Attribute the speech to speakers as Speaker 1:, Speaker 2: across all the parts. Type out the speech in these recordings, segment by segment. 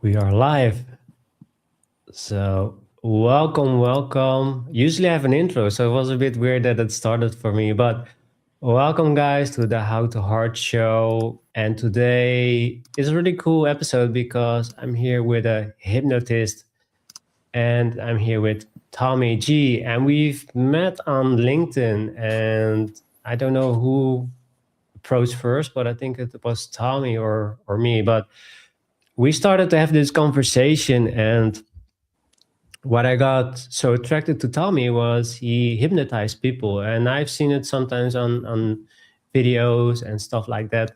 Speaker 1: We are live. So, welcome. Usually I have an intro, so it was a bit weird that it started for me. But welcome, guys, to the How to Heart show. And today is a really cool episode because I'm here with a hypnotist and I'm here with Tommy G. And we've met on LinkedIn. And I don't know who approached first, but I think it was Tommy or me. But we started to have this conversation, and what I got so attracted to Tommy was he hypnotized people, and I've seen it sometimes on videos and stuff like that.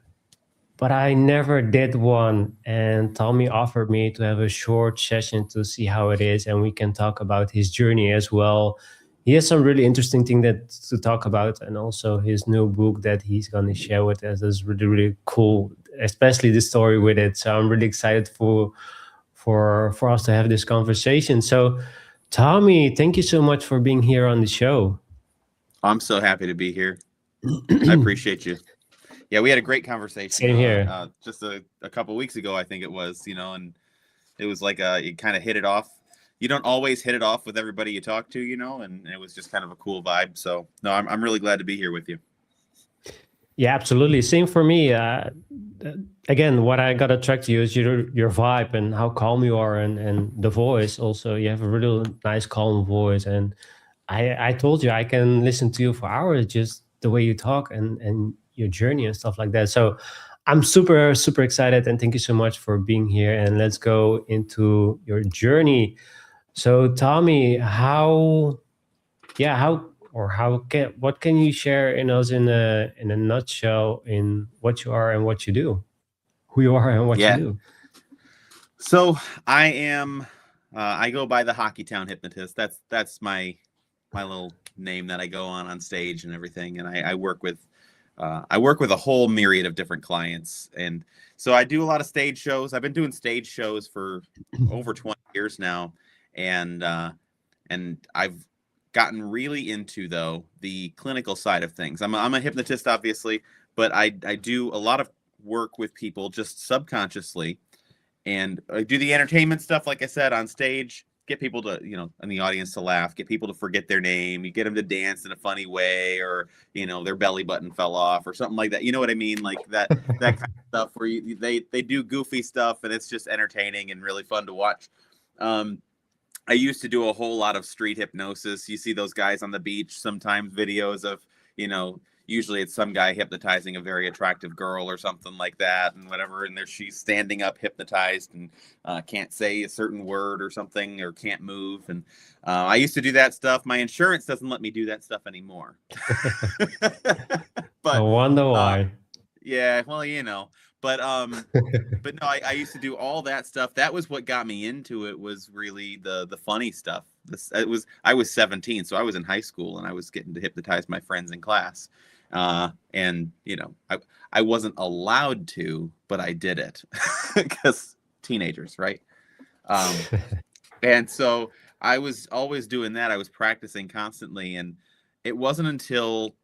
Speaker 1: But I never did one, and Tommy offered me to have a short session to see how it is, and we can talk about his journey as well. He has some really interesting thing that to talk about, and also his new book that he's going to share with us is really cool, especially the story with it. So I'm really excited for us to have this conversation. So, Tommy, thank you so much for being here on the show.
Speaker 2: I'm so happy to be here. I appreciate you. Yeah, we had a great conversation
Speaker 1: Same here.
Speaker 2: just a couple weeks ago, I think it was, and it was like you kind of hit it off. You don't always hit it off with everybody you talk to, and it was just kind of a cool vibe. So, no, I'm really glad to be here with you.
Speaker 1: Yeah, absolutely. Same for me. Again, what I got attracted to you is your vibe and how calm you are, and the voice. Also, you have a really nice, calm voice, and I told you I can listen to you for hours just the way you talk and your journey and stuff like that. So I'm super excited, and thank you so much for being here. And let's go into your journey. So, Tommy, how can what can you share in us in a nutshell in what you are and what you do, who you are and what you
Speaker 2: Yeah.
Speaker 1: do?
Speaker 2: So I am. I go by the Hockey Town Hypnotist. That's my little name that I go on stage and everything. And I work with a whole myriad of different clients. And so I do a lot of stage shows. I've been doing stage shows for over 20 years now, and I've gotten really into though the clinical side of things. I'm a hypnotist, obviously, but I do a lot of work with people just subconsciously, and I do the entertainment stuff, like I said, on stage. Get people to, in the audience to laugh, get people to forget their name, you get them to dance in a funny way, or, their belly button fell off or something like that. You know what I mean? Like that kind of stuff where they do goofy stuff and it's just entertaining and really fun to watch. Um, I used to do a whole lot of street hypnosis. You see those guys on the beach, sometimes videos of, usually it's some guy hypnotizing a very attractive girl or something like that, and whatever. And there she's standing up hypnotized and can't say a certain word or something, or can't move. And I used to do that stuff. My insurance doesn't let me do that stuff anymore.
Speaker 1: I
Speaker 2: but
Speaker 1: wonder
Speaker 2: uh,
Speaker 1: why.
Speaker 2: yeah, well, but no, I used to do all that stuff. That was what got me into it. Was really the funny stuff. I was 17, so I was in high school, and I was getting to hypnotize my friends in class. And I wasn't allowed to, but I did it because teenagers, right? Um, and so I was always doing that. I was practicing constantly, and it wasn't until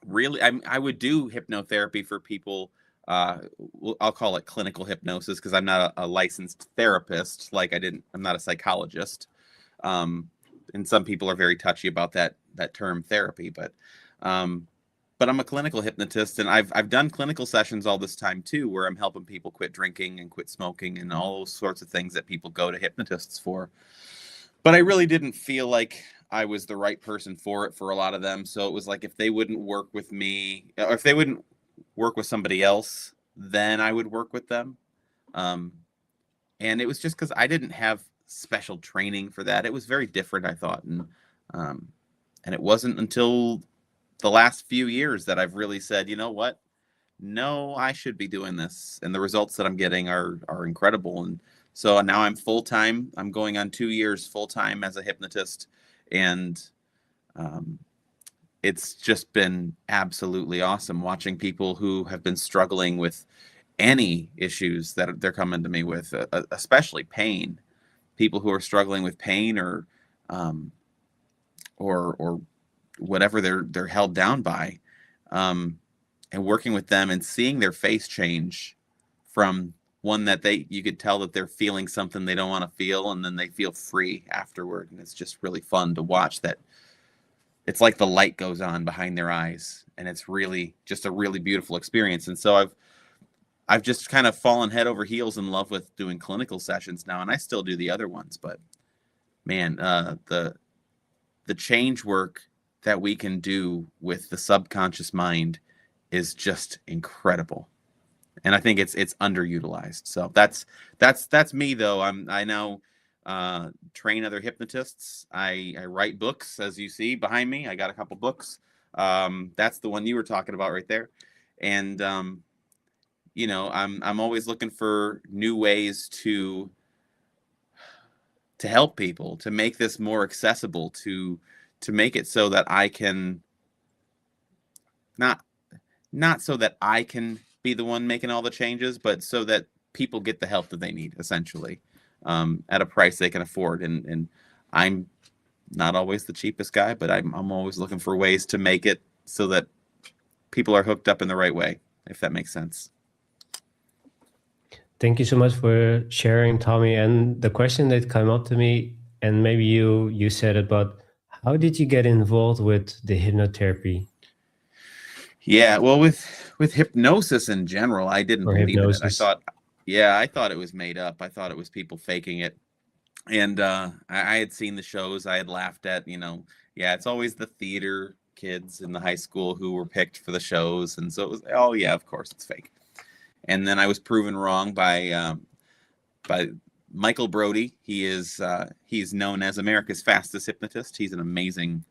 Speaker 2: really I would do hypnotherapy for people. I'll call it clinical hypnosis because I'm not a licensed therapist. I'm not a psychologist. Um, and some people are very touchy about that term therapy, um, but I'm a clinical hypnotist, and I've done clinical sessions all this time too, where I'm helping people quit drinking and quit smoking and all those sorts of things that people go to hypnotists for. But I really didn't feel like I was the right person for it for a lot of them. So it was like if they wouldn't work with me, or if they wouldn't work with somebody else, then I would work with them. Um, and it was just because I didn't have special training for that. It was very different, I thought, um, and it wasn't until the last few years that I've really said, you know what? No, I should be doing this, and the results that I'm getting are incredible. And so now I'm full time. I'm going on 2 years full time as a hypnotist, and um, it's just been absolutely awesome watching people who have been struggling with any issues that they're coming to me with, especially pain. People who are struggling with pain, um, or whatever they're held down by, um, and working with them and seeing their face change from one that you could tell that they're feeling something they don't want to feel, and then they feel free afterward. And it's just really fun to watch that. It's like the light goes on behind their eyes, and it's really just a really beautiful experience. And so I've just kind of fallen head over heels in love with doing clinical sessions now, and I still do the other ones, but man, the change work that we can do with the subconscious mind is just incredible. And I think it's underutilized. So that's me though. I now train other hypnotists. I write books, as you see behind me. I got a couple books. That's the one you were talking about right there. And you know, I'm always looking for new ways to help people, to make this more accessible, to make it so that I can not so that I can be the one making all the changes, but so that people get the help that they need, essentially, at a price they can afford. And I'm not always the cheapest guy, but I'm always looking for ways to make it so that people are hooked up in the right way, if that makes sense.
Speaker 1: Thank you so much for sharing, Tommy. And the question that came up to me, and maybe you said it, but how did you get involved with the hypnotherapy?
Speaker 2: Yeah, well, with hypnosis in general, I didn't believe in it. I thought it was made up. I thought it was people faking it. And I had seen the shows. I had laughed at, you know, yeah, it's always the theater kids in the high school who were picked for the shows. And so it was, oh yeah, of course it's fake. And then I was proven wrong by Michael Brody. He's known as America's fastest hypnotist. He's an amazing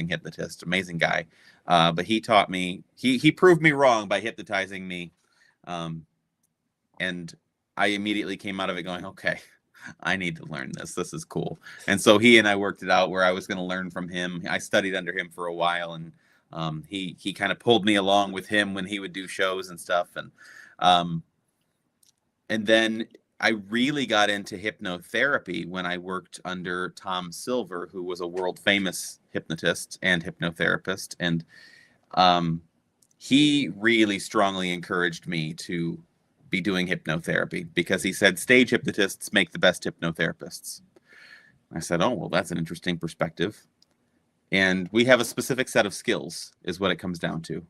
Speaker 2: hypnotist, amazing guy. But he taught me, he proved me wrong by hypnotizing me. And I immediately came out of it going, okay, I need to learn this. This is cool. And so he and I worked it out where I was going to learn from him. I studied under him for a while, and he kind of pulled me along with him when he would do shows and stuff. And then I really got into hypnotherapy when I worked under Tom Silver, who was a world famous hypnotist and hypnotherapist. And he really strongly encouraged me to be doing hypnotherapy because he said stage hypnotists make the best hypnotherapists. I said, oh, well, that's an interesting perspective. And we have a specific set of skills is what it comes down to.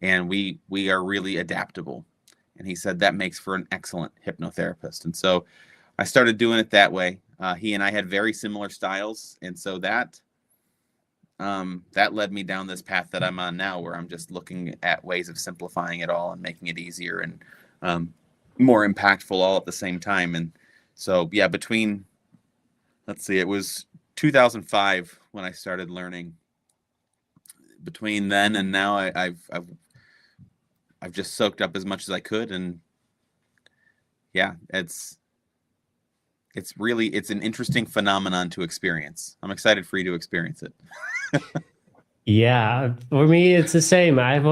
Speaker 2: And we are really adaptable. And he said that makes for an excellent hypnotherapist. And so I started doing it that way. He and I had very similar styles. And so that led me down this path that I'm on now, where I'm just looking at ways of simplifying it all and making it easier and more impactful all at the same time. And so, yeah, it was 2005 when I started learning. Between then and now, I've just soaked up as much as I could, and yeah, it's an interesting phenomenon to experience. I'm excited for you to experience it.
Speaker 1: Yeah, for me, it's the same. I've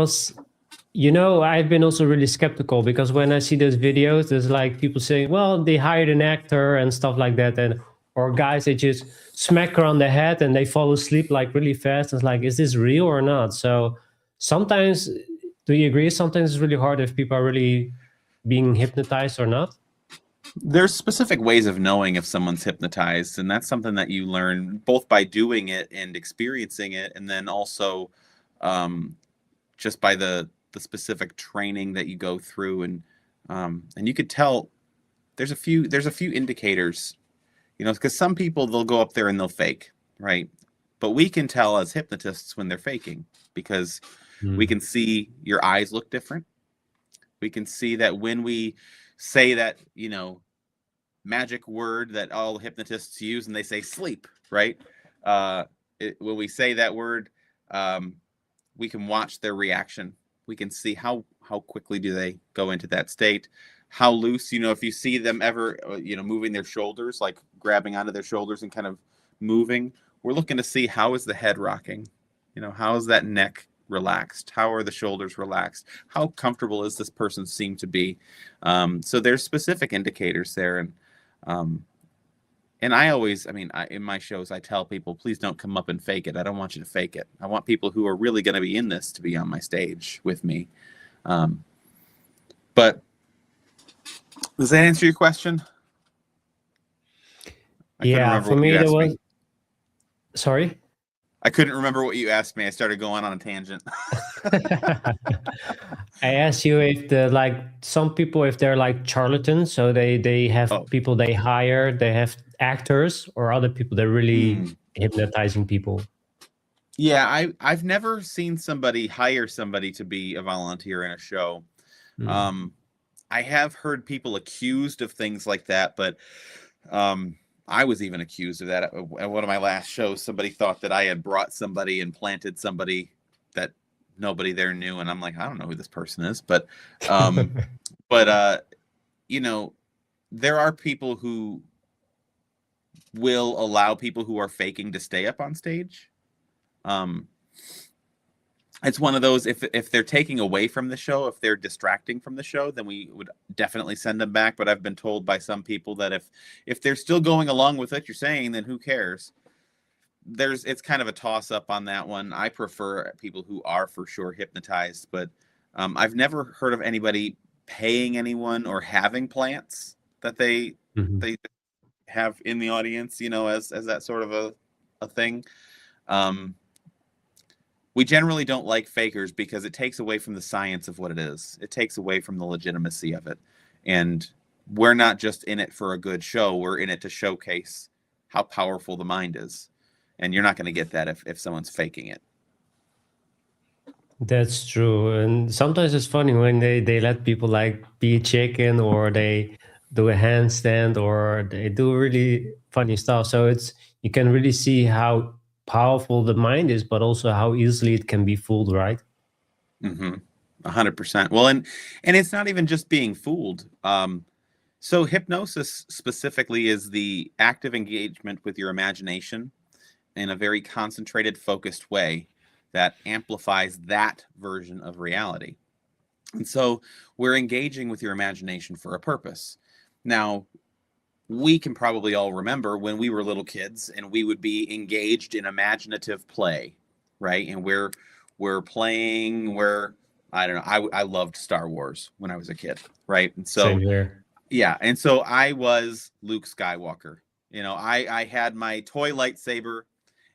Speaker 1: been also really skeptical because when I see those videos, there's like people saying, well, they hired an actor and stuff like that. Or guys that just smack her on the head and they fall asleep like really fast. It's like, is this real or not? So sometimes, do you agree? Sometimes it's really hard if people are really being hypnotized or not.
Speaker 2: There's specific ways of knowing if someone's hypnotized, and that's something that you learn both by doing it and experiencing it, and then also just by the specific training that you go through, and you could tell there's a few indicators, because some people, they'll go up there and they'll fake, right? But we can tell as hypnotists when they're faking because we can see your eyes look different. We can see that when we say that, magic word that all hypnotists use and they say sleep, right? When we say that word, we can watch their reaction. We can see how quickly do they go into that state, how loose, if you see them ever, moving their shoulders, like grabbing onto their shoulders and kind of moving, we're looking to see how is the head rocking, how is that neck relaxed, how are the shoulders relaxed, how comfortable is this person seem to be. So there's specific indicators there, and I always, in my shows, I tell people, please don't come up and fake it. I don't want you to fake it. I want people who are really going to be in this to be on my stage with me. But Does that answer your question? I couldn't
Speaker 1: Yeah,
Speaker 2: remember
Speaker 1: for
Speaker 2: what you
Speaker 1: me, there
Speaker 2: asked me.
Speaker 1: was. Sorry?
Speaker 2: I couldn't remember what you asked me. I started going on a tangent.
Speaker 1: I asked you if the like some people if they're like charlatans, so they have
Speaker 2: Oh,
Speaker 1: people they hire, they have actors or other people they're really
Speaker 2: hmm.
Speaker 1: hypnotizing people.
Speaker 2: Yeah, I've never seen somebody hire somebody to be a volunteer in a show.
Speaker 1: Mm.
Speaker 2: Um, I have heard people accused of things like that, but um, I was even accused of that at one of my last shows. Somebody thought that I had brought somebody and planted somebody that nobody there knew, and I'm like, I don't know who this person is, um, but you know, there are people who will allow people who are faking to stay up on stage. Um, it's one of those, if they're taking away from the show, if they're distracting from the show, then we would definitely send them back. But I've been told by some people that if they're still going along with what you're saying, then who cares? It's kind of a toss up on that one. I prefer people who are for sure hypnotized, but I've never heard of anybody paying anyone or having plants that
Speaker 1: Mhm.
Speaker 2: they have in the audience, as that sort of a thing. Um, we generally don't like fakers because it takes away from the science of what it is. It takes away from the legitimacy of it. And we're not just in it for a good show. We're in it to showcase how powerful the mind is. And you're not going to get that if someone's faking it.
Speaker 1: That's true. And sometimes it's funny when they let people like be a chicken or they do a handstand or they do really funny stuff. So it's you can really see how powerful the mind is, but also how easily it can be fooled, right?
Speaker 2: Mm-hmm. 100%. Well, and it's not even just being fooled. So hypnosis specifically is the active engagement with your imagination in a very concentrated, focused way that amplifies that version of reality. And so we're engaging with your imagination for a purpose. Now, we can probably all remember when we were little kids and we would be engaged in imaginative play, right? And we're playing where I don't know. I loved Star Wars when I was a kid, right? And
Speaker 1: Same
Speaker 2: so
Speaker 1: here.
Speaker 2: yeah, and so I was Luke Skywalker. I had my toy lightsaber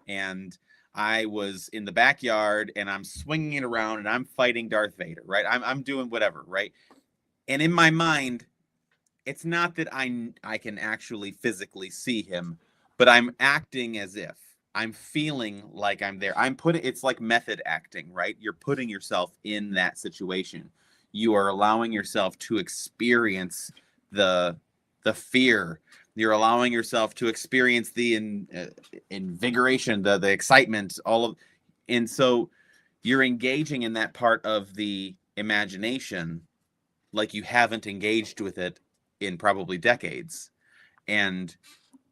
Speaker 2: and I was in the backyard and I'm swinging it around and I'm fighting Darth Vader, right? I'm doing whatever, right? And in my mind, it's not that I can actually physically see him, but I'm acting as if I'm feeling like I'm there. It's like method acting, right? You're putting yourself in that situation. You are allowing yourself to experience the the fear. You're allowing yourself to experience the invigoration, the excitement, all of, and so you're engaging in that part of the imagination like you haven't engaged with it in probably decades. And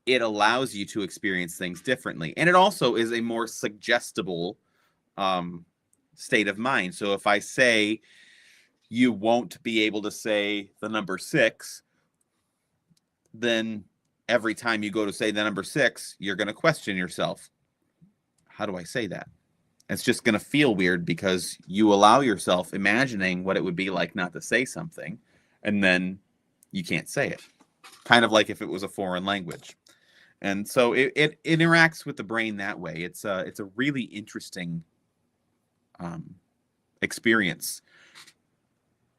Speaker 2: it allows you to experience things differently. And it also is a more suggestible um, state of mind. So if I say you won't be able to say the number six, then every time you go to say the number six, you're going to question yourself. How do I say that? It's just going to feel weird because you allow yourself imagining what it would be like not to say something, and then you can't say it. Kind of like if it was a foreign language. And so it interacts with the brain that way. It's a really interesting experience.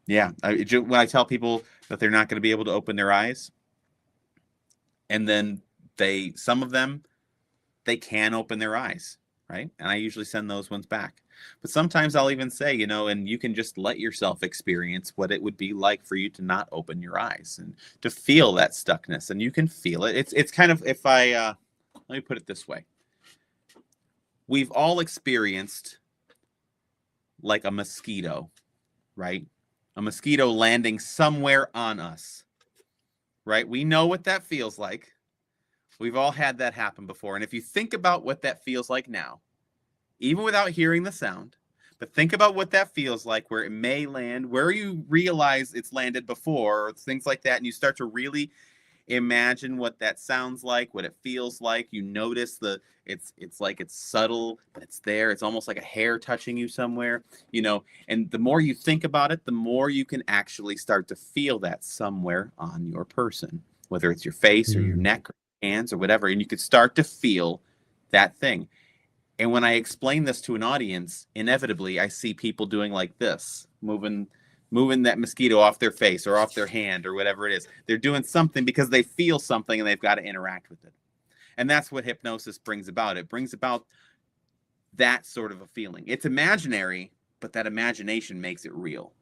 Speaker 2: Yeah, when I tell people that they're not going to be able to open their eyes, and then some of them they can open their eyes, right? And I usually send those ones back. But sometimes I'll even say, and you can just let yourself experience what it would be like for you to not open your eyes and to feel that stuckness. And you can feel it. It's kind of, if I let me put it this way. We've all experienced like a mosquito, right? A mosquito landing somewhere on us, right? We know what that feels like. We've all had that happen before. And if you think about what that feels like now, even without hearing the sound, but think about what that feels like, where it may land, where you realize it's landed before, or things like that, and you start to really, Imagine what that sounds like, what it feels like. You notice it's like it's subtle, but it's there. It's almost like a hair touching you somewhere, and the more you think about it, the more you can actually start to feel that somewhere on your person, whether it's your face or your neck or hands or whatever, and you could start to feel that thing. And when I explain this to an audience, inevitably I see people doing like this, moving that mosquito off their face or off their hand or whatever it is. They're doing something because they feel something and they've got to interact with it. And that's what hypnosis brings about. It brings about that sort of a feeling. It's imaginary, but that imagination makes it real.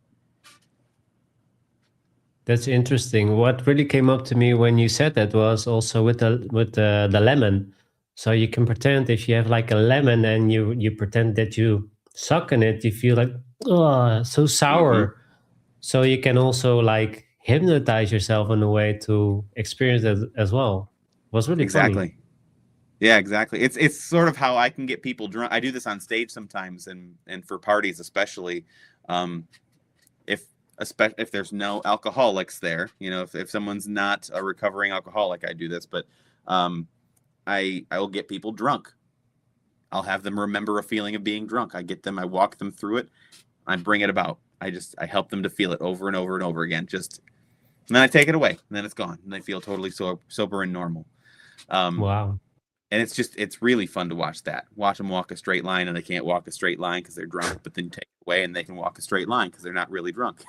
Speaker 1: That's interesting. What really came up to me when you said that was also with the lemon. So you can pretend, if you have like a lemon and you pretend that you suck on it, you feel like, oh, so sour. So you can also like hypnotize yourself in a way to experience it as well. It was really funny.
Speaker 2: Exactly. Yeah, exactly. It's sort of how I can get people drunk. I do this on stage sometimes, and for parties especially. If there's no alcoholics there, if someone's not a recovering alcoholic, I do this, but I will get people drunk. I'll have them remember a feeling of being drunk. I walk them through it. I bring it about. I help them to feel it over and over and over again. And then I take it away, and then it's gone, and they feel totally sober and normal.
Speaker 1: Wow.
Speaker 2: And it's really fun to watch them walk a straight line, and they can't walk a straight line because they're drunk, but then you take it away and they can walk a straight line because they're not really drunk.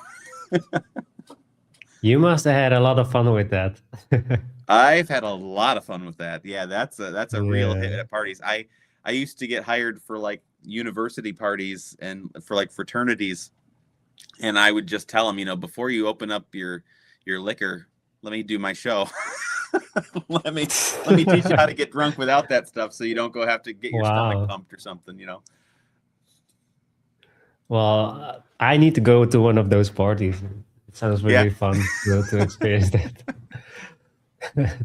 Speaker 1: You must have had a lot of fun with that.
Speaker 2: I've had a lot of fun with that. Yeah, that's a real hit at parties. I used to get hired for like university parties and for like fraternities, and I would just tell them, before you open up your liquor, let me do my show. let me teach you how to get drunk without that stuff, so you don't have to get your stomach pumped or something.
Speaker 1: Well, I need to go to one of those parties. It sounds really fun to experience that.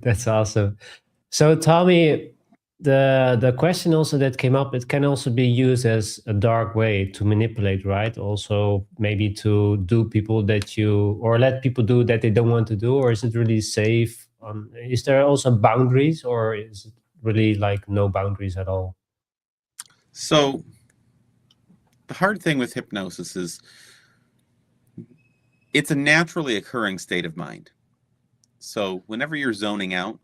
Speaker 1: That's awesome. So Tommy, the question also that came up, it can also be used as a dark way to manipulate, right? Also maybe to do people or let people do that they don't want to do, or is it really safe? Is there also boundaries, or is it really like no boundaries at all?
Speaker 2: So the hard thing with hypnosis is it's a naturally occurring state of mind. So whenever you're zoning out,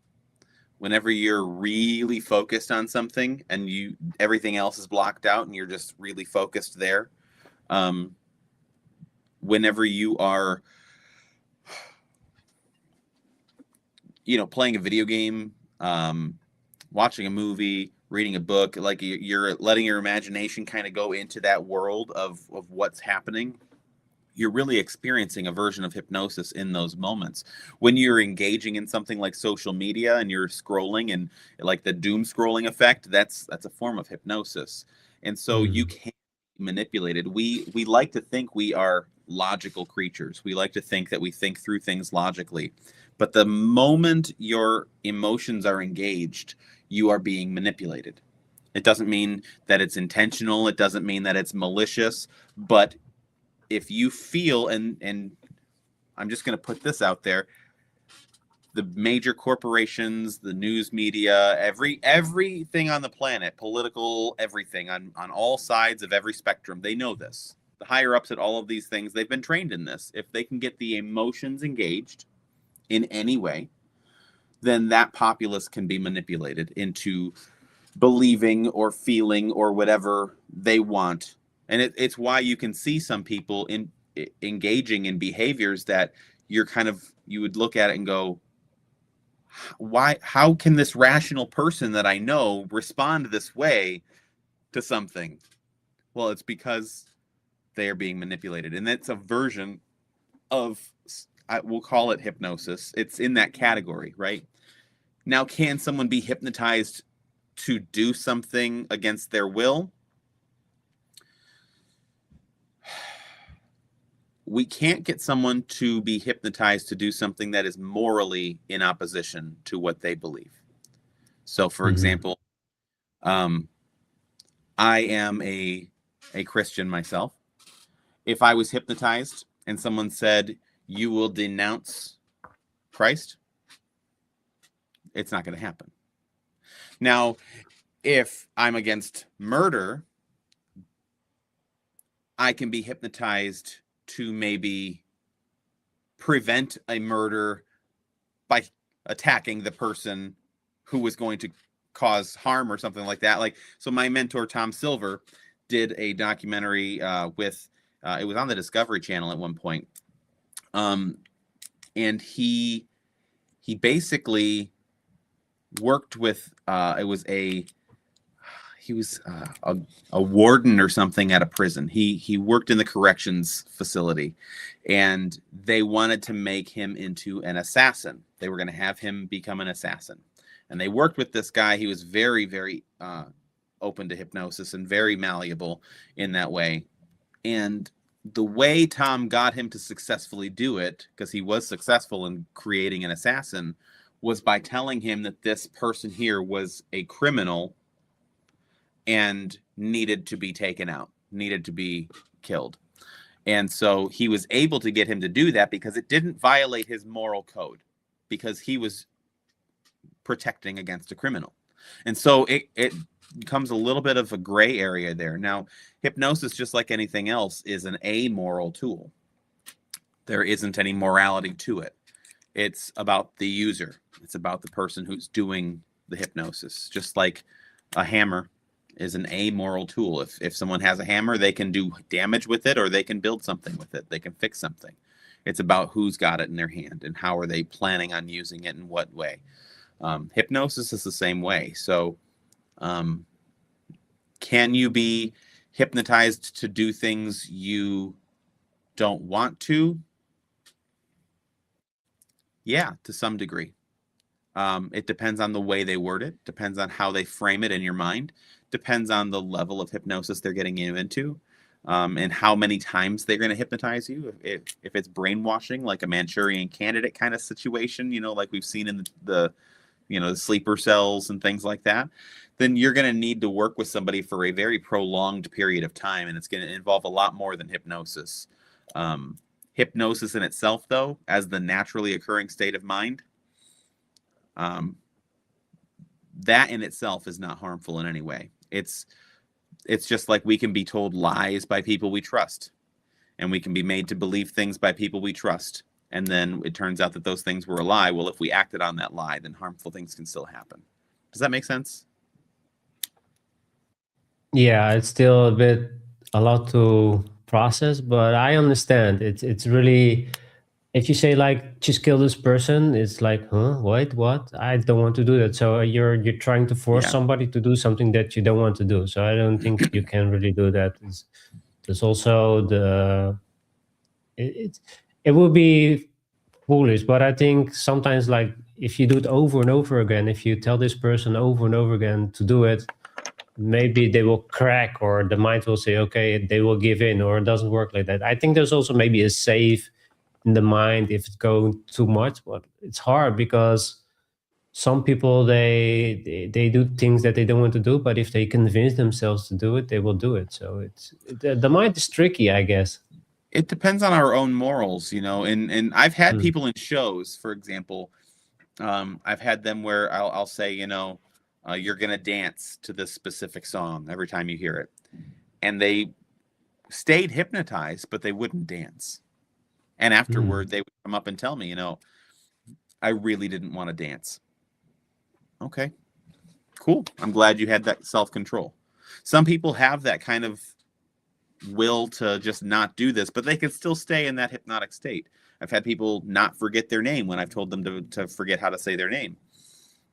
Speaker 2: whenever you're really focused on something and everything else is blocked out and you're just really focused there, whenever you are playing a video game, watching a movie, reading a book, like you're letting your imagination kind of go into that world of what's happening, you're really experiencing a version of hypnosis in those moments. When you're engaging in something like social media and you're scrolling, and like the doom scrolling effect, that's a form of hypnosis. And so you can be manipulated. We like to think we are logical creatures. We like to think that we think through things logically. But the moment your emotions are engaged, you are being manipulated. It doesn't mean that it's intentional. It doesn't mean that it's malicious. But if you feel, and I'm just going to put this out there, the major corporations, the news media, everything on the planet, political, everything on all sides of every spectrum, they know this. The higher ups at all of these things, they've been trained in this. If they can get the emotions engaged in any way, then that populace can be manipulated into believing or feeling or whatever they want. And it's why you can see some people engaging in behaviors that you would look at it and go, how can this rational person that I know respond this way to something? Well, it's because they are being manipulated. And that's a version of, we'll call it hypnosis. It's in that category, right? Now, can someone be hypnotized to do something against their will? We can't get someone to be hypnotized to do something that is morally in opposition to what they believe. So, for example, I am a Christian myself. If I was hypnotized and someone said, "You will denounce Christ," it's not going to happen. Now, if I'm against murder, I can be hypnotized to maybe prevent a murder by attacking the person who was going to cause harm or something like that. Like, so my mentor, Tom Silver, did a documentary with, it was on the Discovery Channel at one point. And he basically worked with, he was a warden or something at a prison. He worked in the corrections facility, and they wanted to make him into an assassin. They were going to have him become an assassin. And they worked with this guy. He was very, very open to hypnosis and very malleable in that way. And the way Tom got him to successfully do it, because he was successful in creating an assassin, was by telling him that this person here was a criminal and needed to be taken out, needed to be killed. And so he was able to get him to do that because it didn't violate his moral code, because he was protecting against a criminal. And so it becomes a little bit of a gray area there. Now, hypnosis, just like anything else, is an amoral tool. There isn't any morality to it. It's about the user. It's about the person who's doing the hypnosis. Just like a hammer is an amoral tool. If someone has a hammer, they can do damage with it, or they can build something with it. They can fix something. It's about who's got it in their hand and how are they planning on using it in what way. Hypnosis is the same way. So can you be hypnotized to do things you don't want to? Yeah, to some degree. It depends on the way they word it, depends on how they frame it in your mind, depends on the level of hypnosis they're getting you into, and how many times they're going to hypnotize you. If it's brainwashing, like a Manchurian Candidate kind of situation, like we've seen in the sleeper cells and things like that, then you're going to need to work with somebody for a very prolonged period of time, and it's going to involve a lot more than hypnosis. Hypnosis in itself, though, as the naturally occurring state of mind, that in itself is not harmful in any way. It's just like we can be told lies by people we trust, and we can be made to believe things by people we trust. And then it turns out that those things were a lie. Well, if we acted on that lie, then harmful things can still happen. Does that make sense?
Speaker 1: Yeah, it's still a lot to process, but I understand. It's really, if you say like just kill this person, it's like, huh, wait, what? I don't want to do that. So you're trying to force
Speaker 2: Yeah.
Speaker 1: somebody to do something that you don't want to do. So I don't think you can really do that. There's also it will be foolish, but I think sometimes, like, if you do it over and over again, if you tell this person over and over again to do it, maybe they will crack, or the mind will say, okay, they will give in, or it doesn't work like that. I think there's also maybe a safe in the mind if it's going too much, but it's hard because some people, they do things that they don't want to do, but if they convince themselves to do it, they will do it. So the mind is tricky, I guess.
Speaker 2: It depends on our own morals, and I've had people in shows, for example, I've had them where I'll say, you're going to dance to this specific song every time you hear it. And they stayed hypnotized, but they wouldn't dance. And afterward, they would come up and tell me, I really didn't want to dance. Okay, cool. I'm glad you had that self-control. Some people have that kind of will to just not do this, but they can still stay in that hypnotic state. I've had people not forget their name when I've told them to forget how to say their name,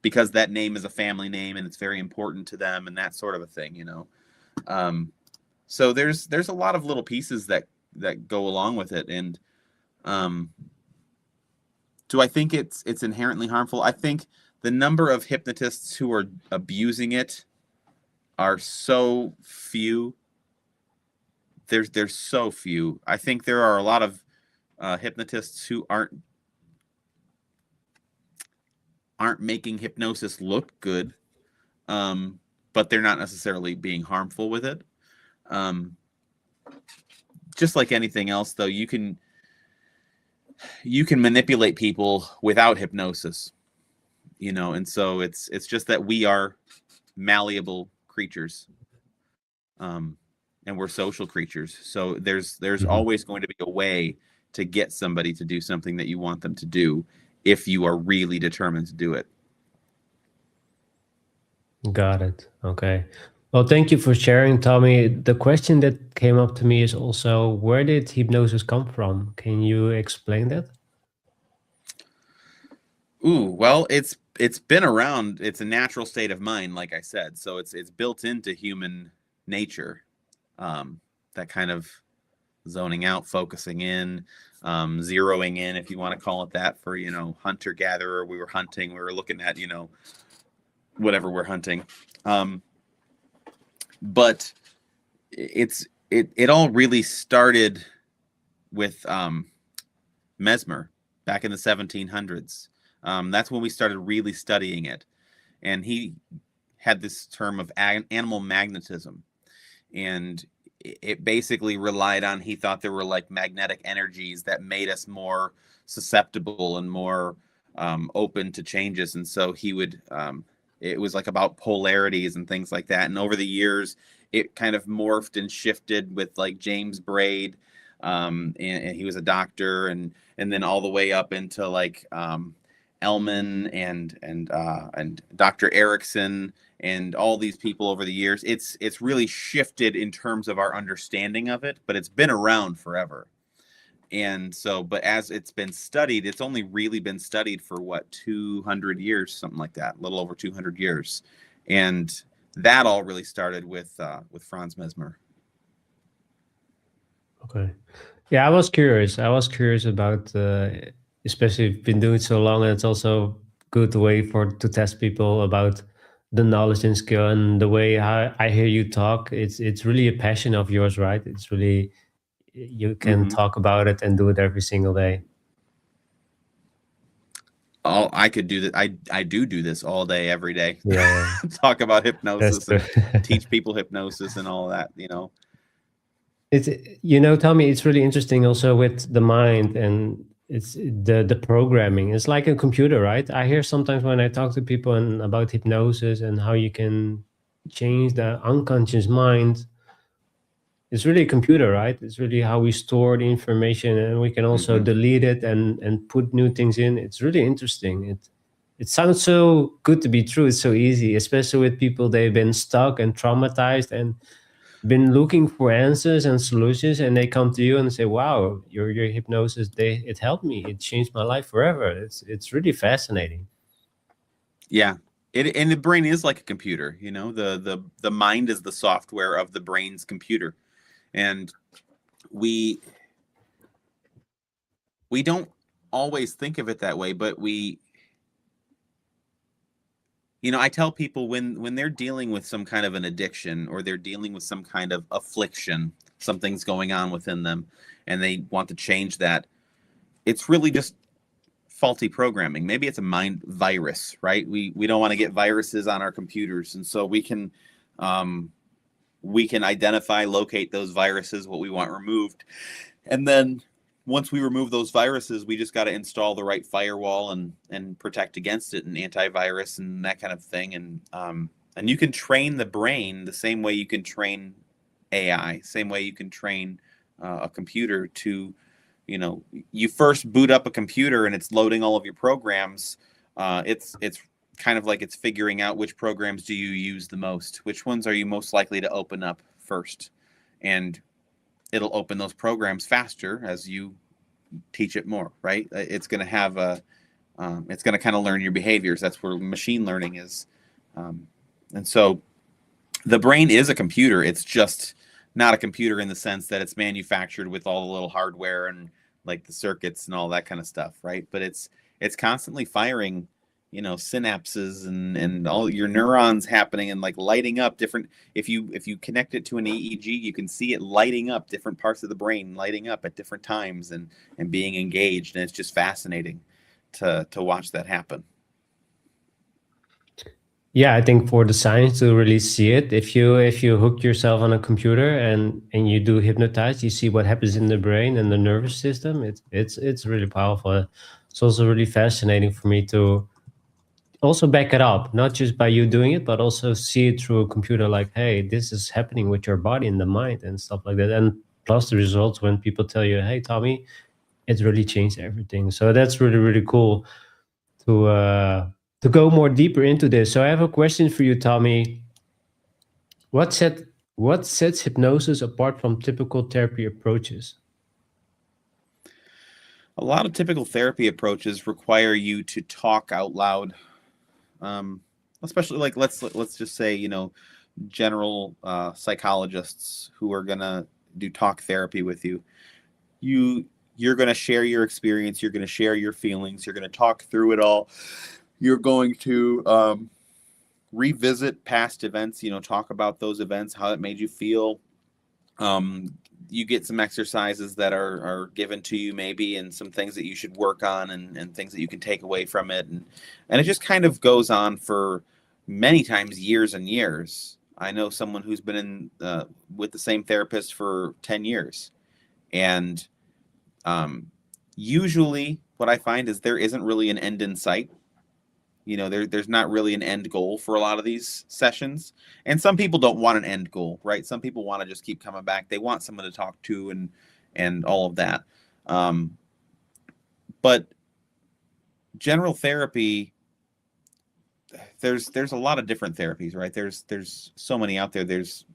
Speaker 2: because that name is a family name and it's very important to them, and that sort of a thing, So there's a lot of little pieces that go along with it. And do I think it's inherently harmful? I think the number of hypnotists who are abusing it are so few. There's so few. I think there are a lot of hypnotists who aren't making hypnosis look good, but they're not necessarily being harmful with it. Just like anything else, though, you can manipulate people without hypnosis. And so it's just that we are malleable creatures, and we're social creatures. So there's
Speaker 1: Mhm.
Speaker 2: always going to be a way to get somebody to do something that you want them to do if you are really determined to do it.
Speaker 1: Got it. Okay. Well, thank you for sharing, Tommy. The question that came up to me is also, where did hypnosis come from? Can you explain that?
Speaker 2: Ooh, well, it's been around. It's a natural state of mind, like I said. So it's built into human nature. That kind of zoning out, focusing in, zeroing in, if you want to call it that, for hunter gatherer. We were hunting. We were looking at whatever we're hunting. But it all really started with Mesmer back in the 1700s. That's when we started really studying it, and he had this term of animal magnetism, and it basically relied on, he thought there were like magnetic energies that made us more susceptible and more open to changes. And so he would it was like about polarities and things like that. And over the years it kind of morphed and shifted with like James Braid, and he was a doctor, and then all the way up into like Elman and Dr. Erickson and all these people over the years. It's really shifted in terms of our understanding of it, but it's been around forever. And so, but as it's been studied, it's only really been studied for what, 200 years, something like that, a little over 200 years. And that all really started with Franz Mesmer.
Speaker 1: Okay. Yeah, I was curious. I was curious about, especially if you've been doing it so long, and it's also good way for to test people about the knowledge and skill and the way I hear you talk. It's really a passion of yours, right? It's really, you can
Speaker 2: Mm-hmm.
Speaker 1: talk about it and do it every single day.
Speaker 2: Oh, I could do that. I do this all day, every day.
Speaker 1: Yeah, yeah.
Speaker 2: Talk about
Speaker 1: That's
Speaker 2: hypnosis
Speaker 1: true.
Speaker 2: and teach people hypnosis and all that.
Speaker 1: It's, Tommy, it's really interesting also with the mind, and it's the programming. It's like a computer, right? I hear sometimes when I talk to people and about hypnosis and how you can change the unconscious mind. It's really a computer, right? It's really how we store the information, and we can also
Speaker 2: Mm-hmm.
Speaker 1: delete it and put new things in. It's really interesting. It sounds so good to be true. It's so easy, especially with people, they've been stuck and traumatized and been looking for answers and solutions, and they come to you and say, wow, your hypnosis, it helped me, it changed my life forever. It's really fascinating.
Speaker 2: Yeah. And the brain is like a computer. The mind is the software of the brain's computer. And we we don't always think of it that way, but I tell people, when they're dealing with some kind of an addiction, or they're dealing with some kind of affliction, something's going on within them, and they want to change that, it's really just faulty programming. Maybe it's a mind virus, right? We don't want to get viruses on our computers, and so we can identify, locate those viruses, what we want removed, and then once we remove those viruses, we just got to install the right firewall and protect against it, and antivirus and that kind of thing. And you can train the brain the same way you can train AI, same way you can train a computer to, you first boot up a computer and it's loading all of your programs. It's kind of like it's figuring out which programs do you use the most, which ones are you most likely to open up first, and it'll open those programs faster as you teach it more, right? It's going to have it's going to kind of learn your behaviors. That's where machine learning is. And so the brain is a computer. It's just not a computer in the sense that it's manufactured with all the little hardware and like the circuits and all that kind of stuff, right? But it's constantly firing, synapses and all your neurons happening and like lighting up different. If you connect it to an EEG, you can see it lighting up different parts of the brain, lighting up at different times and being engaged, and it's just fascinating to watch that happen.
Speaker 1: Yeah, I think for the science to really see it, if you hook yourself on a computer and you do hypnotize, you see what happens in the brain and the nervous system. It's really powerful. It's also really fascinating for me to also back it up, not just by you doing it, but also see it through a computer, like, hey, this is happening with your body and the mind and stuff like that. And plus the results when people tell you, hey, Tommy, it really changed everything. So that's really, really cool to go more deeper into this. So I have a question for you, Tommy. What set what sets hypnosis apart from typical therapy approaches?
Speaker 2: A lot of typical therapy approaches require you to talk out loud, especially like let's just say, you know, general psychologists who are gonna do talk therapy with you. You're gonna share your experience. You're gonna share your feelings. You're gonna talk through it all. You're going to revisit past events. You know, talk about those events, how it made you feel. You get some exercises that are given to you maybe, and some things that you should work on, and things that you can take away from it, and it just kind of goes on for many times years and years. I know someone who's been in with the same therapist for 10 years, and usually what I find is there isn't really an end in sight. You know, there's not really an end goal for a lot of these sessions. And some people don't want an end goal, right? Some people want to just keep coming back. They want someone to talk to and all of that. But general therapy, there's a lot of different therapies, right? There's so many out there. There's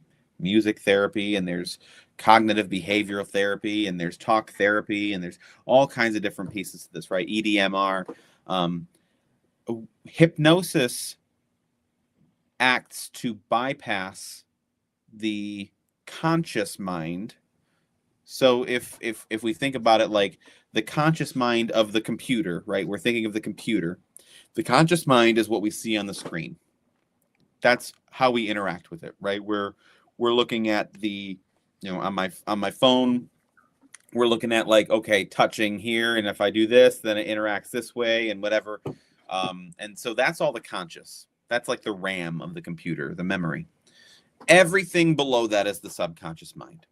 Speaker 2: music therapy, and there's cognitive behavioral therapy, and there's talk therapy, and there's all kinds of different pieces to this, right? EDMR. Hypnosis acts to bypass the conscious mind. So if we think about it like the conscious mind of the computer, right? We're thinking of the computer. The conscious mind is what we see on the screen. That's how we interact with it, right? We're looking at the, you know, on my phone, we're looking at like, okay, touching here, and if I do this, then it interacts this way and whatever. And so that's all the conscious. That's like the RAM of the computer, the memory. Everything below that is the subconscious mind.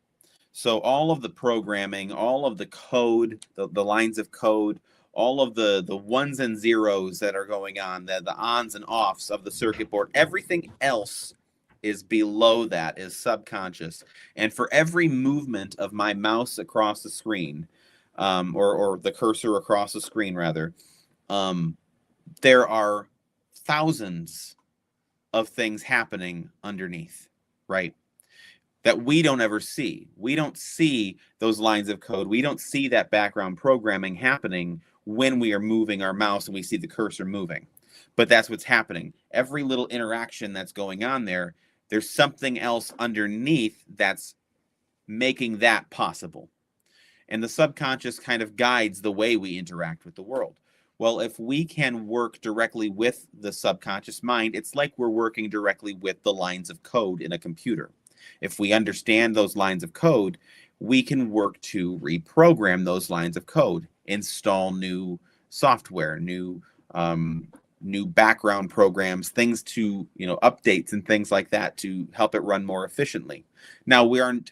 Speaker 2: So all of the programming, all of the code, the lines of code, all of the ones and zeros that are going on, the ons and offs of the circuit board, everything else is below that, is subconscious. And for every movement of my mouse across the screen, or the cursor across the screen rather, there are thousands of things happening underneath, right? That we don't ever see. We don't see those lines of code. We don't see that background programming happening when we are moving our mouse and we see the cursor moving. But that's what's happening. Every little interaction that's going on there, there's something else underneath that's making that possible. And the subconscious kind of guides the way we interact with the world. Well, if we can work directly with the subconscious mind, it's like we're working directly with the lines of code in a computer. If we understand those lines of code, we can work to reprogram those lines of code, install new software, new background programs, things to, you know, updates and things like that to help it run more efficiently. Now, we aren't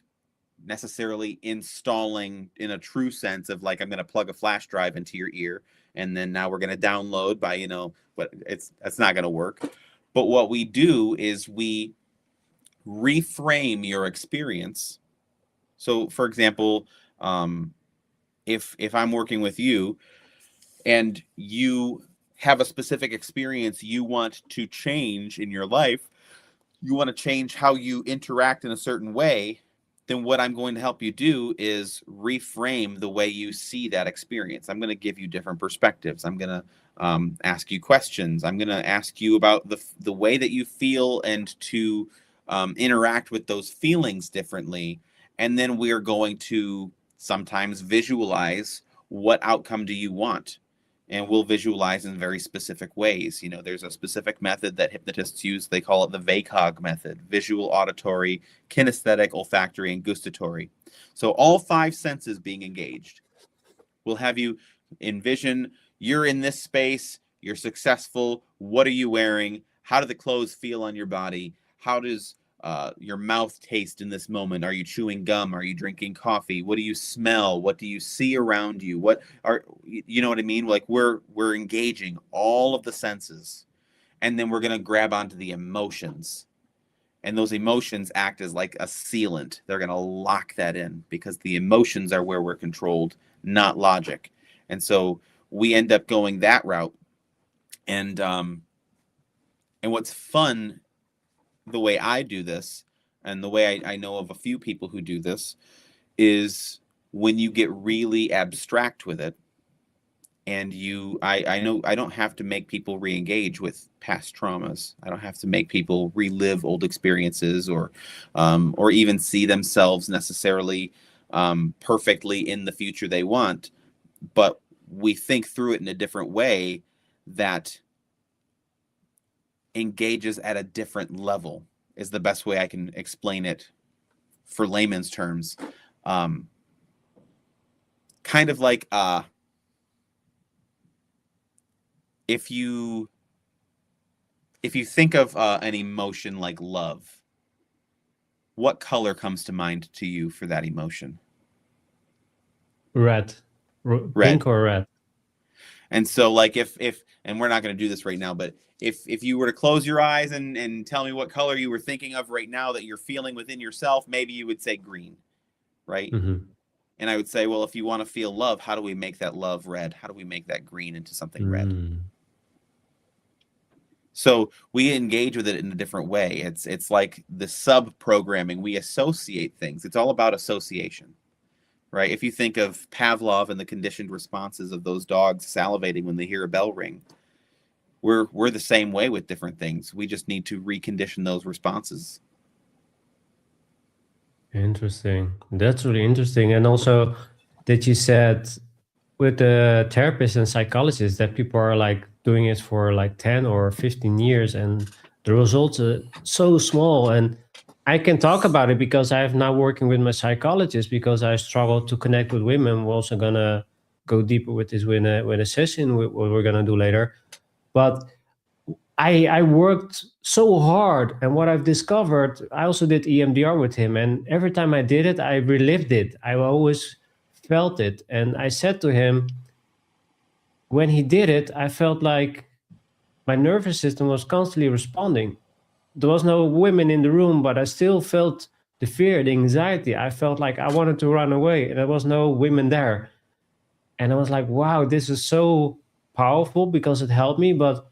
Speaker 2: necessarily installing in a true sense of like, I'm going to plug a flash drive into your ear and then now we're going to download by, you know, but that's not going to work. But what we do is we reframe your experience. So for example, if I'm working with you and you have a specific experience you want to change in your life, you want to change how you interact in a certain way, then what I'm going to help you do is reframe the way you see that experience. I'm going to give you different perspectives. I'm going to ask you questions. I'm going to ask you about the way that you feel and to interact with those feelings differently. And then we're going to sometimes visualize what outcome do you want. And we'll visualize in very specific ways. You know, there's a specific method that hypnotists use. They call it the VACOG method: visual, auditory, kinesthetic, olfactory, and gustatory. So all five senses being engaged. We'll have you envision you're in this space, you're successful. What are you wearing? How do the clothes feel on your body? How does your mouth taste in this moment? Are you chewing gum? Are you drinking coffee? What do you smell? What do you see around you? What are, you know what I mean? Like we're engaging all of the senses. and then we're going to grab onto the emotions. And those emotions act as like a sealant. They're going to lock that in because the emotions are where we're controlled, not logic. And so we end up going that route. And what's fun, the way I do this, and the way I know of a few people who do this, is when you get really abstract with it, and I know I don't have to make people re-engage with past traumas. I don't have to make people relive old experiences or even see themselves necessarily perfectly in the future they want. But we think through it in a different way that engages at a different level, is the best way I can explain it for layman's terms. Kind of like if you think of an emotion like love, what color comes to mind to you for that emotion?
Speaker 1: Red.
Speaker 2: Red.
Speaker 1: Pink or red?
Speaker 2: And so like if and we're not going to do this right now, but if you were to close your eyes and tell me what color you were thinking of right now that you're feeling within yourself, maybe you would say green, right?
Speaker 1: Mm-hmm.
Speaker 2: And I would say, well, if you want to feel love, how do we make that love red? How do we make that green into something red? So we engage with it in a different way. It's like the sub-programming. We associate things. It's all about association, right? If you think of Pavlov and the conditioned responses of those dogs salivating when they hear a bell ring, we're the same way with different things. We just need to recondition those responses.
Speaker 1: Interesting. That's really interesting. And also that you said with the therapists and psychologists that people are like doing it for like 10 or 15 years and the results are so small. And I can talk about it because I'm now working with my psychologist because I struggle to connect with women. We're also gonna go deeper with this with a session what we're gonna do later. But I worked so hard, and what I've discovered, I also did EMDR with him, and every time I did it, I relived it. I always felt it, and I said to him, when he did it, I felt like my nervous system was constantly responding. There was no women in the room, but I still felt the fear, the anxiety. I felt like I wanted to run away, and there was no women there. And I was like, wow, this is so powerful because it helped me, but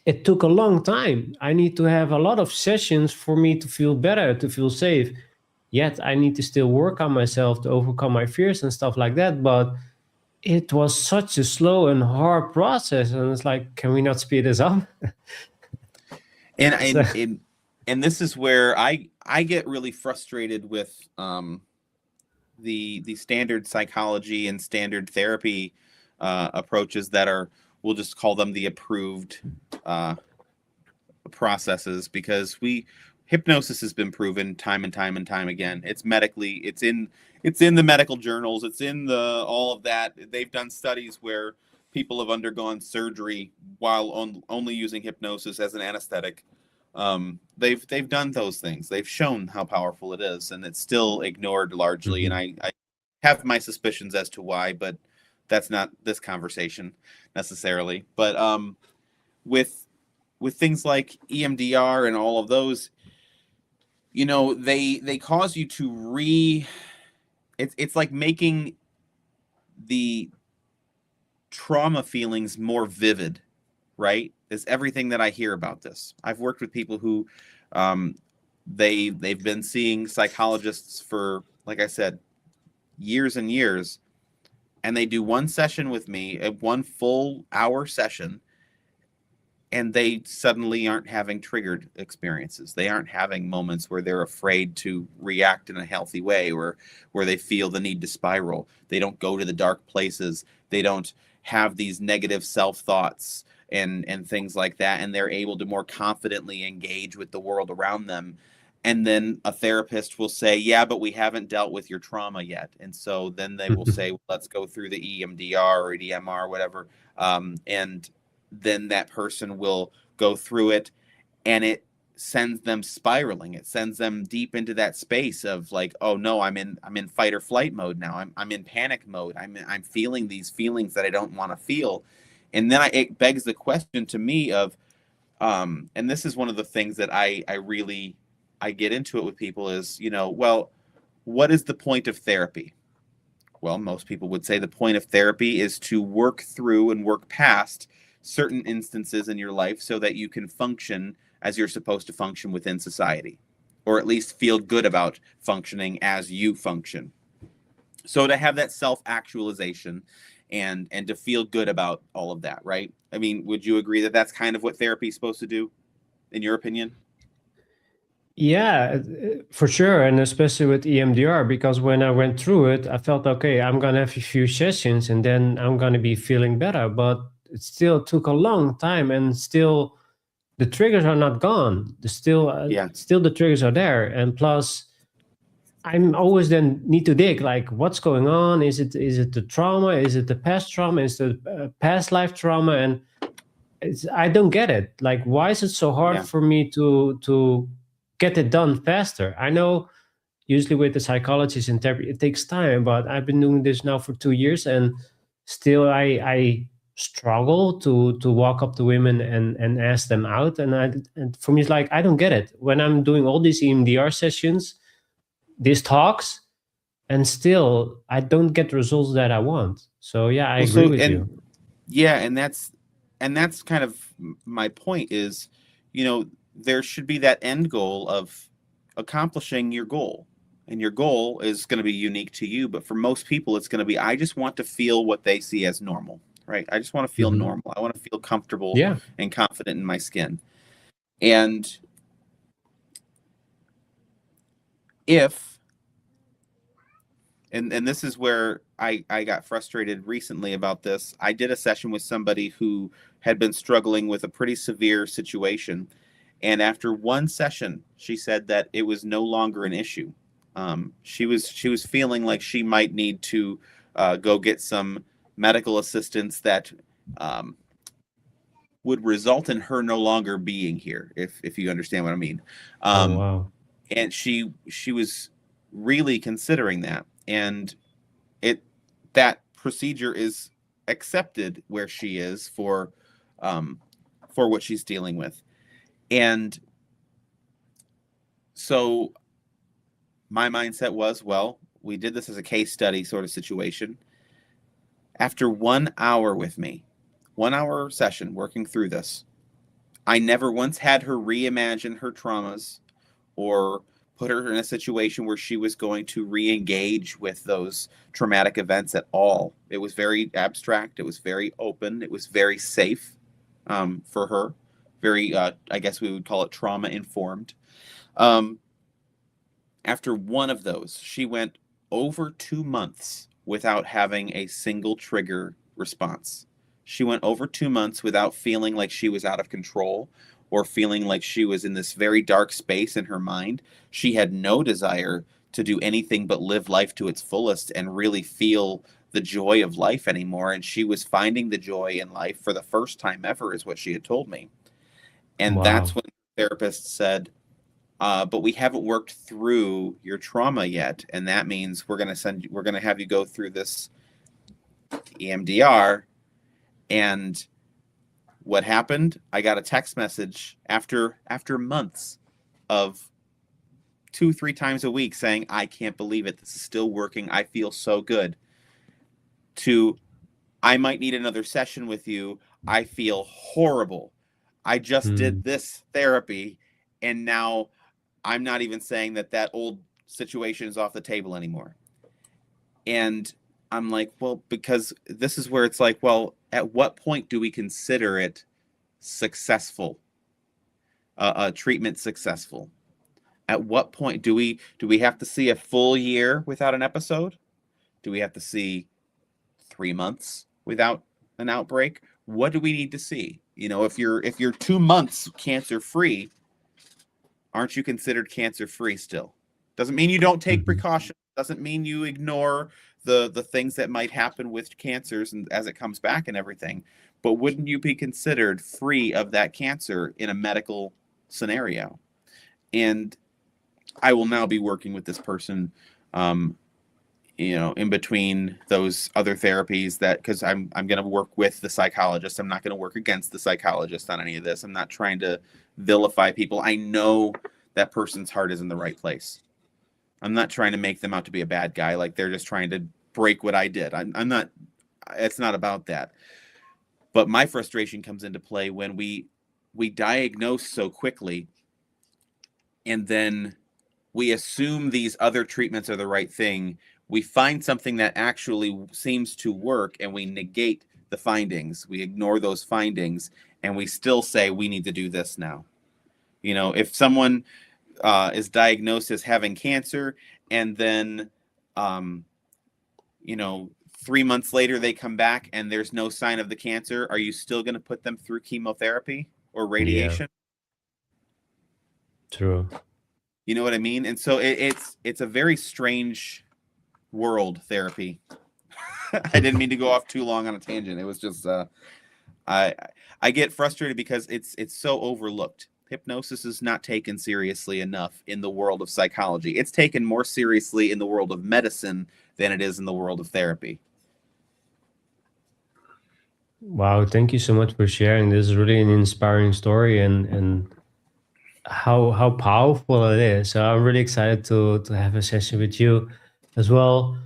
Speaker 1: it took a long time. I need to have a lot of sessions for me to feel better, to feel safe. Yet I need to still work on myself to overcome my fears and stuff like that. But it was such a slow and hard process. And it's like, can we not speed this up?
Speaker 2: And this is where I get really frustrated with the standard psychology and standard therapy approaches that are, we'll just call them the approved processes, because hypnosis has been proven time and time and time again. It's medically, it's in the medical journals, it's in all of that. They've done studies where people have undergone surgery while only using hypnosis as an anesthetic. They've done those things. They've shown how powerful it is, and it's still ignored largely.
Speaker 1: Mhm.
Speaker 2: And I have my suspicions as to why, but that's not this conversation necessarily. But with things like EMDR and all of those, they cause you to it's like making the trauma feelings more vivid, right? Is everything that I hear about this. I've worked with people who they've been seeing psychologists for, like I said, years and years, and they do one session with me, one full hour session, and they suddenly aren't having triggered experiences. They aren't having moments where they're afraid to react in a healthy way, or where they feel the need to spiral. They don't go to the dark places. They don't have these negative self-thoughts and things like that, and they're able to more confidently engage with the world around them. And then a therapist will say, yeah, but we haven't dealt with your trauma yet. And so then they will say, well, let's go through the EMDR or EDMR, whatever. And then that person will go through it, and it sends them spiraling. It sends them deep into that space of like, oh no, I'm in fight or flight mode now. I'm in panic mode. I'm feeling these feelings that I don't want to feel. And then it begs the question to me of, And this is one of the things that I get into it with people is, well, what is the point of therapy? Well, most people would say the point of therapy is to work through and work past certain instances in your life so that you can function as you're supposed to function within society, or at least feel good about functioning as you function. So to have that self-actualization and to feel good about all of that, right? I mean, would you agree that that's kind of what therapy is supposed to do, in your opinion?
Speaker 1: Yeah, for sure, and especially with EMDR, because when I went through it, I felt okay. I'm gonna have a few sessions, and then I'm gonna be feeling better. But it still took a long time, and still the triggers are not gone.
Speaker 2: Yeah,
Speaker 1: Still the triggers are there, and plus I'm always then need to dig like what's going on. Is it the trauma? Is it the past trauma? Is it the past life trauma? And I don't get it. Like, why is it so hard
Speaker 2: yeah,
Speaker 1: for me to get it done faster? I know usually with the psychologists and therapy it takes time, but I've been doing this now for 2 years, and still I struggle to walk up to women and ask them out. And for me it's like I don't get it when I'm doing all these EMDR sessions, these talks, and still I don't get the results that I want. So yeah, I
Speaker 2: well,
Speaker 1: agree
Speaker 2: so
Speaker 1: with
Speaker 2: and
Speaker 1: you.
Speaker 2: yeah, and that's kind of my point is, there should be that end goal of accomplishing your goal. And your goal is going to be unique to you, but for most people it's going to be, I just want to feel what they see as normal, right? I just want to feel
Speaker 1: Hmm.
Speaker 2: normal. I want to feel comfortable
Speaker 1: Yeah.
Speaker 2: and confident in my skin. And if and this is where I got frustrated recently about this. I did a session with somebody who had been struggling with a pretty severe situation. And after one session, she said that it was no longer an issue. She was feeling like she might need to go get some medical assistance that um, would result in her no longer being here, if you understand what I mean.
Speaker 1: Oh
Speaker 2: Um,
Speaker 1: wow.
Speaker 2: and she was really considering that, and it that procedure is accepted where she is um, for what she's dealing with. And so my mindset was, well, we did this as a case study sort of situation. After 1 hour with me, 1 hour session working through this, I never once had her reimagine her traumas or put her in a situation where she was going to re-engage with those traumatic events at all. It was very abstract. It was very open. It was very safe for her. Very, I guess we would call it trauma informed. Um, After one of those, she went over 2 months without having a single trigger response. She went over 2 months without feeling like she was out of control or feeling like she was in this very dark space in her mind. She had no desire to do anything but live life to its fullest and really feel the joy of life anymore. And she was finding the joy in life for the first time ever, is what she had told me. And that's
Speaker 1: Wow.
Speaker 2: when the therapist said, but we haven't worked through your trauma yet, and that means we're going to have you go through this EMDR. And what happened? I got a text message after months of 2-3 times a week saying, I can't believe it, this is still working, I feel so good, to, I might need another session with you, I feel horrible, I just
Speaker 1: Hmm.
Speaker 2: did this therapy, and now I'm not even saying that old situation is off the table anymore. And I'm like, well, because this is where it's like, well, at what point do we consider it successful, treatment successful? At what point do we have to see a full year without an episode? Do we have to see 3 months without an outbreak? What do we need to see? If you're 2 months cancer free, aren't you considered cancer free still? Doesn't mean you don't take
Speaker 1: Hmm.
Speaker 2: precautions. Doesn't mean you ignore the things that might happen with cancers and as it comes back and everything. But wouldn't you be considered free of that cancer in a medical scenario? And I will now be working with this person um, in between those other therapies, that because I'm going to work with the psychologist. I'm not going to work against the psychologist on any of this. I'm not trying to vilify people. I know that person's heart is in the right place. I'm not trying to make them out to be a bad guy, like they're just trying to break what I did. I'm not. It's not about that. But my frustration comes into play when we diagnose so quickly, and then we assume these other treatments are the right thing. We find something that actually seems to work, and we negate the findings. We ignore those findings, and we still say we need to do this now. If someone is diagnosed as having cancer, and then 3 months later they come back and there's no sign of the cancer, are you still going to put them through chemotherapy or radiation?
Speaker 1: Yeah. True.
Speaker 2: You know what I mean? And so it's a very strange world, therapy. I didn't mean to go off too long on a tangent. It was just I get frustrated because it's so overlooked. Hypnosis is not taken seriously enough in the world of psychology. It's taken more seriously in the world of medicine than it is in the world of therapy.
Speaker 1: Wow, thank you so much for sharing. This is really an inspiring story, and how powerful it is. So I'm really excited to have a session with you as well.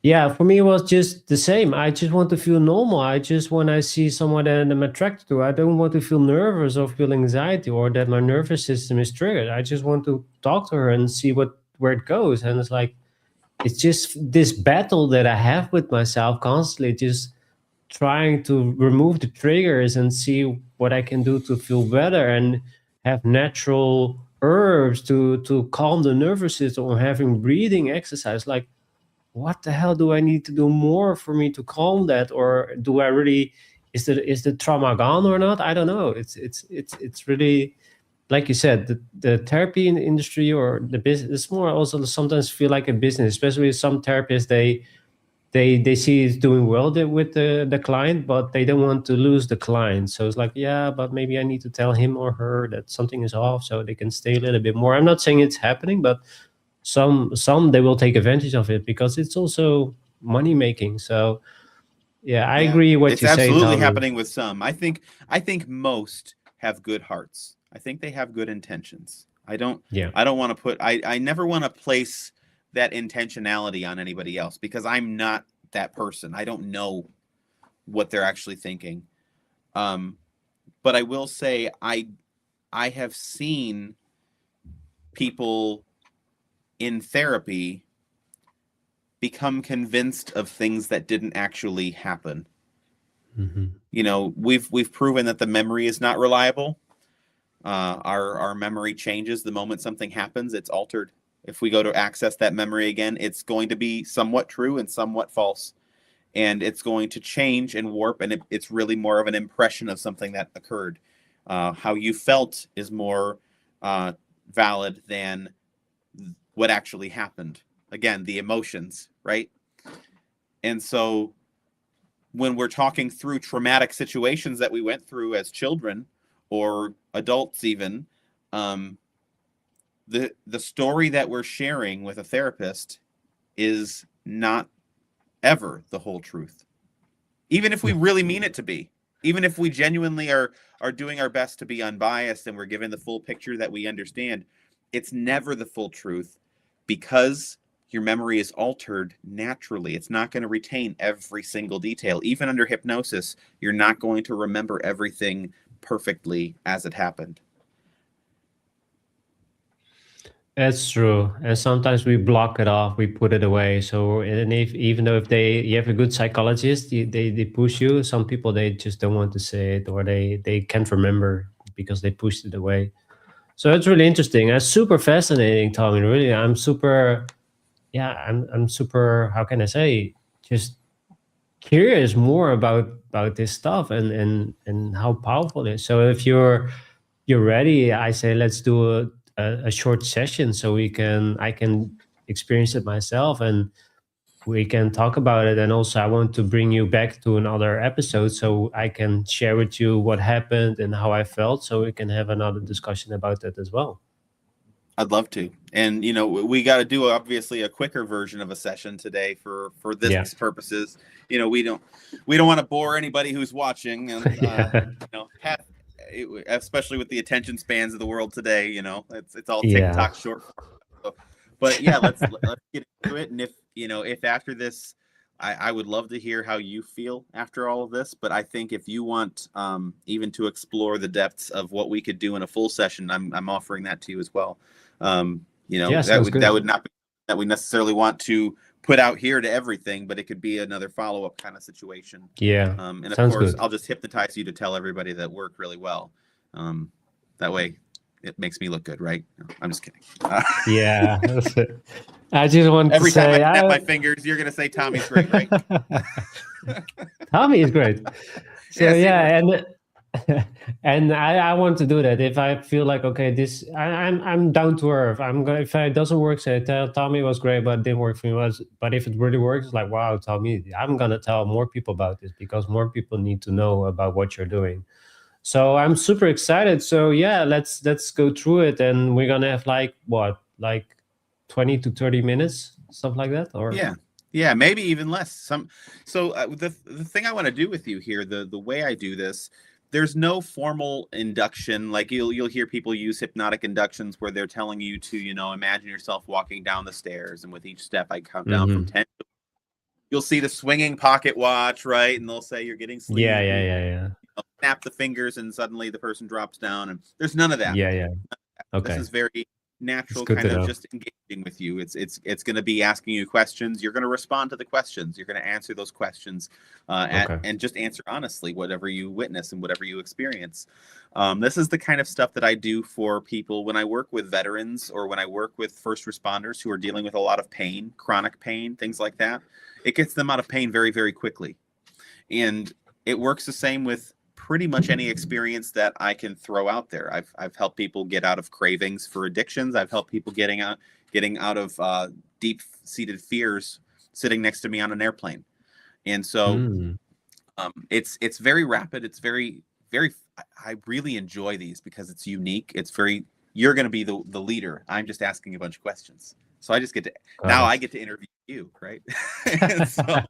Speaker 1: Yeah, for me it was just the same. I just want to feel normal. I just, when I see someone that I'm attracted to, I don't want to feel nervous or feel anxiety or that my nervous system is triggered. I just want to talk to her and see where it goes. And it's like, it's just this battle that I have with myself constantly, just trying to remove the triggers and see what I can do to feel better, and have natural herbs to calm the nervous system, or having breathing exercise. Like, what the hell do I need to do more for me to calm that? Or do I really, is the trauma gone or not? I don't know. It's really, like you said, the therapy in the industry or the business, it's more also sometimes feel like a business, especially some therapists, they see it's doing well with the client, but they don't want to lose the client. So it's like, yeah, but maybe I need to tell him or her that something is off so they can stay a little bit more. I'm not saying it's happening, but some they will take advantage of it because it's also money making. So yeah, I agree what
Speaker 2: it's
Speaker 1: you say,
Speaker 2: absolutely
Speaker 1: Tommy.
Speaker 2: happening with some. I think most have good hearts. I think they have good intentions. I don't want to put, I never want to place that intentionality on anybody else, because I'm not that person. I don't know what they're actually thinking. But I will say I have seen people in therapy become convinced of things that didn't actually happen.
Speaker 1: Mm-hmm.
Speaker 2: We've proven that the memory is not reliable. Our memory changes the moment something happens. It's altered. If we go to access that memory again, it's going to be somewhat true and somewhat false, and it's going to change and warp, and it's really more of an impression of something that occurred. How you felt is more valid than what actually happened. Again, the emotions, right? And so when we're talking through traumatic situations that we went through as children or adults even, the story that we're sharing with a therapist is not ever the whole truth. Even if we really mean it to be, even if we genuinely are doing our best to be unbiased and we're given the full picture that we understand, it's never the full truth, because your memory is altered naturally. It's not going to retain every single detail. Even under hypnosis, you're not going to remember everything perfectly as it happened.
Speaker 1: That's true, and sometimes we block it off, we put it away. So, and even though if you have a good psychologist, they push you. Some people, they just don't want to say it, or they can't remember because they pushed it away. So it's really interesting. It's super fascinating, Tommy. Really, I'm super. Yeah, I'm super. How can I say? Just curious more about this stuff, and how powerful it is. So if you're ready, I say let's do a short session so I can experience it myself, and we can talk about it. And also I want to bring you back to another episode so I can share with you what happened and how I felt, so we can have another discussion about that as well.
Speaker 2: I'd love to. And we got to do obviously a quicker version of a session today for this
Speaker 1: Yeah.
Speaker 2: purposes. We don't want to bore anybody who's watching, and
Speaker 1: Yeah.
Speaker 2: especially with the attention spans of the world today. It's all
Speaker 1: Yeah.
Speaker 2: TikTok short form. So, but yeah, let's get into it. And if after this, I would love to hear how you feel after all of this. But I think if you want even to explore the depths of what we could do in a full session, I'm offering that to you as well.
Speaker 1: Yeah,
Speaker 2: That
Speaker 1: sounds
Speaker 2: would
Speaker 1: good.
Speaker 2: not be that we necessarily want to put out here to everything, but it could be another follow-up kind of situation.
Speaker 1: Yeah,
Speaker 2: And of
Speaker 1: sounds
Speaker 2: course,
Speaker 1: good.
Speaker 2: I'll just hypnotize you to tell everybody that worked really well. That way it makes me look good, right? No, I'm just kidding.
Speaker 1: Yeah, that's it. I just want to
Speaker 2: Every time I
Speaker 1: say,
Speaker 2: snap my fingers, you're going to say Tommy's great, right?
Speaker 1: Tommy is great. So
Speaker 2: Yeah, see,
Speaker 1: yeah, and I want to do that. If I feel like, okay, this I'm down to earth. I'm going, if it doesn't work, say tell Tommy it was great, but it didn't work for me. But if it really works, it's like, wow, Tommy, I'm gonna tell more people about this because more people need to know about what you're doing. So I'm super excited. So yeah, let's go through it, and we're gonna have like what, like 20 to 30 minutes, stuff like that, or
Speaker 2: yeah, maybe even less. So the thing I want to do with you here, the way I do this, there's no formal induction. Like you'll hear people use hypnotic inductions where they're telling you to imagine yourself walking down the stairs, and with each step I count down from 10. You'll see the swinging pocket watch, right? And they'll say you're getting
Speaker 1: yeah,
Speaker 2: sleepy.
Speaker 1: yeah.
Speaker 2: Snap the fingers, and suddenly the person drops down. And there's none of that.
Speaker 1: Yeah.
Speaker 2: This
Speaker 1: Okay,
Speaker 2: is very
Speaker 1: it's
Speaker 2: natural,
Speaker 1: good
Speaker 2: kind
Speaker 1: to
Speaker 2: of
Speaker 1: know.
Speaker 2: just engaging with you. It's going to be asking you questions. You're going to respond to the questions. You're going to answer those questions,
Speaker 1: Okay.
Speaker 2: and just answer honestly whatever you witness and whatever you experience. This is the kind of stuff that I do for people when I work with veterans or when I work with first responders who are dealing with a lot of pain, chronic pain, things like that. It gets them out of pain very, very quickly. And it works the same with pretty much any experience that I can throw out there. I've helped people get out of cravings for addictions. I've helped people getting out of deep-seated fears sitting next to me on an airplane. And so it's very rapid. It's very, very. I really enjoy these because it's unique. It's very. You're going to be the leader. I'm just asking a bunch of questions. So I just get to
Speaker 1: Got
Speaker 2: I
Speaker 1: it.
Speaker 2: get to interview you, right? So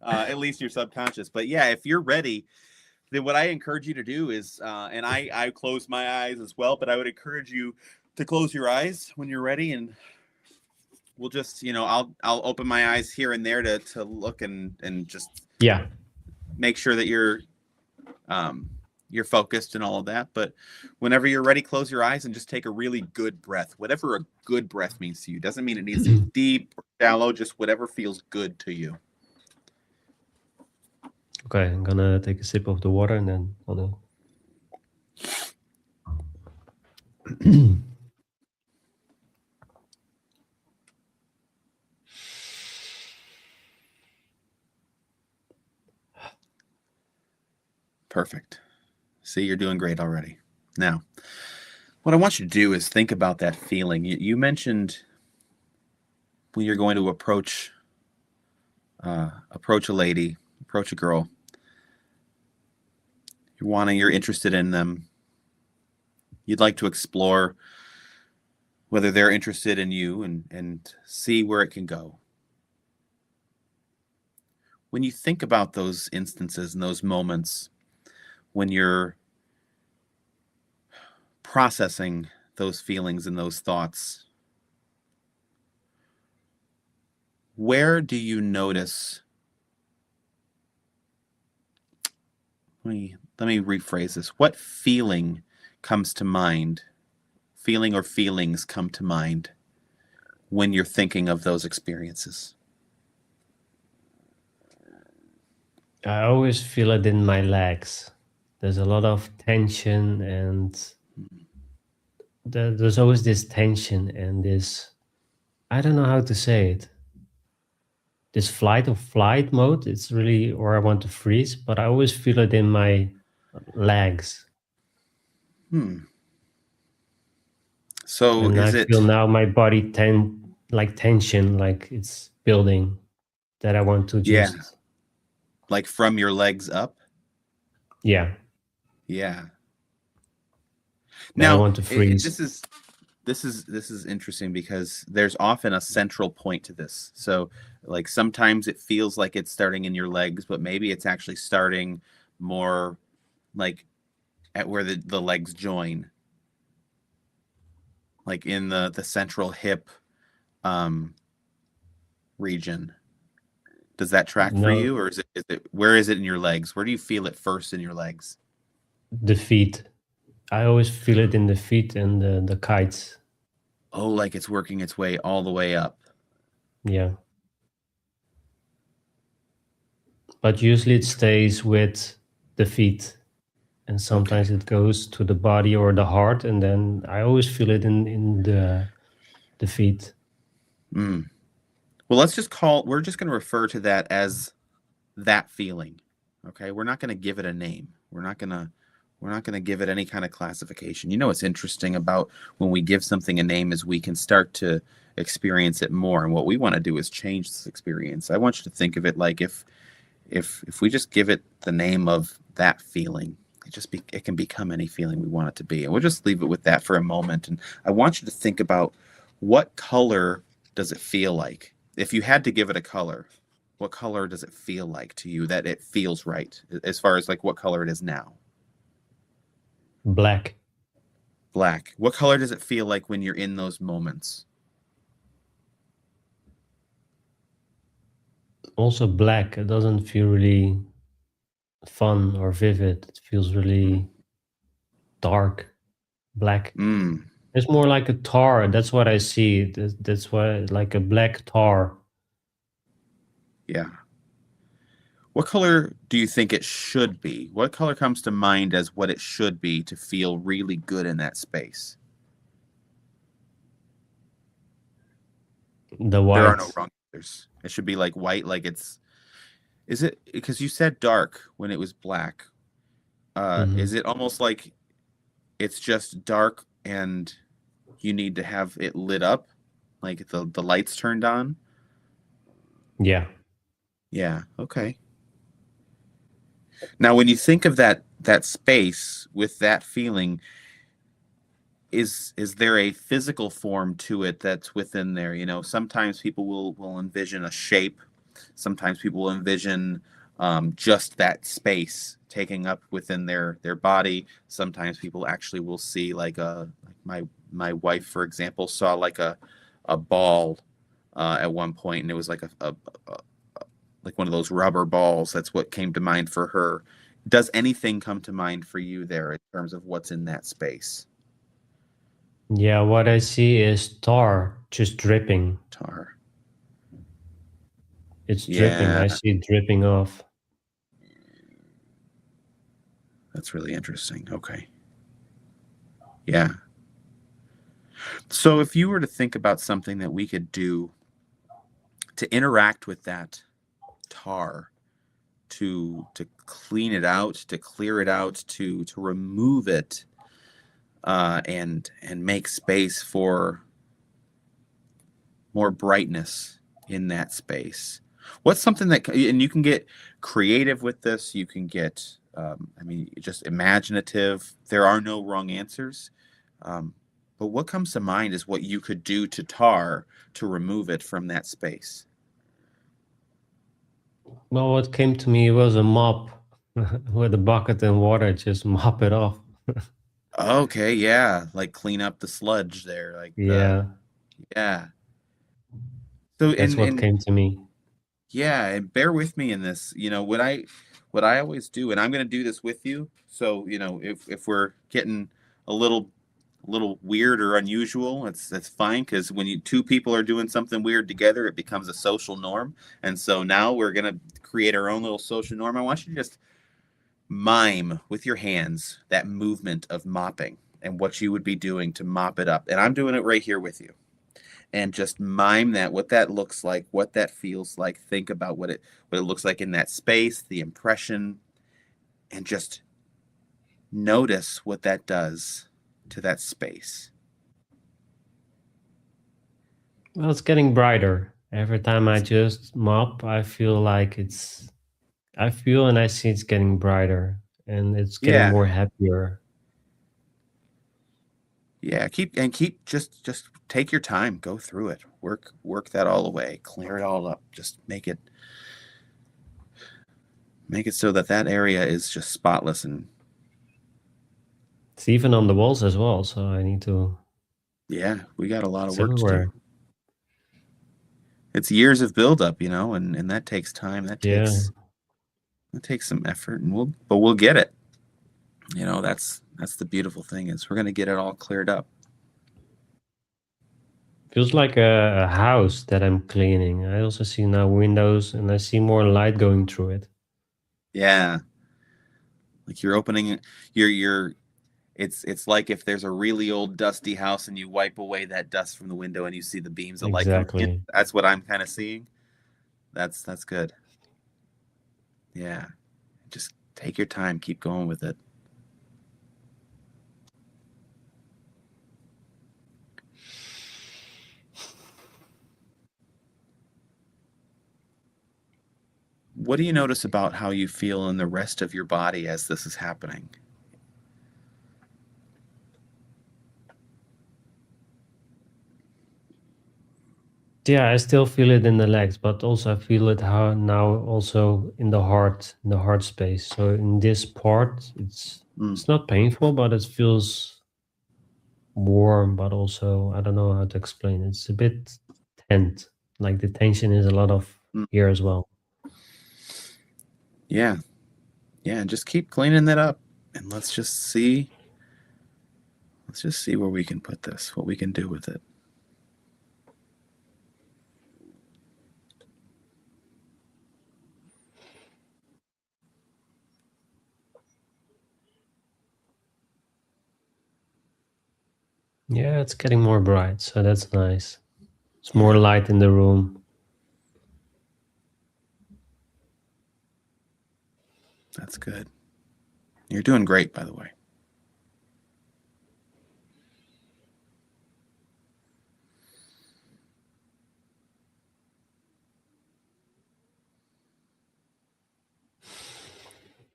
Speaker 2: at least you're subconscious. But yeah, if you're ready, then what I encourage you to do is, and I close my eyes as well, but I would encourage you to close your eyes when you're ready, and we'll just, I'll open my eyes here and there to look and just
Speaker 1: Yeah.
Speaker 2: make sure that you're focused and all of that. But whenever you're ready, close your eyes and just take a really good breath. Whatever a good breath means to you. Doesn't mean it needs to be deep or shallow, just whatever feels good to you.
Speaker 1: Okay, I'm gonna take a sip of the water and then I'll do.
Speaker 2: Perfect. See, you're doing great already. Now, what I want you to do is think about that feeling. You mentioned when you're going to approach a lady, approach a girl. You're interested in them. You'd like to explore whether they're interested in you and see where it can go. When you think about those instances and those moments when you're processing those feelings and those thoughts, where do you notice? Let me rephrase this. What feeling comes to mind? Feeling or feelings come to mind when you're thinking of those experiences?
Speaker 1: I always feel it in my legs. There's a lot of tension, and there's always this tension and this, I don't know how to say it. This flight or flight mode. It's really, or I want to freeze, but I always feel it in my legs.
Speaker 2: So
Speaker 1: And I
Speaker 2: is
Speaker 1: feel
Speaker 2: it,
Speaker 1: now my body like tension, like it's building, that I want to
Speaker 2: yeah,
Speaker 1: just,
Speaker 2: like from your legs up?
Speaker 1: yeah,
Speaker 2: Yeah.
Speaker 1: that I
Speaker 2: Now,
Speaker 1: want to freeze.
Speaker 2: This is interesting because there's often a central point to this. So like sometimes it feels like it's starting in your legs, but maybe it's actually starting more like at where the legs join, like in the central hip region. Does that track for
Speaker 1: No,
Speaker 2: you, or is it where is it in your legs? Where do you feel it first in your legs?
Speaker 1: the feet. I always feel it in the feet and the kites.
Speaker 2: Oh, like it's working its way all the way up.
Speaker 1: Yeah. But usually it stays with the feet, and
Speaker 2: Okay.
Speaker 1: sometimes it goes to the body or the heart, and then I always feel it in the feet.
Speaker 2: Mm. Well, we're just going to refer to that as that feeling. Okay? We're not going to give it a name. We're not going to give it any kind of classification. You know what's interesting about when we give something a name is we can start to experience it more. And what we want to do is change this experience. I want you to think of it like if we just give it the name of that feeling, it can become any feeling we want it to be. And we'll just leave it with that for a moment. And I want you to think about what color does it feel like? If you had to give it a color, what color does it feel like to you that it feels right as far as like what color it is now?
Speaker 1: Black.
Speaker 2: Black. What color does it feel like when you're in those moments?
Speaker 1: Also black. It doesn't feel really fun or vivid. It feels really dark, black.
Speaker 2: Mm,
Speaker 1: It's more like a tar. That's what I see. That's why, like a black tar.
Speaker 2: yeah. What color do you think it should be? What color comes to mind as what it should be to feel really good in that space?
Speaker 1: The
Speaker 2: There are no
Speaker 1: white.
Speaker 2: wrong answers. It should be like white, is it because you said dark when it was black? Is
Speaker 1: Hmm.
Speaker 2: it almost like it's just dark and you need to have it lit up, like the lights turned on?
Speaker 1: Yeah.
Speaker 2: Yeah, okay. Now when you think of that space with that feeling, is there a physical form to it that's within there? You know, sometimes people will envision a shape. Sometimes people will envision just that space taking up within their body. Sometimes people actually will see like my wife, for example, saw like a ball at one point, and it was like a like one of those rubber balls. That's what came to mind for her. Does anything come to mind for you there in terms of what's in that space?
Speaker 1: Yeah, what I see is tar just dripping.
Speaker 2: Tar.
Speaker 1: It's dripping.
Speaker 2: Yeah,
Speaker 1: I see it dripping off.
Speaker 2: that's really interesting. Okay. Yeah. So if you were to think about something that we could do to interact with that tar, to clean it out, to clear it out, to remove it, and make space for more brightness in that space. What's something and you can get creative with this. You can get, I mean, just imaginative. There are no wrong answers. But what comes to mind is what you could do to tar to remove it from that space.
Speaker 1: Well, what came to me was a mop with a bucket and water, just mop it off.
Speaker 2: Okay, yeah, like clean up the sludge there,
Speaker 1: Yeah,
Speaker 2: yeah. So
Speaker 1: that's what
Speaker 2: and
Speaker 1: came to me.
Speaker 2: yeah, and bear with me in this. You know, what I always do, and I'm going to do this with you. So, you know, if we're getting a little weird or unusual, that's fine because when two people are doing something weird together, it becomes a social norm. And so now we're going to create our own little social norm. I want you to just mime with your hands that movement of mopping and what you would be doing to mop it up. And I'm doing it right here with you, and just mime that, what that looks like, what that feels like. Think about what it looks like in that space, the impression, and just notice what that does to that space.
Speaker 1: Well, it's getting brighter. Every time I just mop, I feel like I feel and I see it's getting brighter and it's getting
Speaker 2: Yeah,
Speaker 1: more happier.
Speaker 2: Yeah, keep just take your time, go through it. Work that all away, clear it all up. Just make it so that that area is just spotless and
Speaker 1: It's even on the walls as well, so I need to.
Speaker 2: yeah, we got a lot of
Speaker 1: It's
Speaker 2: work to do.
Speaker 1: everywhere.
Speaker 2: It's years of buildup, and that takes time.
Speaker 1: Yeah.
Speaker 2: That takes some effort, and we'll get it. That's the beautiful thing is we're gonna get it all cleared up.
Speaker 1: Feels like a house that I'm cleaning. I also see now windows and I see more light going through it.
Speaker 2: Yeah, like you're opening your it's like if there's a really old dusty house and you wipe away that dust from the window and you see the beams of light coming in.
Speaker 1: Exactly.
Speaker 2: That's what I'm kind of seeing. That's good. Yeah. Just take your time, keep going with it. What do you notice about how you feel in the rest of your body as this is happening?
Speaker 1: Yeah, I still feel it in the legs, but also I feel it how now also in the heart space. So in this part,
Speaker 2: Mm,
Speaker 1: it's not painful, but it feels warm, but also I don't know how to explain. It's a bit tense. Like the tension is a lot of
Speaker 2: mm.
Speaker 1: here as well.
Speaker 2: Yeah. Yeah, and just keep cleaning that up and let's just see where we can put this, what we can do with it.
Speaker 1: Yeah, it's getting more bright, so that's nice. It's more
Speaker 2: Yeah,
Speaker 1: light in the room.
Speaker 2: that's good. You're doing great, by the way.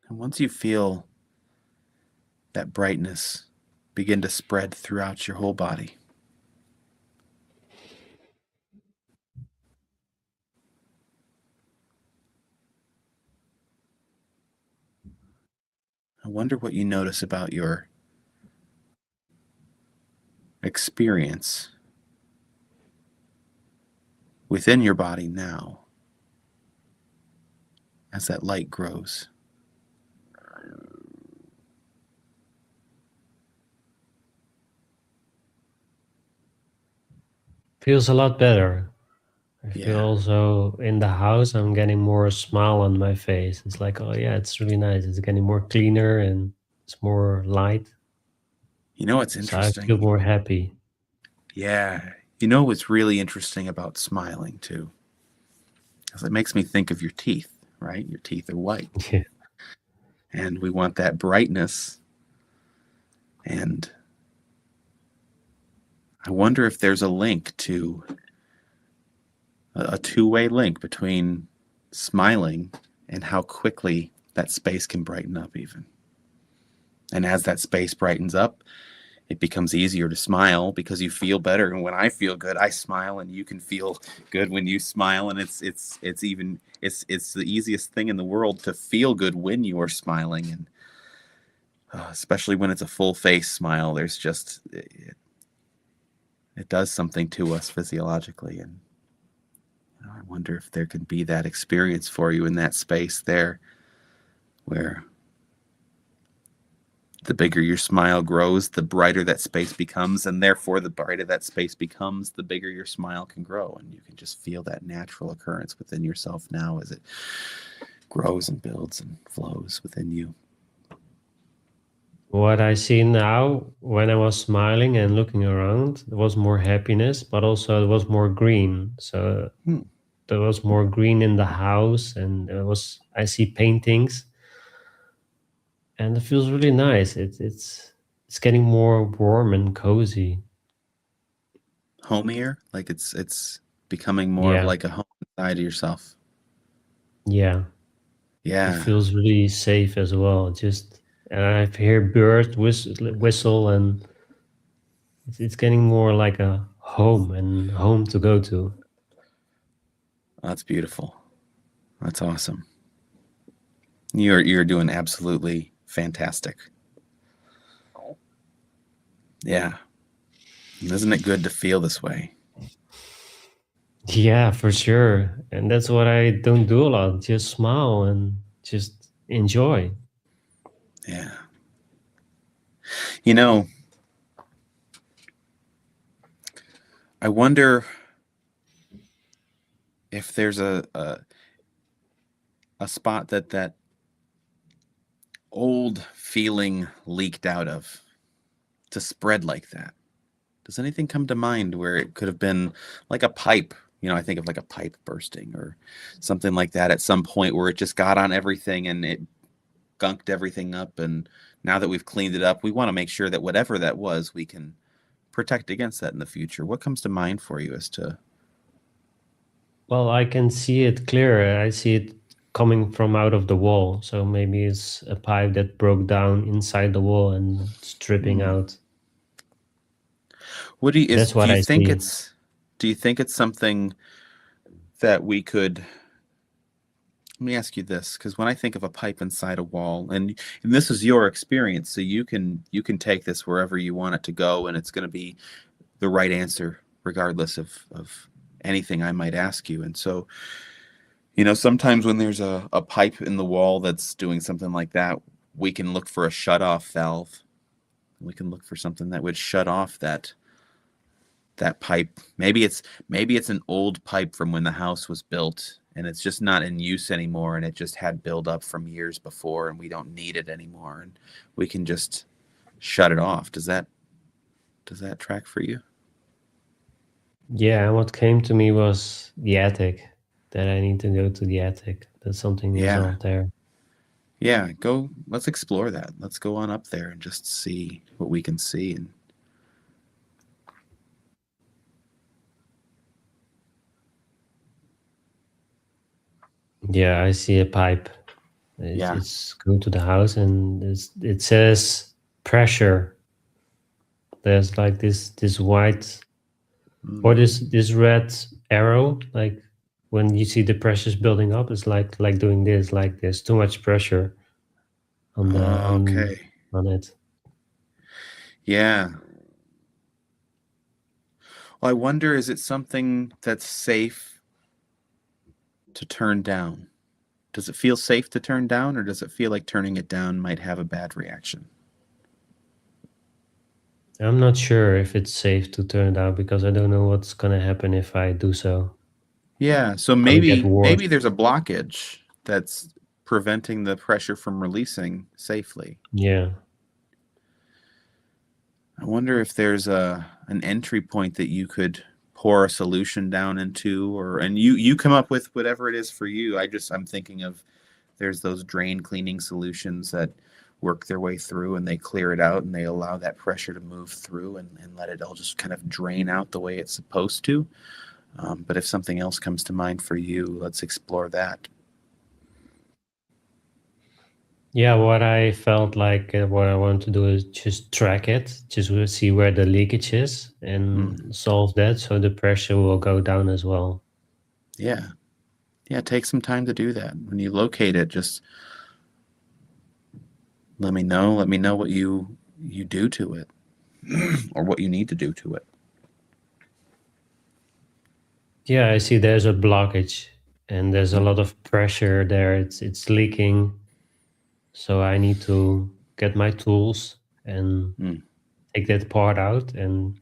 Speaker 2: And once you feel that brightness begin to spread throughout your whole body, I wonder what you notice about your experience within your body now as that light grows.
Speaker 1: Feels a lot better. I feel
Speaker 2: Yeah.
Speaker 1: also in the house, I'm getting more smile on my face. It's like, oh yeah, it's really nice. It's getting more cleaner and it's more light.
Speaker 2: You know what's
Speaker 1: So I feel
Speaker 2: interesting?
Speaker 1: more happy.
Speaker 2: Yeah. You know what's really interesting about smiling too? Is it makes me think of your teeth, right? Your teeth are white.
Speaker 1: Yeah.
Speaker 2: And we want that brightness. And I wonder if there's a link to a two-way link between smiling and how quickly that space can brighten up even. And as that space brightens up, it becomes easier to smile because you feel better. And when I feel good, I smile, and you can feel good when you smile. And it's the easiest thing in the world to feel good when you are smiling, and especially when it's a full face smile. There's just it does something to us physiologically, and I wonder if there can be that experience for you in that space there, where the bigger your smile grows, the brighter that space becomes, and therefore the brighter that space becomes, the bigger your smile can grow, and you can just feel that natural occurrence within yourself now as it grows and builds and flows within you.
Speaker 1: What I see now when I was smiling and looking around, there was more happiness, but also there was more green. So
Speaker 2: Hmm.
Speaker 1: there was more green in the house, and I see paintings, and it feels really nice. It's getting more warm and cozy.
Speaker 2: Homier, like it's becoming more of
Speaker 1: Yeah,
Speaker 2: like a home inside of yourself.
Speaker 1: yeah. It
Speaker 2: Yeah.
Speaker 1: feels really safe as well. Just and I hear birds whistle, and It's getting more like a home and home to go to.
Speaker 2: That's beautiful. That's awesome. You're doing absolutely fantastic. Yeah. Isn't it good to feel this way?
Speaker 1: Yeah, for sure. And that's what I don't do a lot. Just smile and just enjoy.
Speaker 2: Yeah. You know, I wonder if there's a spot that old feeling leaked out of to spread like that. Does anything come to mind where it could have been like a pipe? You know, I think of like a pipe bursting or something like that at some point where it just got on everything and it gunked everything up. And now that we've cleaned it up, we want to make sure that whatever that was, we can protect against that in the future. What comes to mind for you as to?
Speaker 1: Well, I can see it clearer. I see it coming from out of the wall. So maybe it's a pipe that broke down inside the wall and it's dripping
Speaker 2: Hmm.
Speaker 1: out.
Speaker 2: What do you
Speaker 1: That's what I see.
Speaker 2: do you think it's something that we could? Let me ask you this, because when I think of a pipe inside a wall, and this is your experience, so you can take this wherever you want it to go, and it's going to be the right answer regardless of anything I might ask you. And so, sometimes when there's a pipe in the wall that's doing something like that, we can look for a shut-off valve. We can look for something that would shut off that pipe. Maybe it's an old pipe from when the house was built and it's just not in use anymore and it just had buildup from years before and we don't need it anymore and we can just shut it off. Does that track for you?
Speaker 1: Yeah, and what came to me was the attic, that I need to go to the attic, that something is
Speaker 2: Yeah.
Speaker 1: out there.
Speaker 2: Yeah, let's explore that. Let's go on up there and just see what we can see. And
Speaker 1: Yeah, I see a pipe.
Speaker 2: yeah.
Speaker 1: It's going to the house and it says pressure. There's like this white or
Speaker 2: Mm.
Speaker 1: this red arrow. Like when you see the pressures building up, it's like doing this, like there's too much pressure on the
Speaker 2: Okay.
Speaker 1: on it.
Speaker 2: Yeah. Well, I wonder, is it something that's safe to turn down? Does it feel safe to turn down, or does it feel like turning it down might have a bad reaction?
Speaker 1: I'm not sure if it's safe to turn it out because I don't know what's gonna happen if I do so.
Speaker 2: Yeah, so
Speaker 1: Gonna get
Speaker 2: maybe
Speaker 1: worse.
Speaker 2: there's a blockage that's preventing the pressure from releasing safely.
Speaker 1: Yeah.
Speaker 2: I wonder if there's an entry point that you could pour a solution down into, and you come up with whatever it is for you. I'm thinking of, there's those drain cleaning solutions that work their way through and they clear it out and they allow that pressure to move through and let it all just kind of drain out the way it's supposed to. But if something else comes to mind for you, let's explore that.
Speaker 1: Yeah, what I felt like what I want to do is just track it, just see where the leakage is
Speaker 2: Mm,
Speaker 1: and solve that so the pressure will go down as well.
Speaker 2: yeah. Yeah, take some time to do that. When you locate it, just let me know. Let me know what you do to it or what you need to do to it.
Speaker 1: Yeah, I see there's a blockage and there's a
Speaker 2: Mm,
Speaker 1: lot of pressure there. It's leaking. So I need to get my tools and
Speaker 2: mm,
Speaker 1: take that part out and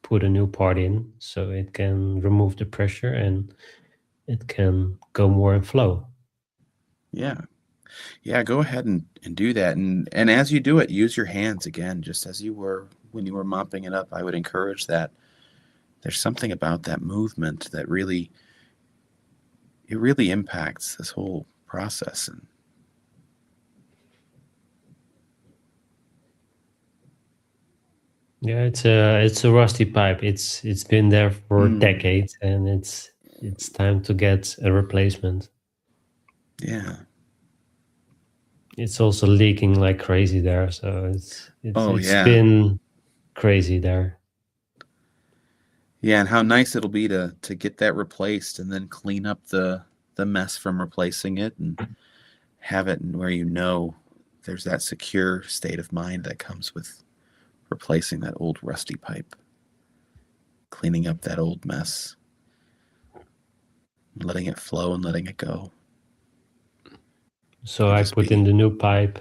Speaker 1: put a new part in so it can remove the pressure and it can go more in flow.
Speaker 2: yeah. Yeah, go ahead and do that. And as you do it, use your hands again, just as you were when you were mopping it up. I would encourage that. There's something about that movement that really impacts this whole process. And
Speaker 1: Yeah, it's a rusty pipe. It's been there for
Speaker 2: mm,
Speaker 1: decades and it's time to get a replacement.
Speaker 2: yeah.
Speaker 1: It's also leaking like crazy there, so it's it's
Speaker 2: Oh
Speaker 1: it's
Speaker 2: yeah.
Speaker 1: been crazy there.
Speaker 2: Yeah, and how nice it'll be to get that replaced and then clean up the mess from replacing it and have it where you know there's that secure state of mind that comes with replacing that old rusty pipe, cleaning up that old mess, letting it flow and letting it go.
Speaker 1: So
Speaker 2: And
Speaker 1: I
Speaker 2: just
Speaker 1: put in
Speaker 2: be,
Speaker 1: the new pipe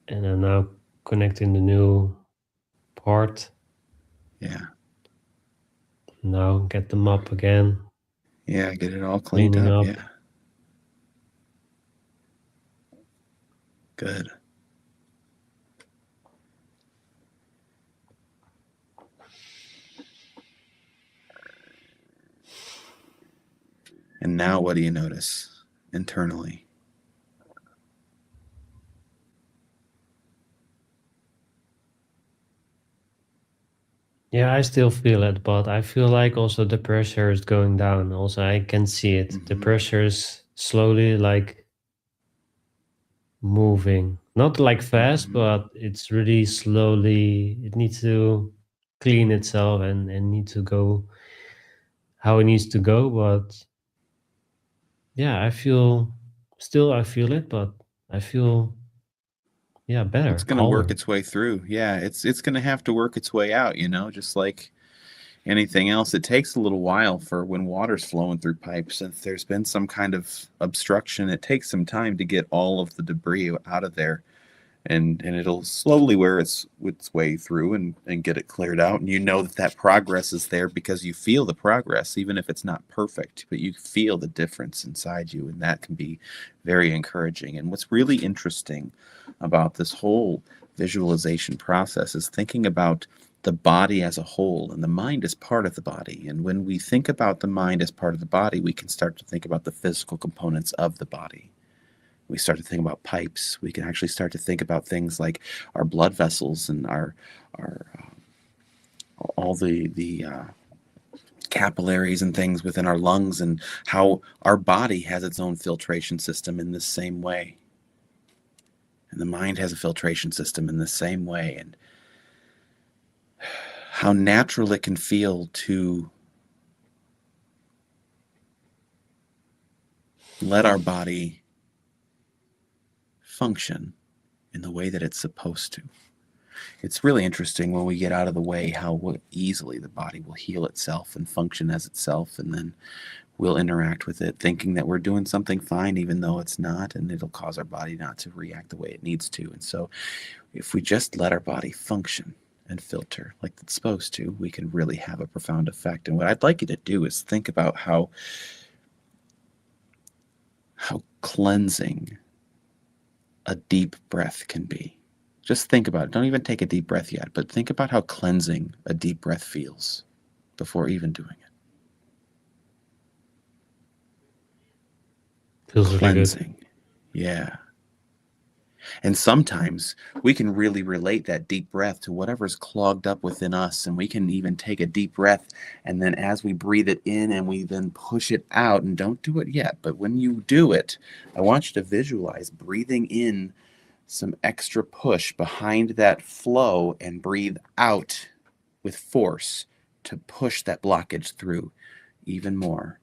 Speaker 1: and I'm now connecting the new part.
Speaker 2: yeah.
Speaker 1: Now get the mop again,
Speaker 2: Yeah, get it all cleaned
Speaker 1: cleaning
Speaker 2: up.
Speaker 1: up.
Speaker 2: Yeah. Good. And now what do you notice internally?
Speaker 1: Yeah, I still feel it, but I feel like also the pressure is going down. Also, I can see it. The
Speaker 2: Mm-hmm.
Speaker 1: pressure is slowly like moving. Not like fast,
Speaker 2: Mm-hmm.
Speaker 1: but it's really slowly. It needs to clean itself and need to go how it needs to go. But yeah, I feel still I feel it, but I feel
Speaker 2: It's
Speaker 1: better,
Speaker 2: going to work
Speaker 1: calmer.
Speaker 2: its way through. Yeah, it's going to have to work its way out, just like anything else. It takes a little while for when water's flowing through pipes. If there's been some kind of obstruction, it takes some time to get all of the debris out of there. And it'll slowly wear its way through and get it cleared out. And you know that progress is there because you feel the progress, even if it's not perfect, but you feel the difference inside you. And that can be very encouraging. And what's really interesting about this whole visualization process is thinking about the body as a whole, and the mind is part of the body. And when we think about the mind as part of the body, we can start to think about the physical components of the body. We start to think about pipes. We can actually start to think about things like our blood vessels and our all the capillaries and things within our lungs, and how our body has its own filtration system in the same way, and the mind has a filtration system in the same way, and how natural it can feel to let our body function in the way that it's supposed to. It's really interesting when we get out of the way how easily the body will heal itself and function as itself, and then we'll interact with it thinking that we're doing something fine even though it's not, and it'll cause our body not to react the way it needs to. And so if we just let our body function and filter like it's supposed to, we can really have a profound effect. And what I'd like you to do is think about how cleansing a deep breath can be. Just think about it. Don't even take a deep breath yet, but think about how cleansing a deep breath feels before even doing it.
Speaker 1: Feels really good.
Speaker 2: Cleansing. Yeah. And sometimes we can really relate that deep breath to whatever's clogged up within us. And we can even take a deep breath. And then as we breathe it in and we then push it out, and don't do it yet, but when you do it, I want you to visualize breathing in some extra push behind that flow and breathe out with force to push that blockage through even more.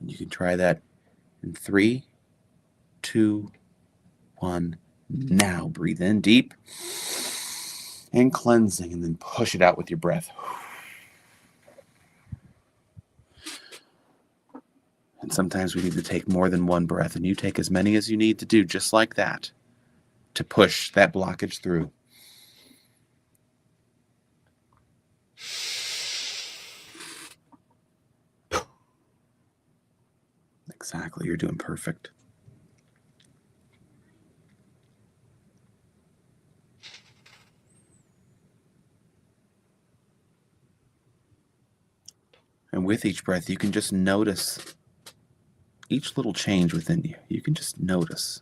Speaker 2: And you can try that in 3, 2, 1. Now breathe in deep and cleansing, and then push it out with your breath. And sometimes we need to take more than one breath, and you take as many as you need to do just like that to push that blockage through. Exactly, you're doing perfect. And with each breath, you can just notice each little change within you. You can just notice.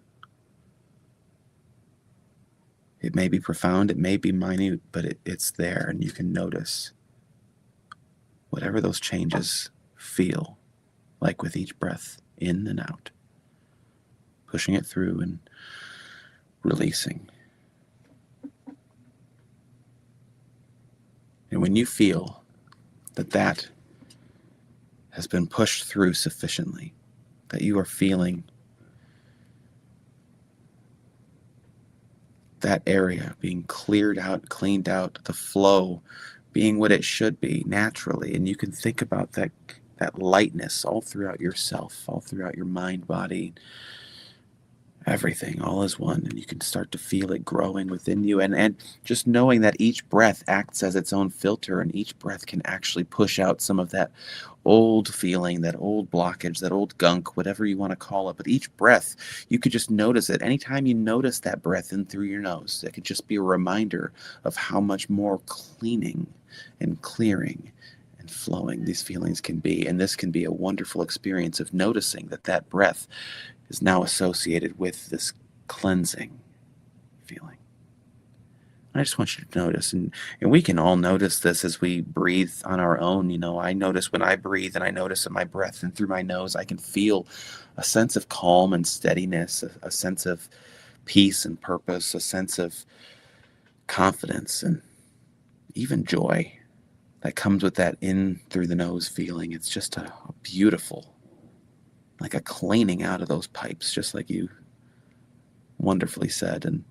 Speaker 2: It may be profound, it may be minute, but it's there, and you can notice whatever those changes feel like with each breath, in and out, pushing it through and releasing. And when you feel that that has been pushed through sufficiently, that you are feeling that area being cleared out, cleaned out, the flow being what it should be naturally, and you can think about that lightness all throughout yourself, all throughout your mind, body, everything, all as one, and you can start to feel it growing within you, and just knowing that each breath acts as its own filter, and each breath can actually push out some of that old feeling, that old blockage, that old gunk, whatever you want to call it. But each breath, you could just notice it. Anytime you notice that breath in through your nose, it could just be a reminder of how much more cleaning and clearing and flowing these feelings can be. And this can be a wonderful experience of noticing that that breath is now associated with this cleansing feeling. I just want you to notice, and we can all notice this as we breathe on our own. I notice when I breathe, and I notice in my breath and through my nose, I can feel a sense of calm and steadiness, a sense of peace and purpose, a sense of confidence and even joy that comes with that in through the nose feeling. It's just a beautiful, like a cleaning out of those pipes, just like you wonderfully said. And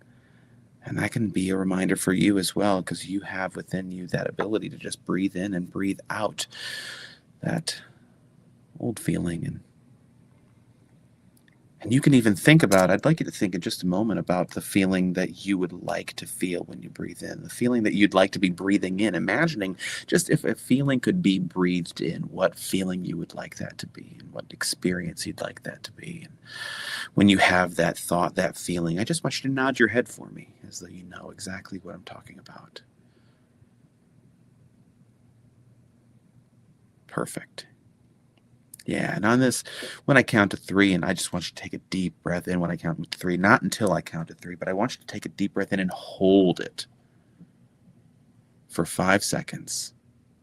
Speaker 2: that can be a reminder for you as well, because you have within you that ability to just breathe in and breathe out that old feeling. And you can even think about, I'd like you to think in just a moment about the feeling that you would like to feel when you breathe in, the feeling that you'd like to be breathing in, imagining just if a feeling could be breathed in, what feeling you would like that to be, and what experience you'd like that to be. And when you have that thought, that feeling, I just want you to nod your head for me as though you know exactly what I'm talking about. Perfect. Yeah, and on this, when I count to 3, and I just want you to take a deep breath in when I count to 3, not until I count to 3, but I want you to take a deep breath in and hold it for 5 seconds,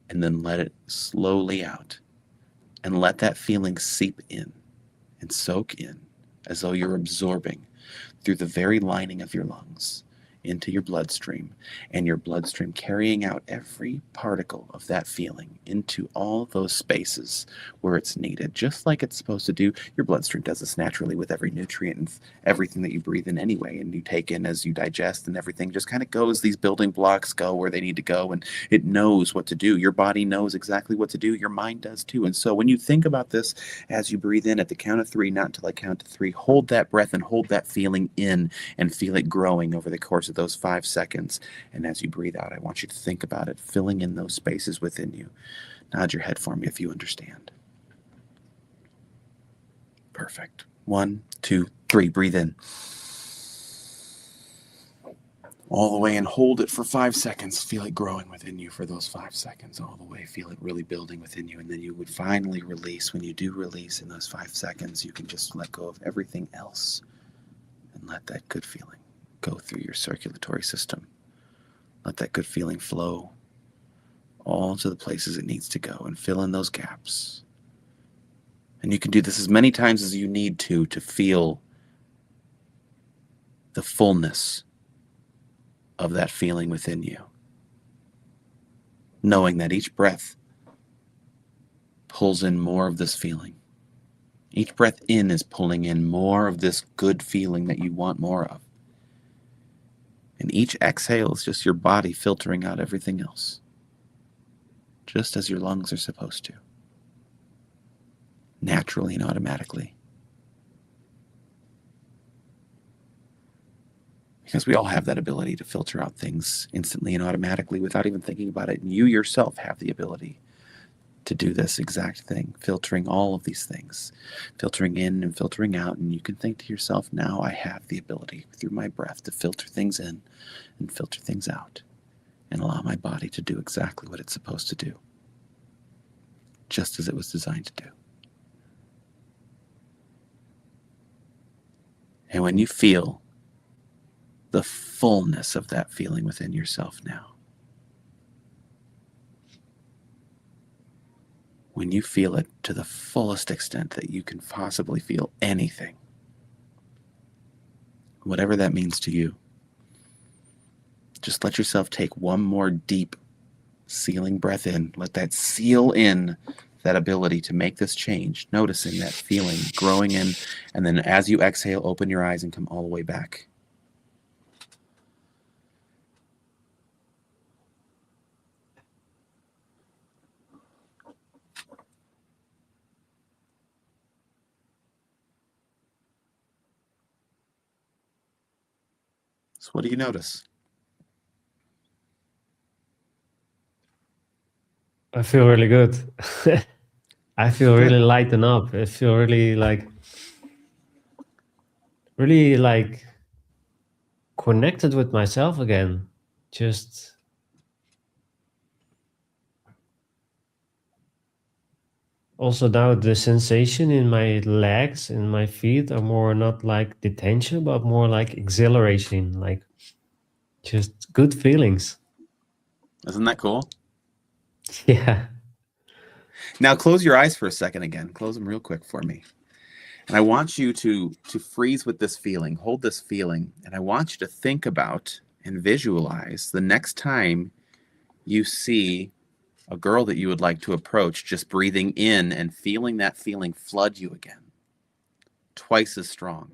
Speaker 2: and then let it slowly out, and let that feeling seep in and soak in as though you're absorbing through the very lining of your lungs into your bloodstream, and your bloodstream carrying out every particle of that feeling into all those spaces where it's needed, just like it's supposed to do. Your bloodstream does this naturally with every nutrient and everything that you breathe in anyway, and you take in as you digest, and everything just kind of goes, these building blocks go where they need to go, and it knows what to do. Your body knows exactly what to do. Your mind does too. And so when you think about this as you breathe in at the count of 3, not until I count to 3, hold that breath and hold that feeling in and feel it growing over the course of those 5 seconds. And as you breathe out, I want you to think about it filling in those spaces within you. Nod your head for me if you understand. Perfect. 1, 2, 3. Breathe in. All the way, and hold it for 5 seconds. Feel it growing within you for those 5 seconds. All the way. Feel it really building within you. And then you would finally release. When you do release in those 5 seconds, you can just let go of everything else and let that good feeling go through your circulatory system. Let that good feeling flow all to the places it needs to go, and fill in those gaps. And you can do this as many times as you need to feel the fullness of that feeling within you, knowing that each breath pulls in more of this feeling. Each breath in is pulling in more of this good feeling that you want more of. And each exhale is just your body filtering out everything else, just as your lungs are supposed to, naturally and automatically. Because we all have that ability to filter out things instantly and automatically without even thinking about it. And you yourself have the ability to do this exact thing, filtering all of these things, filtering in and filtering out. And you can think to yourself, now I have the ability through my breath to filter things in and filter things out, and allow my body to do exactly what it's supposed to do, just as it was designed to do. And when you feel the fullness of that feeling within yourself now, when you feel it to the fullest extent that you can possibly feel anything, whatever that means to you, just let yourself take one more deep Sealing breath in. Let that seal in that ability to make this change. Noticing that feeling growing in. And then as you exhale, open your eyes and come all the way back. So what do you notice?
Speaker 1: I feel really good. I feel
Speaker 2: Good.
Speaker 1: really lighten up. I feel really like connected with myself again. Just also now the sensation in my legs and my feet are more not like detention, but more like exhilaration, like just good feelings.
Speaker 2: Isn't that cool?
Speaker 1: Yeah.
Speaker 2: Now close your eyes for a second again. Close them real quick for me. And I want you to freeze with this feeling, hold this feeling, and I want you to think about and visualize the next time you see a girl that you would like to approach, just breathing in and feeling that feeling flood you again. Twice as strong,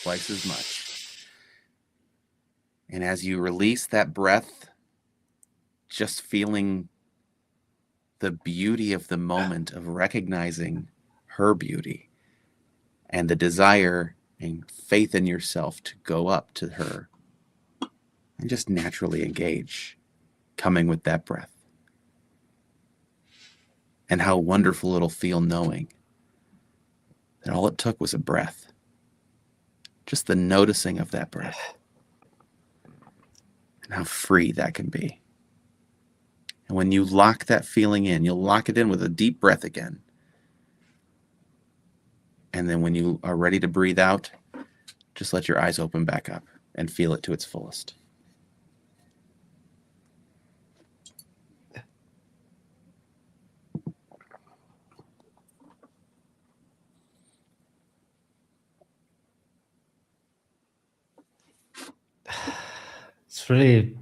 Speaker 2: twice as much. And as you release that breath, just feeling the beauty of the moment of recognizing her beauty and the desire and faith in yourself to go up to her and just naturally engage, coming with that breath. And how wonderful it'll feel knowing that all it took was a breath. Just the noticing of that breath. And how free that can be. And when you lock that feeling in, you'll lock it in with a deep breath again. And then when you are ready to breathe out, just let your eyes open back up and feel it to its fullest.
Speaker 1: It's really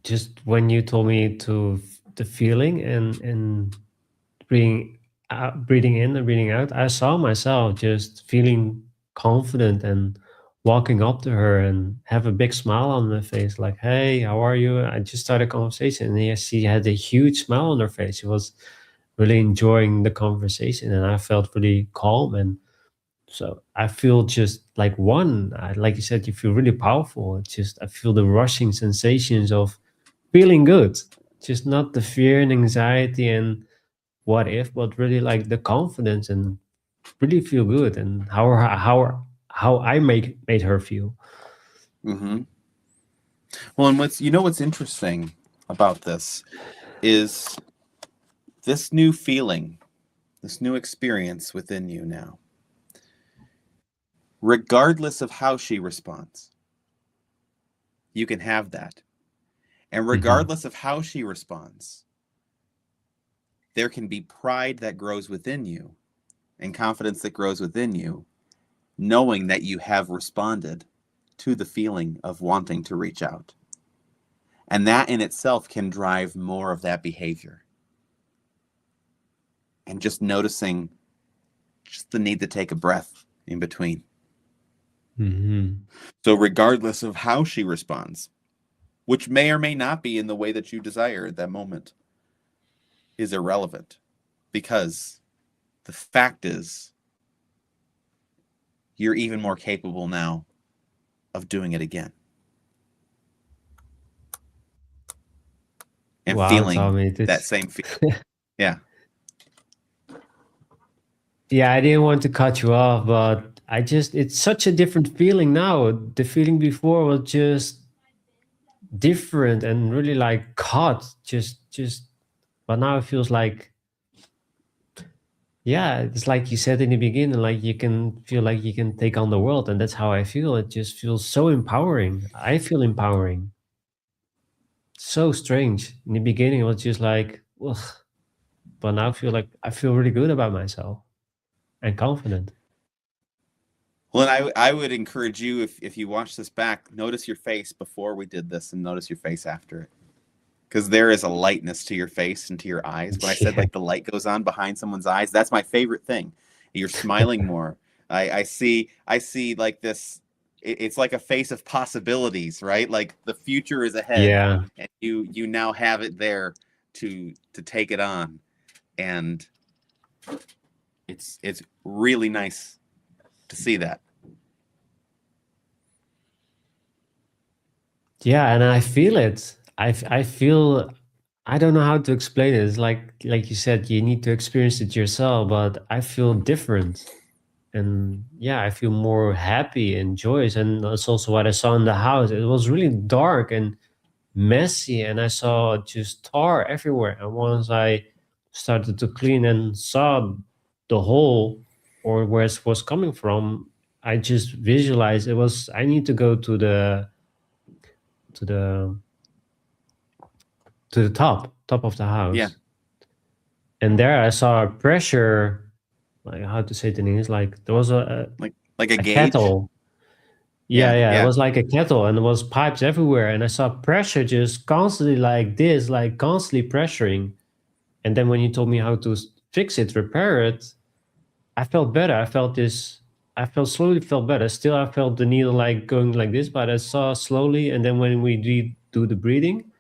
Speaker 1: just when you told me to the feeling and breathing breathing in and breathing out, I saw myself just feeling confident and walking up to her and have a big smile on my face, like, "Hey, how are you?" I just started a conversation, and yes, she had a huge smile on her face. She was really enjoying the conversation, and I felt really calm. And so I feel just like like you said, you feel really powerful. It's just I feel the rushing sensations of feeling good, just not the fear and anxiety and what if, but really like the confidence and really feel good and how I made her feel.
Speaker 2: Mm-hmm. Well, and what's interesting about this is this new feeling, this new experience within you now, regardless of how she responds, you can have that. And
Speaker 1: Hmm.
Speaker 2: regardless of how she responds, there can be pride that grows within you and confidence that grows within you, knowing that you have responded to the feeling of wanting to reach out. And that in itself can drive more of that behavior. And just noticing just the need to take a breath in between.
Speaker 1: Hmm.
Speaker 2: So, regardless of how she responds, which may or may not be in the way that you desire at that moment, is irrelevant because the fact is you're even more capable now of doing it again and
Speaker 1: Wow,
Speaker 2: feeling
Speaker 1: Tommy,
Speaker 2: that
Speaker 1: this
Speaker 2: same feeling. Yeah.
Speaker 1: yeah, I didn't want to cut you off, but it's such a different feeling now. The feeling before was just different and really like caught, just but now it feels like, yeah, it's like you said in the beginning, like you can feel like you can take on the world, and that's how I feel. It just feels so empowering. I feel empowering. So strange. In the beginning, it was just like, ugh, but now I feel really good about myself and confident.
Speaker 2: Well, and I would encourage you, if you watch this back, notice your face before we did this and notice your face after it. because there is a lightness to your face and to your eyes. When I said
Speaker 1: Yeah.
Speaker 2: like the light goes on behind someone's eyes, that's my favorite thing. You're smiling more. I see like this. It's like a face of possibilities, right? Like the future is ahead,
Speaker 1: Yeah.
Speaker 2: and you now have it there to take it on, and it's really nice to see that.
Speaker 1: Yeah, and I feel it. I feel I don't know how to explain it. It's like you said, you need to experience it yourself, but I feel different. And yeah, I feel more happy and joyous. And that's also what I saw in the house. It was really dark and messy, and I saw just tar everywhere. And once I started to clean and saw the hole or where it was coming from, I just visualized it was I need to go to the to the top of the
Speaker 2: Yeah,
Speaker 1: house. And there I saw a pressure, like how to say it in English, like there was
Speaker 2: like a
Speaker 1: a
Speaker 2: gauge.
Speaker 1: kettle. Yeah,
Speaker 2: Yeah,
Speaker 1: yeah, it
Speaker 2: yeah.
Speaker 1: was like a kettle and there was pipes everywhere. And I saw pressure just constantly like this, like constantly pressuring. And then when you told me how to fix it, repair it, I felt better. I felt slowly felt better. Still, I felt the needle like going like this, but I saw slowly. And then when we do the breathing,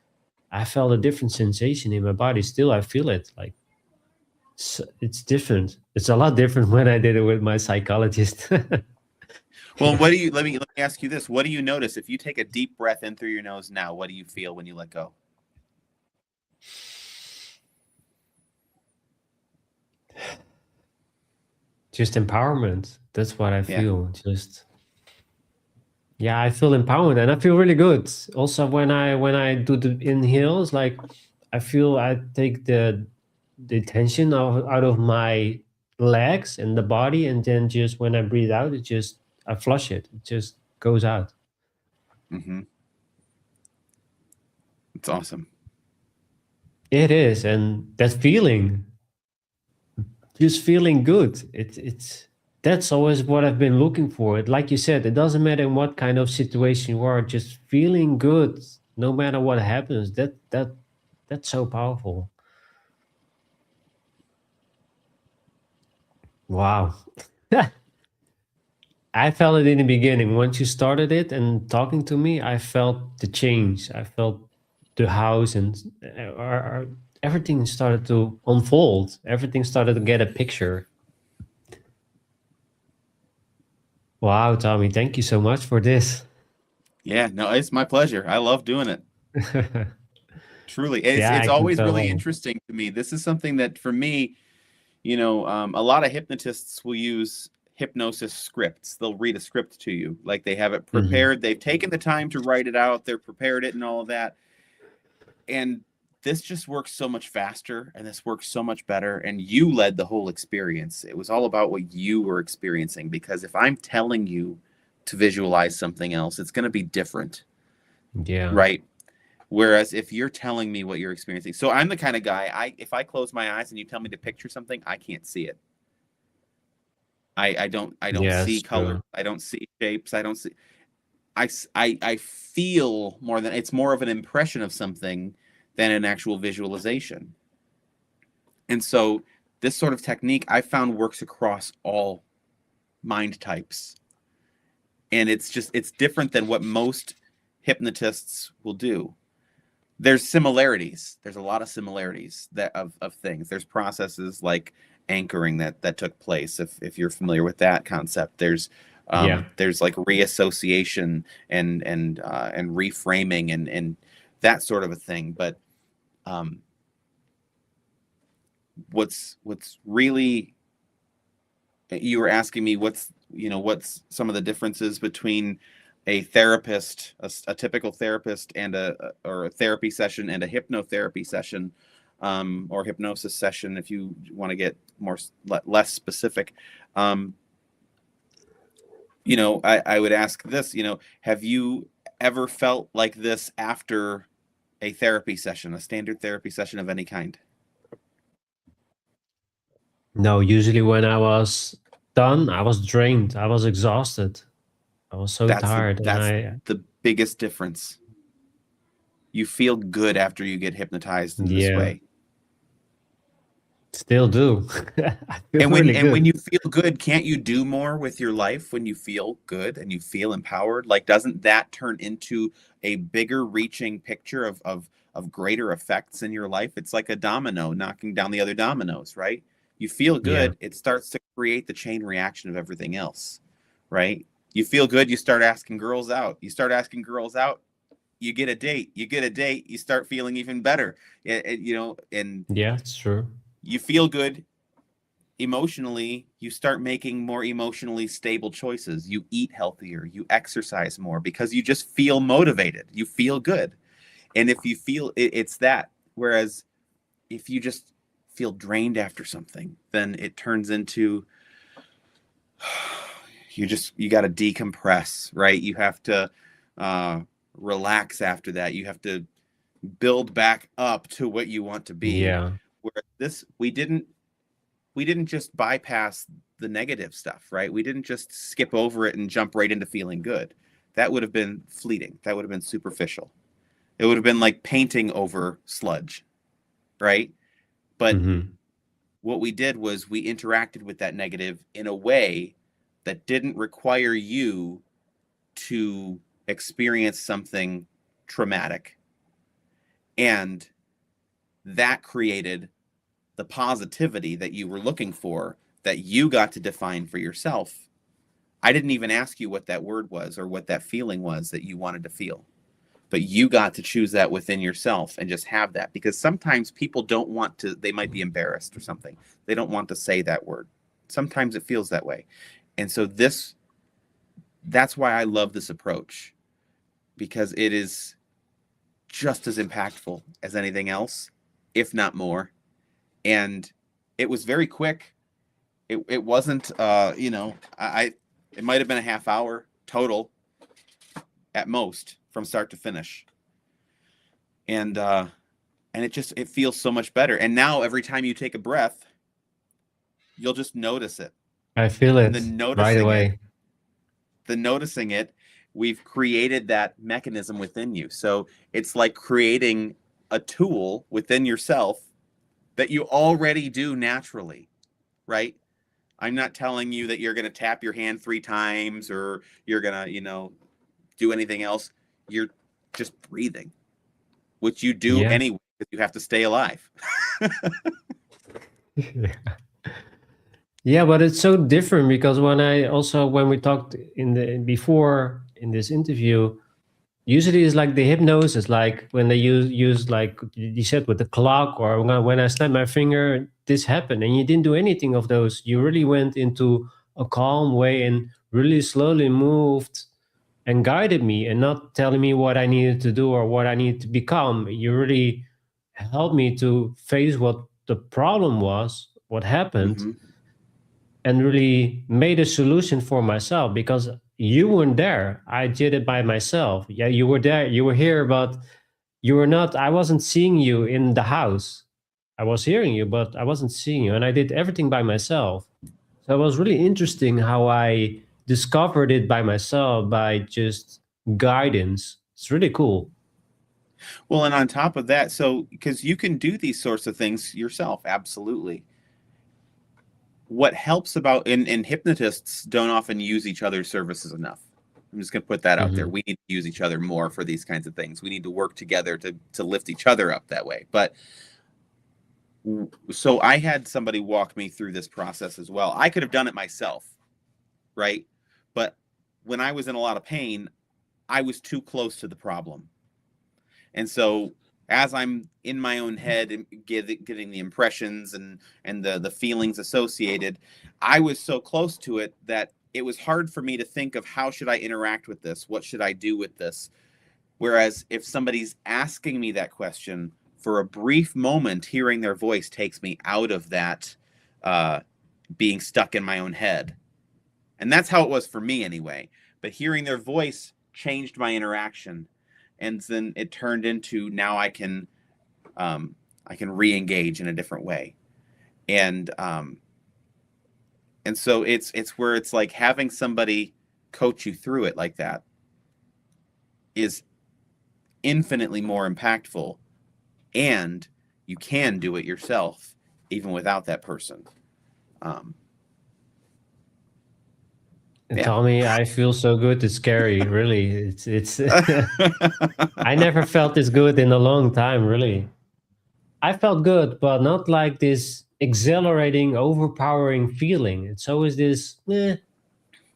Speaker 1: I felt a different sensation in my body. Still, I feel it. Like it's different. It's a lot different when I did it with my psychologist.
Speaker 2: Well, what do you let me ask you this. What do you notice if you take a deep breath in through your nose now? What do you feel when you let go?
Speaker 1: Just empowerment. That's what I
Speaker 2: Yeah.
Speaker 1: feel. Just yeah, I feel empowered and I feel really good. Also, when I do the inhales, like I feel I take the tension out of my legs and the body, and then just when I breathe out, it just I flush it. It just goes out.
Speaker 2: Mm-hmm. It's awesome.
Speaker 1: It is, and that feeling, just feeling good. It's that's always what I've been looking for. It, like you said, it doesn't matter in what kind of situation you are, just feeling good, no matter what happens. That's so powerful. Wow. I felt it in the beginning. Once you started it and talking to me, I felt the change. I felt the house and everything started to unfold. Everything started to get a picture. Wow, Tommy, thank you so much for this.
Speaker 2: Yeah, no, it's my pleasure. I love doing it. Truly, it's
Speaker 1: Yeah,
Speaker 2: it's
Speaker 1: I can
Speaker 2: always really
Speaker 1: tell.
Speaker 2: interesting to me. This is something that for me, a lot of hypnotists will use hypnosis scripts. They'll read a script to you, like they have it
Speaker 1: Mhm.
Speaker 2: prepared. They've taken the time to write it out. They're prepared it and all of that. And this just works so much faster, and this works so much better. And you led the whole experience. It was all about what you were experiencing. Because if I'm telling you to visualize something else, it's going to be different,
Speaker 1: Yeah.
Speaker 2: right? Whereas if you're telling me what you're experiencing, so I'm the kind of guy, if I close my eyes and you tell me to picture something, I can't see it. I don't
Speaker 1: Yeah,
Speaker 2: see
Speaker 1: it's
Speaker 2: color.
Speaker 1: true.
Speaker 2: I don't see shapes. I don't see. I feel more than it's more of an impression of something than an actual visualization. And so this sort of technique I found works across all mind types. And it's different than what most hypnotists will do. There's similarities. There's a lot of similarities of things. There's processes like anchoring that took place. If you're familiar with that concept,
Speaker 1: Yeah.
Speaker 2: there's like reassociation and reframing and that sort of a thing. But um, what's really you were asking me what's some of the differences between a therapist, a typical therapist, and or a therapy session and a hypnotherapy session, or hypnosis session, if you want to get less specific. Um, I would ask this. Have you ever felt like this after a therapy session, a standard therapy session of any kind?
Speaker 1: No, usually when I was done, I was drained. I was exhausted. I was so
Speaker 2: That's the
Speaker 1: tired and
Speaker 2: that's
Speaker 1: I
Speaker 2: the biggest difference. you feel good after you get hypnotized in this
Speaker 1: Yeah.
Speaker 2: way.
Speaker 1: Still do. I feel
Speaker 2: And
Speaker 1: really
Speaker 2: when
Speaker 1: good.
Speaker 2: you feel good, can't you do more with your life when you feel good and you feel empowered? Like, doesn't that turn into a bigger reaching picture of greater effects in your life? It's like a domino knocking down the other dominoes, right? You feel
Speaker 1: Yeah.
Speaker 2: good, it starts to create the chain reaction of everything else, right? You feel good, you start asking girls out. You start asking girls out, you get a date. You get a date, you start feeling even better. And
Speaker 1: Yeah, it's true.
Speaker 2: you feel good emotionally, you start making more emotionally stable choices. You eat healthier, you exercise more because you just feel motivated. You feel good. And if you feel it's that. Whereas if you just feel drained after something, then it turns into you got to decompress, right? You have to relax after that. You have to build back up to what you want to be.
Speaker 1: Yeah.
Speaker 2: Where this we didn't just bypass the negative stuff, right? We didn't just skip over it and jump right into feeling good. That would have been fleeting. That would have been superficial. It would have been like painting over sludge, right? But
Speaker 1: Hmm.
Speaker 2: what we did was we interacted with that negative in a way that didn't require you to experience something traumatic. And that created the positivity that you were looking for, that you got to define for yourself. I didn't even ask you what that word was or what that feeling was that you wanted to feel. But you got to choose that within yourself and just have that, because sometimes people don't want to, they might be embarrassed or something. They don't want to say that word. Sometimes it feels that way. And so that's why I love this approach, because it is just as impactful as anything else, if not more. And it was very quick. It wasn't it might have been a half hour total at most from start to finish. And it feels so much better. And now every time you take a breath, you'll just notice it.
Speaker 1: I feel
Speaker 2: And
Speaker 1: it right away.
Speaker 2: the noticing it, we've created that mechanism within you. So it's like creating a tool within yourself that you already do naturally, right? I'm not telling you that you're going to tap your hand 3 times or you're going to, do anything else. You're just breathing, which you do
Speaker 1: Yeah.
Speaker 2: anyway because you have to stay alive.
Speaker 1: Yeah, but it's so different because when we talked in the before in this interview, usually it's like the hypnosis, like when they use like you said with the clock, or when I snapped my finger, this happened, and you didn't do anything of those. You really went into a calm way and really slowly moved and guided me, and not telling me what I needed to do or what I needed to become. You really helped me to face what the problem was, what happened,
Speaker 2: Mm-hmm.
Speaker 1: and really made a solution for myself, because you weren't there. I did it by myself. Yeah, you were there, you were here, but you were not. I wasn't seeing you in the house. I was hearing you, but I wasn't seeing you, and I did everything by myself. So it was really interesting how I discovered it by myself, by just guidance. It's really cool.
Speaker 2: Well, and on top of that, so because you can do these sorts of things yourself, absolutely. What helps about and hypnotists don't often use each other's services enough. I'm just going to put that out there.
Speaker 1: Hmm.
Speaker 2: We need to use each other more for these kinds of things. We need to work together to lift each other up that way. But so I had somebody walk me through this process as well. I could have done it myself, right? But when I was in a lot of pain, I was too close to the problem. And so as I'm in my own head and getting the impressions and the feelings associated, I was so close to it that it was hard for me to think of how should I interact with this? What should I do with this? Whereas if somebody's asking me that question for a brief moment, hearing their voice takes me out of that uh, being stuck in my own head. And that's how it was for me anyway. But hearing their voice changed my interaction. And then it turned into now I can re-engage in a different way. And and so it's where it's like having somebody coach you through it like that is infinitely more impactful, and you can do it yourself even without that person.
Speaker 1: And
Speaker 2: Yeah.
Speaker 1: Tommy, I feel so good. It's scary, really. It's. I never felt this good in a long time, really. I felt good, but not like this exhilarating, overpowering feeling. It's always this.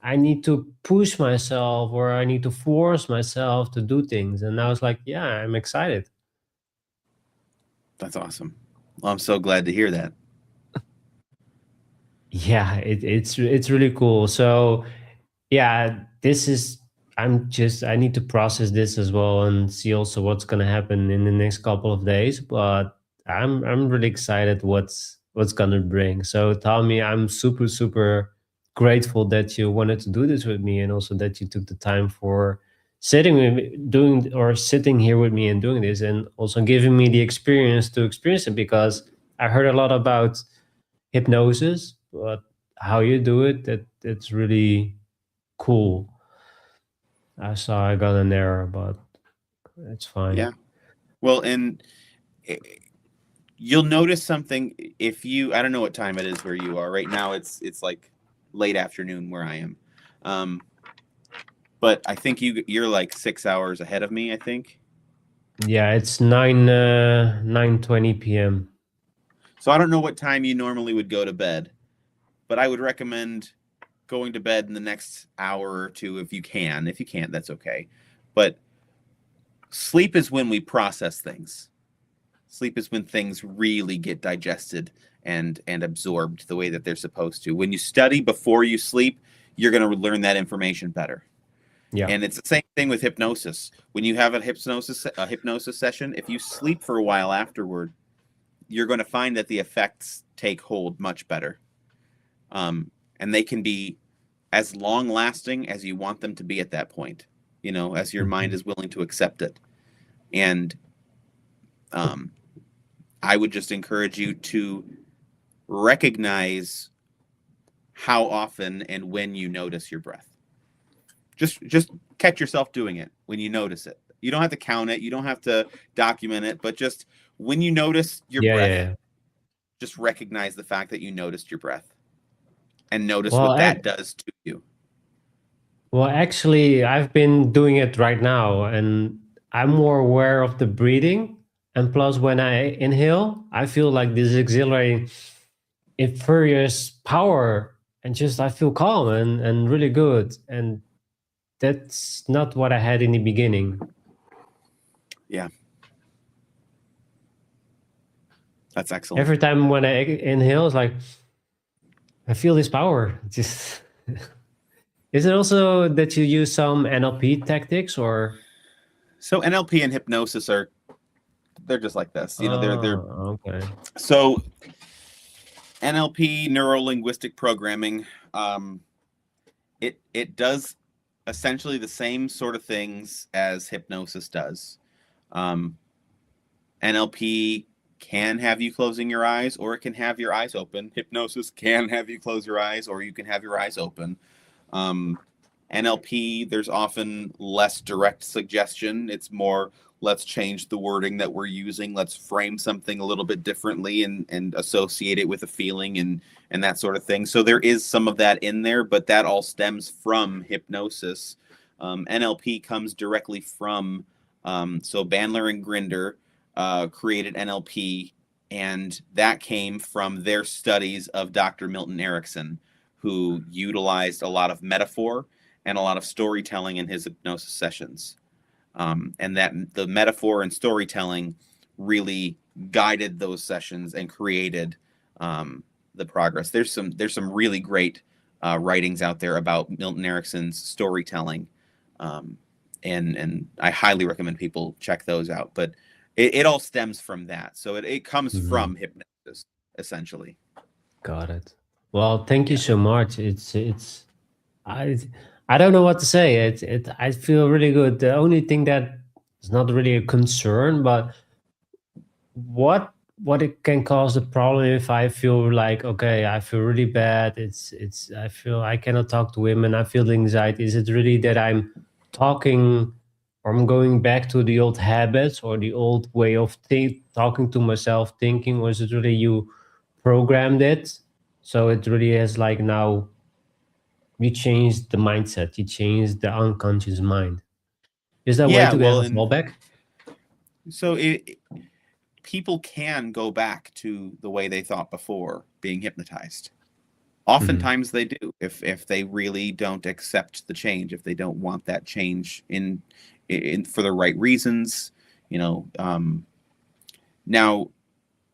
Speaker 1: I need to push myself, or I need to force myself to do things. And I was like, yeah, I'm excited.
Speaker 2: That's awesome. Well, I'm so glad to hear that.
Speaker 1: Yeah, it's really cool. So yeah, this is I need to process this as well and see also what's gonna happen in the next couple of days. But I'm really excited what's gonna bring. So Tommy, I'm super grateful that you wanted to do this with me, and also that you took the time for sitting with me, doing or sitting here with me and doing this, and also giving me the experience to experience it, because I heard a lot about hypnosis, but how you do it, it's really cool. I saw I got an error, but it's fine.
Speaker 2: Yeah. Well, and eh, you'll notice something if you, I don't know what time it is where you are right now. It's like late afternoon where I am. Um, but I think you're like 6 hours ahead of me, I think.
Speaker 1: Yeah, it's 9:20 p.m.
Speaker 2: So I don't know what time you normally would go to bed, but I would recommend going to bed in the next hour or two if you can. If you can't, that's okay. But sleep is when we process things. Sleep is when things really get digested and absorbed the way that they're supposed to. When you study before you sleep, you're going to learn that information better.
Speaker 1: Yeah.
Speaker 2: And it's the same thing with hypnosis. When you have a hypnosis session, if you sleep for a while afterward, you're going to find that the effects take hold much better. And they can be as long lasting as you want them to be at that point, as your mind is willing to accept it. And I would just encourage you to recognize how often and when you notice your breath. Just catch yourself doing it when you notice it. You don't have to count it, you don't have to document it, but just when you notice your breath, just recognize the fact that you noticed your breath and notice what that does to you.
Speaker 1: Well, actually, I've been doing it right now, and I'm more aware of the breathing. And plus, when I inhale, I feel like this exhilarating, furious power, and just I feel calm and really good. And that's not what I had in the beginning.
Speaker 2: Yeah. That's excellent.
Speaker 1: Every time when I inhale, it's like I feel this power. Just is it also that you use some NLP tactics, or?
Speaker 2: So NLP and hypnosis they're just like this. They're
Speaker 1: okay.
Speaker 2: So NLP, neuro linguistic programming, it does essentially the same sort of things as hypnosis does. NLP can have you closing your eyes, or it can have your eyes open. Hypnosis can have you close your eyes, or you can have your eyes open. NLP, there's often less direct suggestion. It's more, let's change the wording that we're using. Let's frame something a little bit differently and associate it with a feeling and that sort of thing. So there is some of that in there, but that all stems from hypnosis. NLP comes directly from, so Bandler and Grinder created NLP, and that came from their studies of Dr. Milton Erickson, who utilized a lot of metaphor and a lot of storytelling in his hypnosis sessions. And that the metaphor and storytelling really guided those sessions and created the progress. There's some really great writings out there about Milton Erickson's storytelling, and I highly recommend people check those out. But it all stems from that, so it comes from hypnosis essentially.
Speaker 1: Got it. Well, thank you so much. I I don't know what to say. I feel really good. The only thing that is not really a concern, but what it can cause the problem if I feel like, okay, I feel really bad. It's I feel I cannot talk to women. I feel the anxiety. Is it really that I'm talking or I'm going back to the old habits or the old way of talking to myself, thinking, or is it really you programmed it? So it really is like now you change the mindset, you change the unconscious mind. Is that way
Speaker 2: Yeah,
Speaker 1: to have
Speaker 2: well,
Speaker 1: a
Speaker 2: and
Speaker 1: fallback?
Speaker 2: so people can go back to the way they thought before being hypnotized.
Speaker 1: Hmm.
Speaker 2: Oftentimes they do, if they really don't accept the change, if they don't want that change in for the right reasons, you know. Now,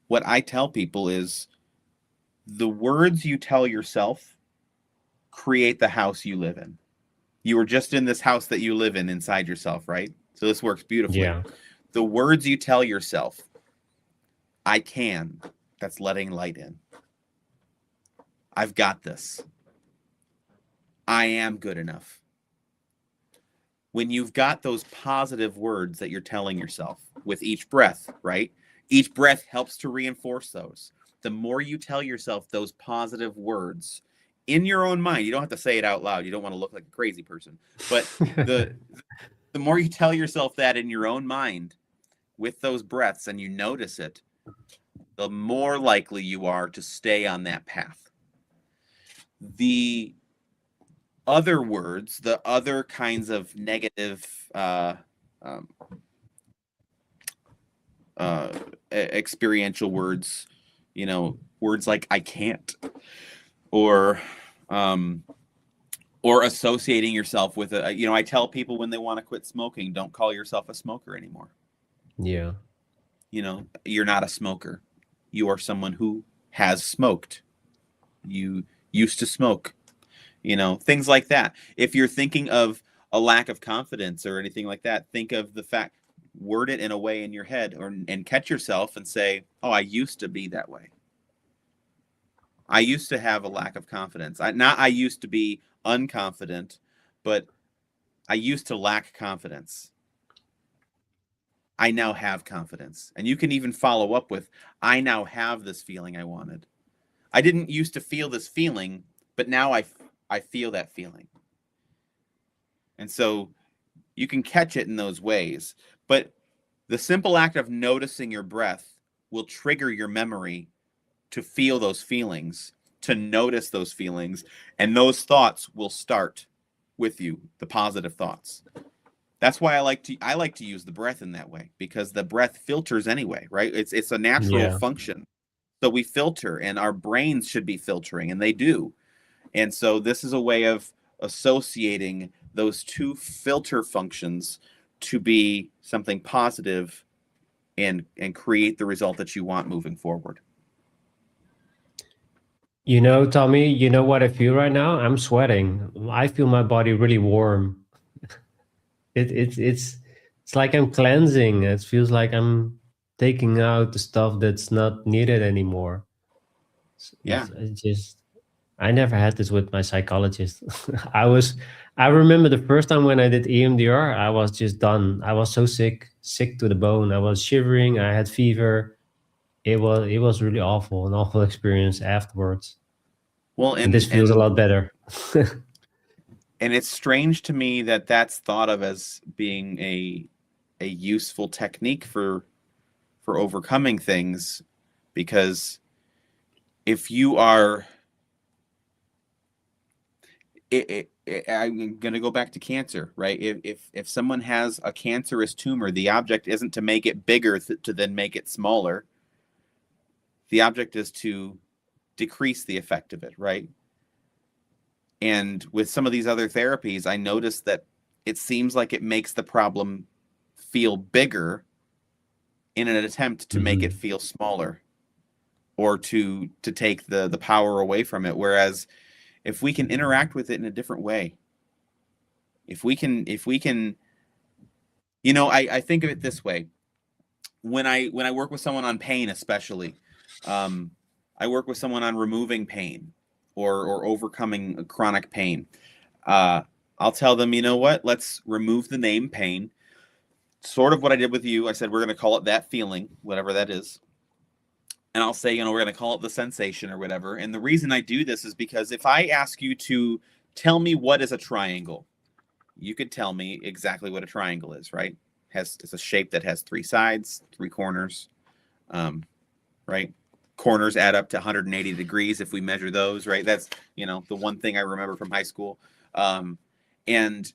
Speaker 2: what I tell people is the words you tell yourself create the house you live in. You were just in this house that you live in inside yourself, right? So this works beautifully.
Speaker 1: Yeah.
Speaker 2: The words you tell yourself, I can, that's letting light in. I've got this. I am good enough. When you've got those positive words that you're telling yourself with each breath, right? Each breath helps to reinforce those. The more you tell yourself those positive words in your own mind, you don't have to say it out loud. You don't want to look like a crazy person. But the the more you tell yourself that in your own mind with those breaths and you notice it, the more likely you are to stay on that path. The other words, the other kinds of negative um, experiential words, words like I can't, or um, or associating yourself with I tell people when they want to quit smoking, don't call yourself a smoker anymore.
Speaker 1: Yeah.
Speaker 2: You're not a smoker. You are someone who has smoked. You used to smoke. Things like that. If you're thinking of a lack of confidence or anything like that, think of the fact, word it in a way in your head, and catch yourself and say, oh, I used to be that way. I used to have a lack of confidence. I used to be unconfident, but I used to lack confidence. I now have confidence. And you can even follow up with, I now have this feeling I wanted. I didn't used to feel this feeling, but now I feel that feeling. And so you can catch it in those ways. But the simple act of noticing your breath will trigger your memory to feel those feelings, to notice those feelings, and those thoughts will start with you, the positive thoughts. That's why I like to use the breath in that way, because the breath filters anyway, right? It's a natural
Speaker 1: Yeah.
Speaker 2: function. So we filter, and our brains should be filtering, and they do. And so this is a way of associating those two filter functions to be something positive and create the result that you want moving forward.
Speaker 1: Tommy, you know what I feel right now? I'm sweating. I feel my body really warm. It's like I'm cleansing. It feels like I'm taking out the stuff that's not needed anymore.
Speaker 2: Yeah.
Speaker 1: It's just I never had this with my psychologist. I was I remember the first time when I did EMDR, I was just done. I was so sick to the bone. I was shivering. I had fever. It was really awful, an awful experience afterwards.
Speaker 2: Well,
Speaker 1: And this feels a lot better.
Speaker 2: and it's strange to me that that's thought of as being a useful technique for overcoming things, because if you are I'm going to go back to cancer, right? If someone has a cancerous tumor, the object isn't to make it bigger to then make it smaller. The object is to decrease the effect of it, right? And with some of these other therapies, I noticed that it seems like it makes the problem feel bigger in an attempt to make it
Speaker 1: Mhm.
Speaker 2: feel smaller, or to take the power away from it. Whereas if we can interact with it in a different way, if we can I think of it this way. When I work with someone on pain, especially, um, I work with someone on removing pain, or overcoming chronic pain. uh, I'll tell them, you know what, let's remove the name pain. Sort of what I did with you. I said, we're going to call it that feeling, whatever that is. And I'll say, we're going to call it the sensation or whatever. And the reason I do this is because if I ask you to tell me what is a triangle, you could tell me exactly what a triangle is, right? It's a shape that has three sides, three corners, right? Corners add up to 180 degrees if we measure those, right? That's, the one thing I remember from high school. And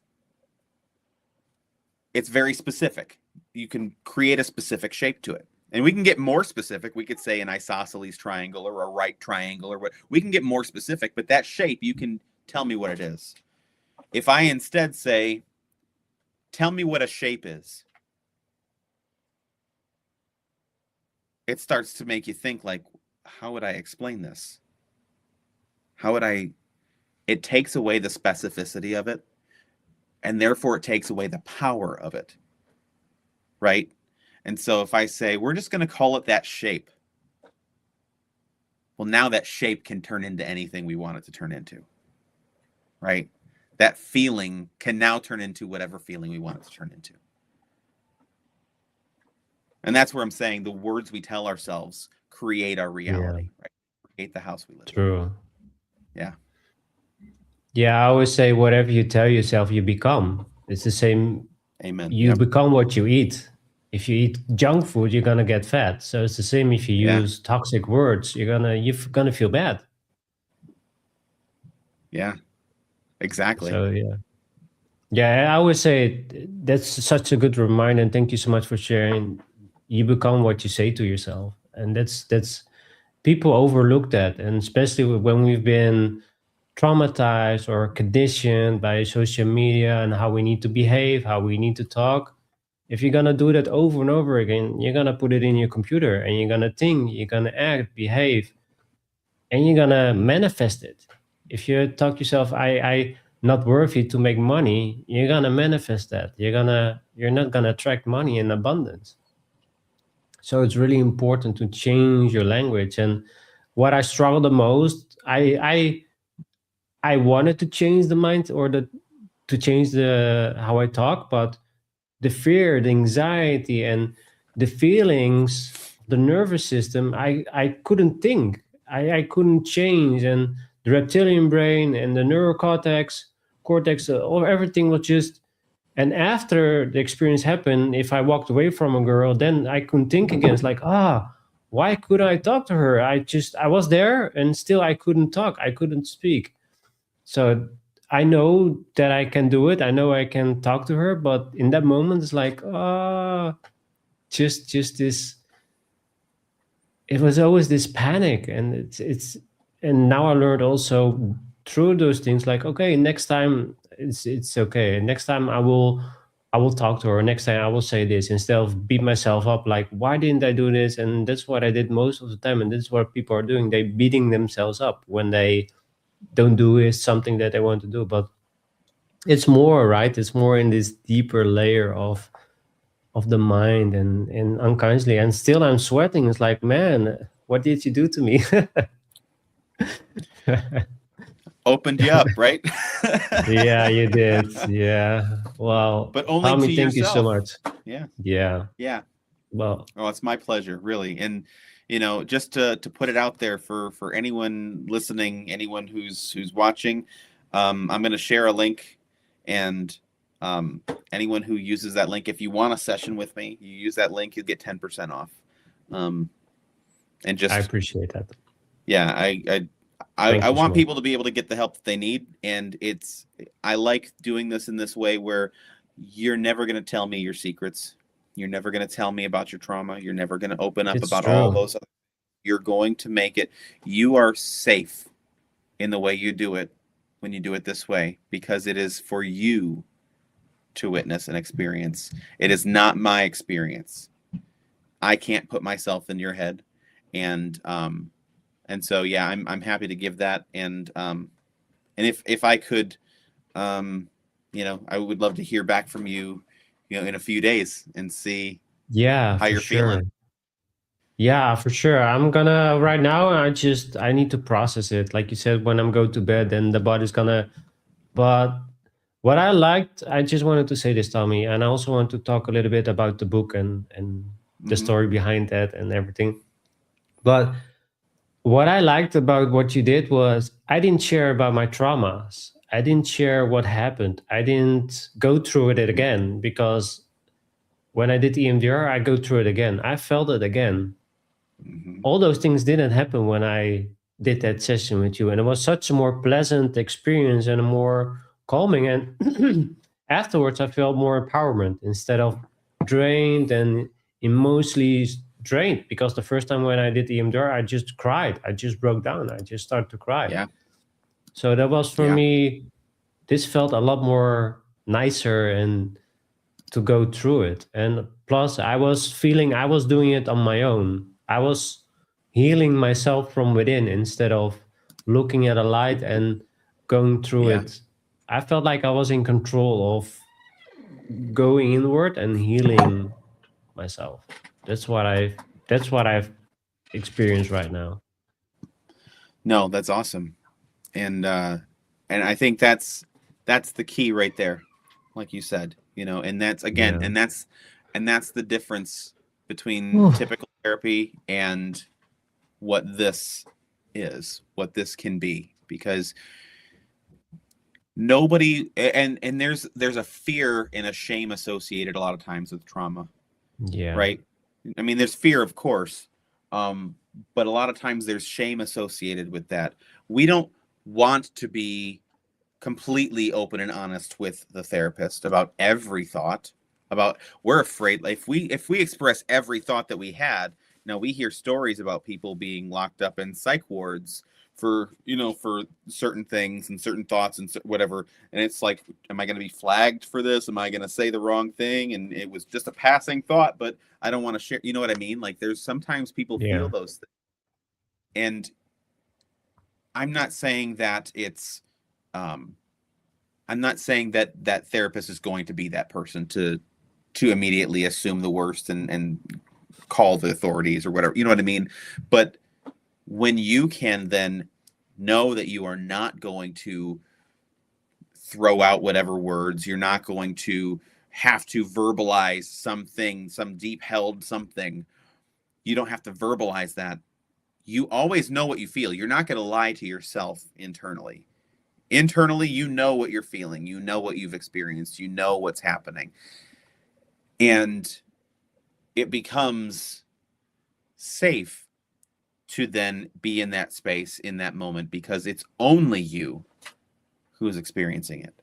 Speaker 2: it's very specific. You can create a specific shape to it. And we can get more specific. We could say an isosceles triangle or a right triangle or what. We can get more specific, but that shape, you can tell me what it is. If I instead say, tell me what a shape is, it starts to make you think like, how would I explain this? It takes away the specificity of it, and therefore it takes away the power of it, right? And so if I say, we're just going to call it that shape, well, now that shape can turn into anything we want it to turn into, right? That feeling can now turn into whatever feeling we want it to turn into. And that's where I'm saying the words we tell ourselves create our reality, right? Create the house we live in.
Speaker 1: True.
Speaker 2: Yeah.
Speaker 1: Yeah, I always say whatever you tell yourself, you become. It's the same.
Speaker 2: Amen.
Speaker 1: You become what you eat. If you eat junk food, you're gonna get fat. So it's the same if you use toxic words, you're gonna feel bad.
Speaker 2: Yeah. Exactly.
Speaker 1: So yeah, I always say that's such a good reminder, and thank you so much for sharing. You become what you say to yourself, and that's people overlook that, and especially when we've been traumatized or conditioned by social media and how we need to behave, how we need to talk. If you're gonna do that over and over again, you're gonna put it in your computer, and you're gonna think, you're gonna act, behave, and you're gonna manifest it. If you talk yourself, I not worthy to make money, you're gonna manifest that. You're not gonna attract money in abundance. So it's really important to change your language. And what I struggle the most, I wanted to change the mind or to change the how I talk, but the fear, the anxiety, and the feelings, the nervous system, I couldn't think. I couldn't change, and the reptilian brain and the cortex, all everything was just. And after the experience happened, if I walked away from a girl, then I couldn't think again. It's like, why couldn't I talk to her? I was there, and still I couldn't talk. I couldn't speak. So I know that I can do it. I know I can talk to her, but in that moment, it's like, just this. It was always this panic, and and now I learned also through those things. Like, okay, next time it's okay. Next time I will talk to her. Next time I will say this instead of beat myself up. Like, why didn't I do this? And that's what I did most of the time. And this is what people are doing. They beating themselves up when they don't do is something that they want to do. But it's more, right? It's more in this deeper layer of the mind and unconsciously. And still I'm sweating. It's like, man, what did you do to me?
Speaker 2: Opened you up, right?
Speaker 1: Yeah, you did. Yeah. Well,
Speaker 2: but only
Speaker 1: Tommy,
Speaker 2: to
Speaker 1: thank
Speaker 2: yourself.
Speaker 1: you so much.
Speaker 2: Yeah.
Speaker 1: Well,
Speaker 2: it's my pleasure, really. And just to put it out there for anyone listening, anyone who's watching, I'm going to share a link, and anyone who uses that link, if you want a session with me, you use that link, you'll get 10% off. And just
Speaker 1: I appreciate that.
Speaker 2: Yeah, I want people to be able to get the help that they need, and I like doing this in this way where you're never going to tell me your secrets. You're never going to tell me about your trauma. You're never going to open up about all those other. You're going to make it. You are safe in the way you do it when you do it this way, because it is for you to witness and experience. It is not my experience. I can't put myself in your head, and so yeah, I'm happy to give that, and if I could, I would love to hear back from you, in a few days and see how you're feeling.
Speaker 1: Yeah, for sure. I'm gonna right now. I need to process it. Like you said, when I'm going to bed, then the body's gonna. But what I liked, I just wanted to say this, Tommy, and I also want to talk a little bit about the book and the story behind that and everything. But what I liked about what you did was I didn't share about my traumas. I didn't share what happened. I didn't go through it again, because when I did EMDR, I go through it again. I felt it again. All those things didn't happen when I did that session with you, and it was such a more pleasant experience and a more calming. And afterwards, I felt more empowerment instead of drained and emotionally drained. Because the first time when I did EMDR, I just cried. I just broke down. I just started to cry.
Speaker 2: Yeah.
Speaker 1: So that was for
Speaker 2: Yeah.
Speaker 1: me. This felt a lot more nicer and to go through it. And plus, I was feeling I was doing it on my own. I was healing myself from within instead of looking at a light and going through
Speaker 2: Yeah.
Speaker 1: it. I felt like I was in control of going inward and healing myself. That's what I've experienced right now.
Speaker 2: No, that's awesome. And I think that's the key right there, like you said, and that's again,
Speaker 1: Yeah.
Speaker 2: and that's the difference between typical therapy and what this is, what this can be, because nobody, and there's a fear and a shame associated a lot of times with trauma,
Speaker 1: Yeah.
Speaker 2: right? I mean, there's fear, of course, but a lot of times there's shame associated with that. We don't want to be completely open and honest with the therapist about every thought. We're afraid, like, if we express every thought that we had. Now, we hear stories about people being locked up in psych wards for certain things and certain thoughts and whatever, and it's like, am I going to be flagged for this? Am I going to say the wrong thing? And it was just a passing thought, but I don't want to share. You know what I mean? Like, there's sometimes people feel those things, and I'm not saying that it's I'm not saying that therapist is going to be that person to immediately assume the worst and call the authorities or whatever. You know what I mean? But when you can then know that you are not going to throw out whatever words, you're not going to have to verbalize something, some deep held something. You don't have to verbalize that. You always know what you feel. You're not going to lie to yourself internally. Internally, you know what you're feeling. You know what you've experienced. You know what's happening. And it becomes safe to then be in that space, in that moment, because it's only you who is experiencing it.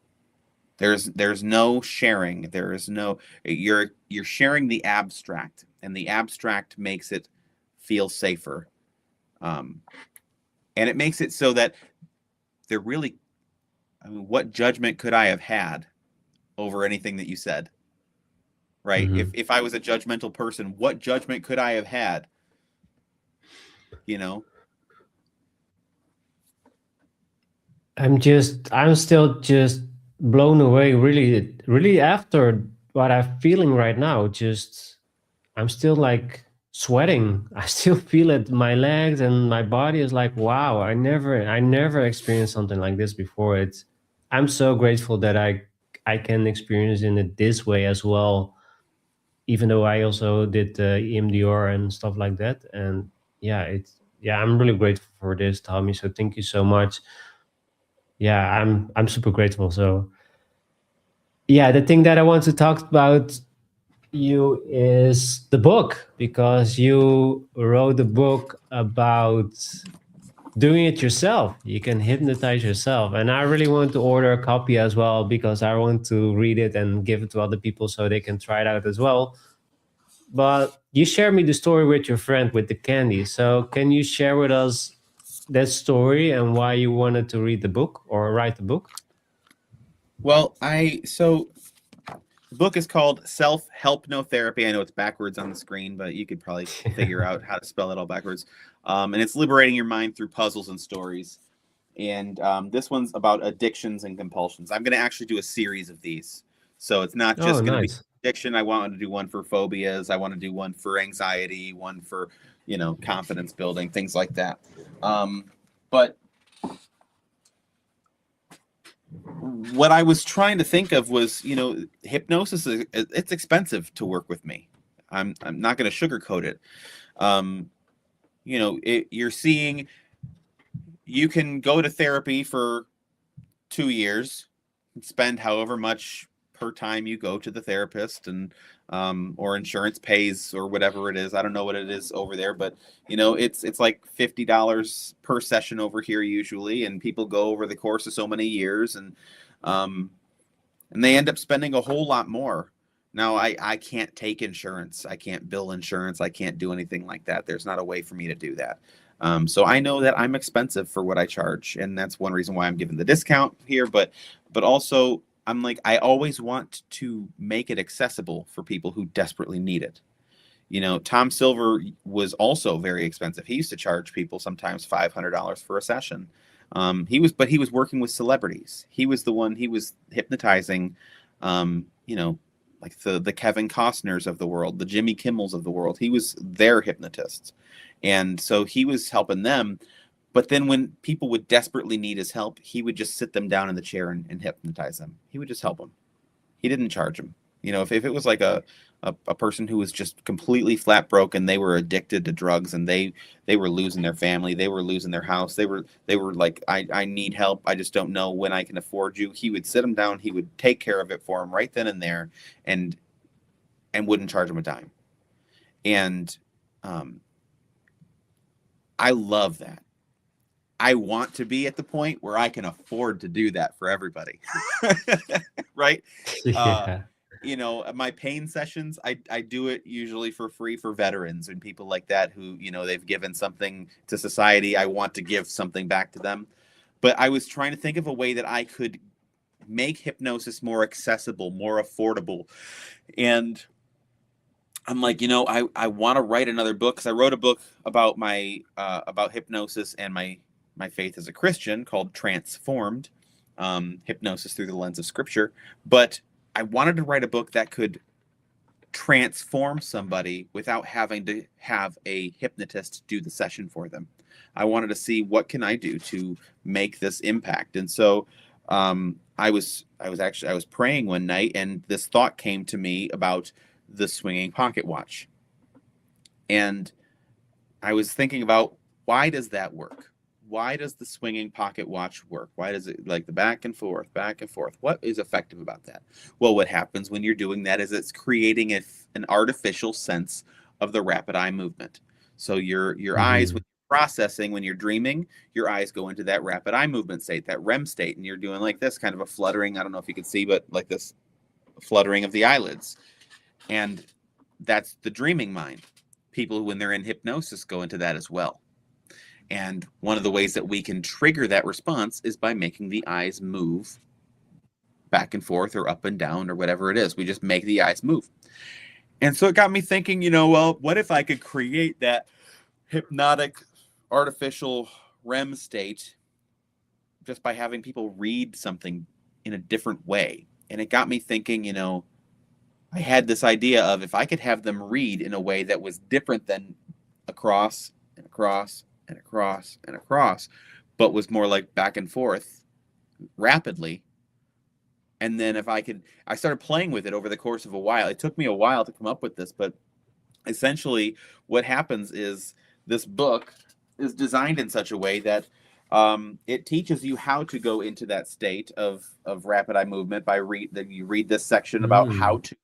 Speaker 2: There's no sharing. There is no, you're sharing the abstract, and the abstract makes it feel safer. And it makes it so that there really, I mean, what judgment could I have had over anything that you said? Right?
Speaker 1: Mm-hmm.
Speaker 2: If I was a judgmental person, what judgment could I have had?
Speaker 1: I'm still just blown away, really, really, after what I'm feeling right now. Just, I'm still like sweating. I still feel it. My legs and my body is like, wow, I never experienced something like this before. I'm so grateful that I can experience in it this way as well, even though I also did EMDR and stuff like that. And I'm really grateful for this, Tommy. So thank you so much. Yeah, I'm super grateful. So yeah, the thing that I want to talk about you is the book, because you wrote a book about doing it yourself. You can hypnotize yourself, and I really want to order a copy as well, because I want to read it and give it to other people so they can try it out as well. But you shared me the story with your friend with the candy. So can you share with us that story and why you wanted to read the book or write the book?
Speaker 2: Well, so the book is called Self-Help No Therapy. I know it's backwards on the screen, but you could probably figure out how to spell it all backwards. And it's liberating your mind through puzzles and stories. And this one's about addictions and compulsions. I'm going to actually do a series of these. So it's not just
Speaker 1: Oh,
Speaker 2: going to be
Speaker 1: nice.
Speaker 2: addiction. I want to do one for phobias. I want to do one for anxiety, one for, confidence building, things like that. But what I was trying to think of was, hypnosis it's expensive to work with me. I'm not going to sugarcoat it. You're seeing, you can go to therapy for 2 years, spend however much per time you go to the therapist, and or insurance pays or whatever it is. I don't know what it is over there, but it's like $50 per session over here usually, and people go over the course of so many years, um, and they end up spending a whole lot more. Now, I can't take insurance. I can't bill insurance. I can't do anything like that. There's not a way for me to do that. So I know that I'm expensive for what I charge, and that's one reason why I'm giving the discount here. But also, I'm like, I always want to make it accessible for people who desperately need it. Tom Silver was also very expensive. He used to charge people sometimes $500 for a session. But he was working with celebrities. He was hypnotizing, like the Kevin Costners of the world, the Jimmy Kimmels of the world. He was their hypnotist. And so he was helping them. But then when people would desperately need his help, he would just sit them down in the chair and hypnotize them. He would just help them. He didn't charge them. If it was like a person who was just completely flat broke and they were addicted to drugs, and they were losing their family, they were losing their house, they were like, I need help, I just don't know when I can afford you. He would sit them down, he would take care of it for them right then and there, and wouldn't charge them a dime. And I love that. I want to be at the point where I can afford to do that for everybody. Right?
Speaker 1: Yeah.
Speaker 2: My pain sessions, I do it usually for free for veterans and people like that who, they've given something to society. I want to give something back to them. But I was trying to think of a way that I could make hypnosis more accessible, more affordable. And I'm like, I want to write another book, because I wrote a book about about hypnosis and my faith as a Christian called Transformed, Hypnosis Through the Lens of Scripture. But I wanted to write a book that could transform somebody without having to have a hypnotist do the session for them. I wanted to see, what can I do to make this impact? And so I was praying one night, and this thought came to me about the swinging pocket watch. And I was thinking about, why does that work? Why does the swinging pocket watch work? Why does it, like, the back and forth, back and forth? What is effective about that? Well, what happens when you're doing that is it's creating an artificial sense of the rapid eye movement. So your eyes, when you're processing, when you're dreaming, your eyes go into that rapid eye movement state, that REM state, and you're doing like this kind of a fluttering. I don't know if you can see, but like this fluttering of the eyelids. And that's the dreaming mind. People, when they're in hypnosis, go into that as well. And one of the ways that we can trigger that response is by making the eyes move back and forth or up and down or whatever it is. We just make the eyes move. And so it got me thinking, well, what if I could create that hypnotic artificial REM state just by having people read something in a different way? And it got me thinking, I had this idea of, if I could have them read in a way that was different than across and across and across and across, but was more like back and forth rapidly. And then I started playing with it over the course of a while. It took me a while to come up with this, but essentially what happens is, this book is designed in such a way that it teaches you how to go into that state of rapid eye movement by you read this section about how to,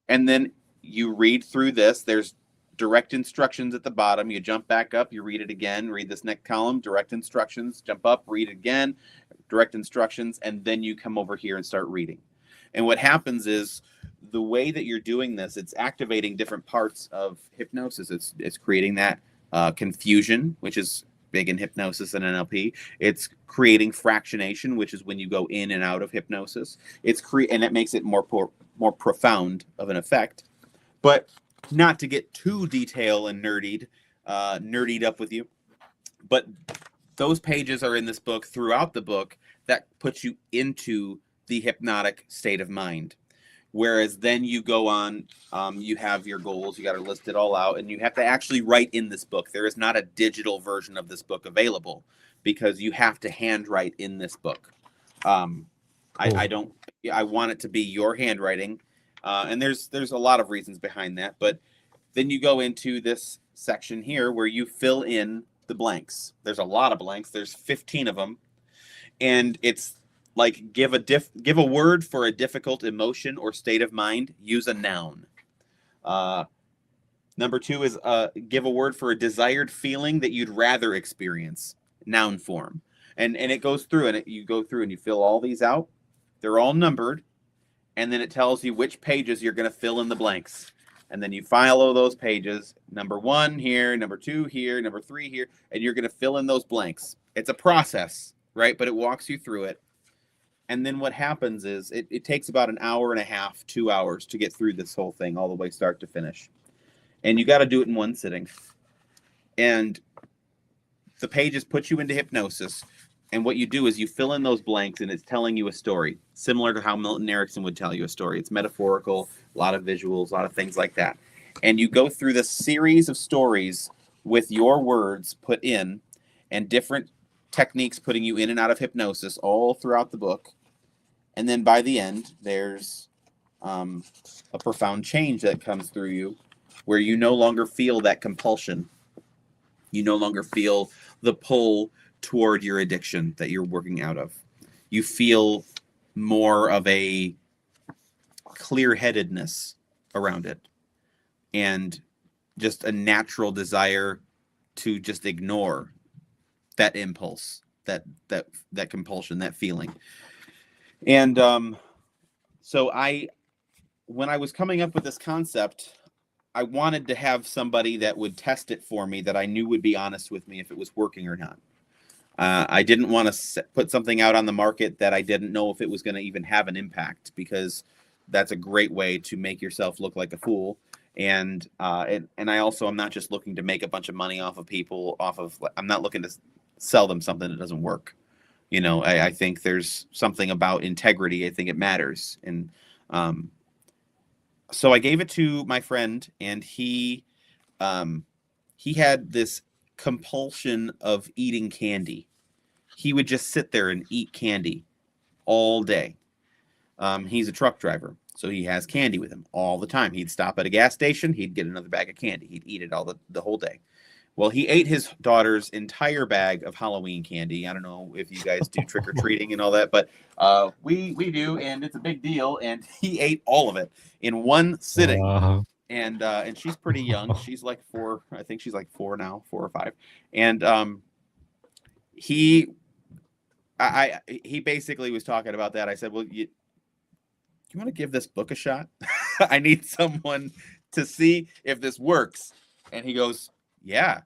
Speaker 2: and then you read through this. There's direct instructions at the bottom. You jump back up, you read it again, read this next column, direct instructions, jump up, read it again, direct instructions, and then you come over here and start reading. And what happens is, the way that you're doing this, it's activating different parts of hypnosis. It's creating that confusion, which is big in hypnosis and NLP. It's creating fractionation, which is when you go in and out of hypnosis. And it makes it more profound of an effect. But not to get too detailed and nerdied up with you, but those pages are in this book, throughout the book, that puts you into the hypnotic state of mind. Whereas then you go on, you have your goals, you got to list it all out, and you have to actually write in this book. There is not a digital version of this book available, because you have to handwrite in this book. Cool. I want it to be your handwriting. And there's a lot of reasons behind that, but then you go into this section here where you fill in the blanks. There's a lot of blanks. There's 15 of them, and it's like give a word for a difficult emotion or state of mind. Use a noun. Number 2 is give a word for a desired feeling that you'd rather experience. Noun form. And it goes through, and you go through and you fill all these out. They're all numbered, and then it tells you which pages you're going to fill in the blanks. And then you follow those pages. Number 1 here, number 2 here, number 3 here, and you're going to fill in those blanks. It's a process, right? But it walks you through it. And then what happens is it takes about an hour and a half, 2 hours to get through this whole thing all the way start to finish. And you got to do it in one sitting. And the pages put you into hypnosis. And what you do is you fill in those blanks, and it's telling you a story, similar to how Milton Erickson would tell you a story. It's metaphorical, a lot of visuals, a lot of things like that. And you go through this series of stories with your words put in and different techniques putting you in and out of hypnosis all throughout the book. And then by the end, there's a profound change that comes through you where you no longer feel that compulsion. You no longer feel the pull toward your addiction that you're working out of. You feel more of a clear-headedness around it and just a natural desire to just ignore that impulse, that compulsion, that feeling. And so when I was coming up with this concept, I wanted to have somebody that would test it for me that I knew would be honest with me if it was working or not. I didn't want to put something out on the market that I didn't know if it was going to even have an impact, because that's a great way to make yourself look like a fool. And I also am not just looking to make a bunch of money off of people. I'm not looking to sell them something that doesn't work. You know, I think there's something about integrity. I think it matters. And so I gave it to my friend, and he had this compulsion of eating candy. He would just sit there and eat candy all day. He's a truck driver, so he has candy with him all the time. He'd stop at a gas station. He'd get another bag of candy. He'd eat it the whole day. Well, he ate his daughter's entire bag of Halloween candy. I don't know if you guys do trick-or-treating and all that, but we do, and it's a big deal. And he ate all of it in one sitting.
Speaker 1: Wow.
Speaker 2: And she's pretty young. She's like 4. I think she's like 4 now, 4 or 5. And he basically was talking about that. I said, well, you want to give this book a shot? I need someone to see if this works. And he goes, yeah.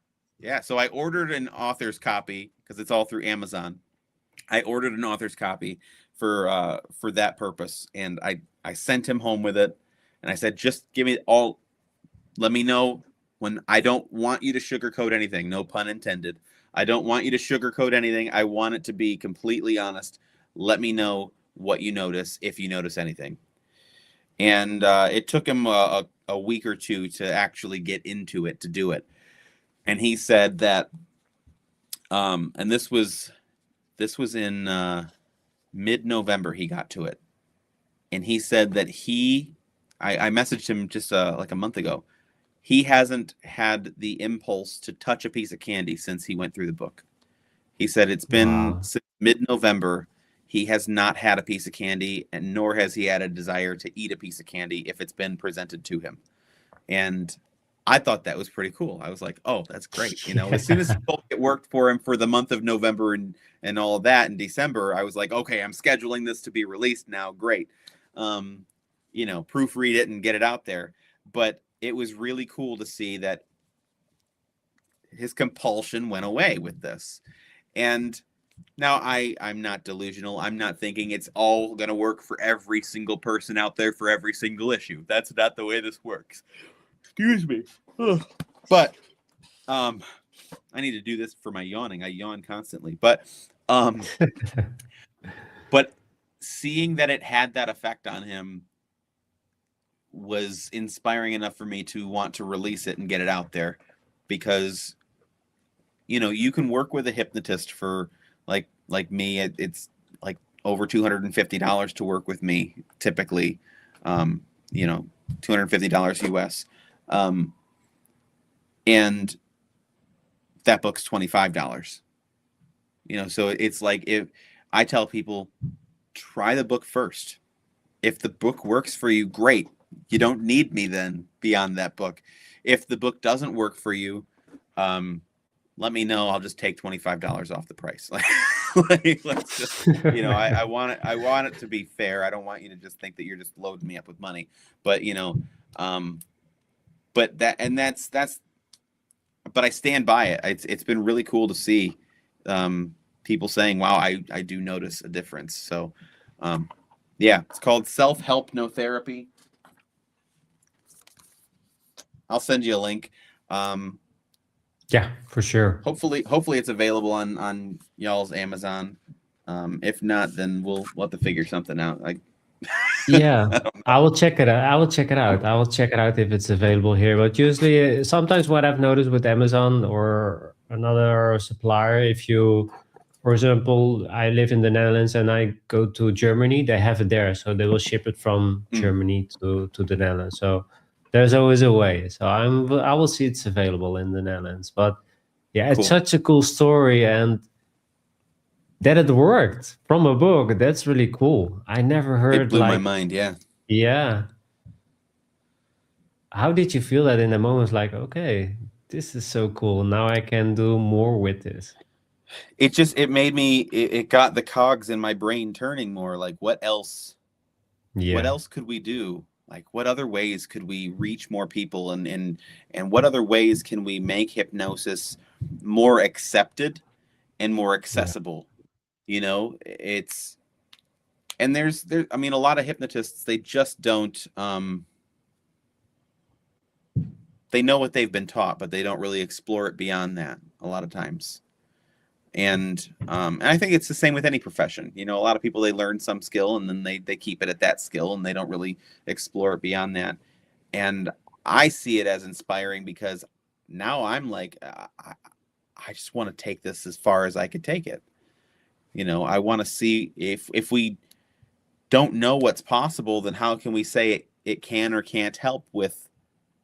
Speaker 2: So I ordered an author's copy, because it's all through Amazon. I ordered an author's copy for that purpose. And I sent him home with it. And I said, just give me let me know when. I don't want you to sugarcoat anything. No pun intended. I don't want you to sugarcoat anything. I want it to be completely honest. Let me know what you notice, if you notice anything. And it took him a week or two to actually get into it, to do it. And he said that, and this was in mid-November he got to it. And he said that I messaged him just like a month ago. He hasn't had the impulse to touch a piece of candy since he went through the book. He said it's been since mid-November. He has not had a piece of candy, and nor has he had a desire to eat a piece of candy if it's been presented to him. And I thought that was pretty cool. I was like, oh, that's great. You know, as soon as it worked for him for the month of November and all of that in December, I was like, okay, I'm scheduling this to be released now. Great. You know, proofread it and get it out there. But it was really cool to see that his compulsion went away with this. And now I'm not delusional. I'm not thinking it's all going to work for every single person out there for every single issue. That's not the way this works. Excuse me. Ugh. But I need to do this for my yawning. I yawn constantly. But seeing that it had that effect on him was inspiring enough for me to want to release it and get it out there, because, you know, you can work with a hypnotist for like me. It's like over $250 to work with me typically, you know, $250 US. And that book's $25, you know, so it's like, if I tell people, try the book first. If the book works for you, great. You don't need me then beyond that book. If the book doesn't work for you, let me know. I'll just take $25 off the price. Let's just, I want it. I want it to be fair. I don't want you to just think that you're just loading me up with money. But but that's. But I stand by it. It's been really cool to see people saying, "Wow, I do notice a difference." So, yeah, it's called self-help no therapy. I'll send you a link.
Speaker 1: Yeah, for sure.
Speaker 2: Hopefully it's available on y'all's Amazon. If not, then we'll have to figure something out.
Speaker 1: Yeah, I will check it out. I will check it out if it's available here. But usually, sometimes what I've noticed with Amazon or another supplier, if you, for example, I live in the Netherlands and I go to Germany, they have it there, so they will ship it from Germany to the Netherlands. So there's always a way. So I will see it's available in the Netherlands. But yeah, it's such a cool story, and that it worked from a book. That's really cool. I never heard.
Speaker 2: It blew my mind. Yeah.
Speaker 1: Yeah. How did you feel that in the moment? Like, okay, this is so cool. Now I can do more with this.
Speaker 2: It made me. It got the cogs in my brain turning more. Like, what else?
Speaker 1: Yeah.
Speaker 2: What else could we do? Like, what other ways could we reach more people, and what other ways can we make hypnosis more accepted and more accessible? It's, and there's I mean, a lot of hypnotists, they just don't they know what they've been taught, but they don't really explore it beyond that a lot of times. And I think it's the same with any profession. A lot of people, they learn some skill and then they keep it at that skill and they don't really explore it beyond that. And I see it as inspiring because now I'm like, I just want to take this as far as I could take it. I want to see if we don't know what's possible, then how can we say it can or can't help with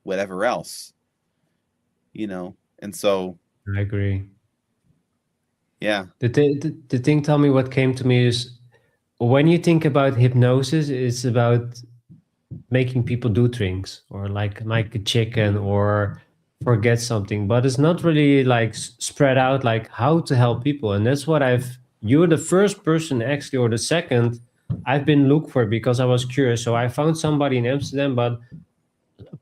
Speaker 2: whatever else, and so
Speaker 1: I agree.
Speaker 2: Yeah.
Speaker 1: The thing, Tommy, what came to me is when you think about hypnosis, it's about making people do things or like a chicken or forget something, but it's not really like spread out like how to help people. And that's what you're the first person actually, or the second I've been looked for because I was curious. So I found somebody in Amsterdam, but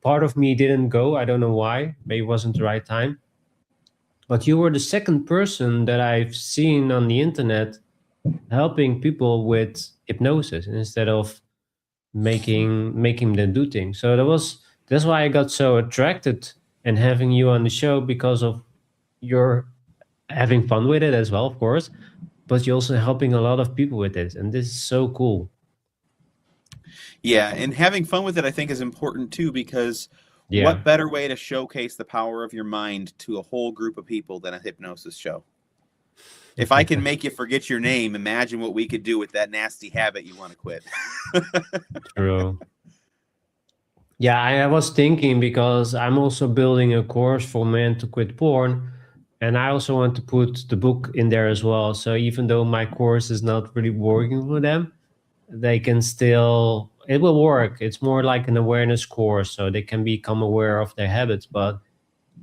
Speaker 1: part of me didn't go. I don't know why. Maybe it wasn't the right time. But you were the second person that I've seen on the internet helping people with hypnosis instead of making them do things. So that's why I got so attracted and having you on the show, because of your having fun with it as well, of course, but you're also helping a lot of people with this, and this is so cool.
Speaker 2: Yeah, and having fun with it, I think, is important too, because
Speaker 1: Yeah.
Speaker 2: what better way to showcase the power of your mind to a whole group of people than a hypnosis show? If I can make you forget your name, imagine what we could do with that nasty habit you want to quit.
Speaker 1: True. Yeah, I was thinking, because I'm also building a course for men to quit porn, and I also want to put the book in there as well. So even though my course is not really working for them, they can still, it will work. It's more like an awareness course, so they can become aware of their habits. But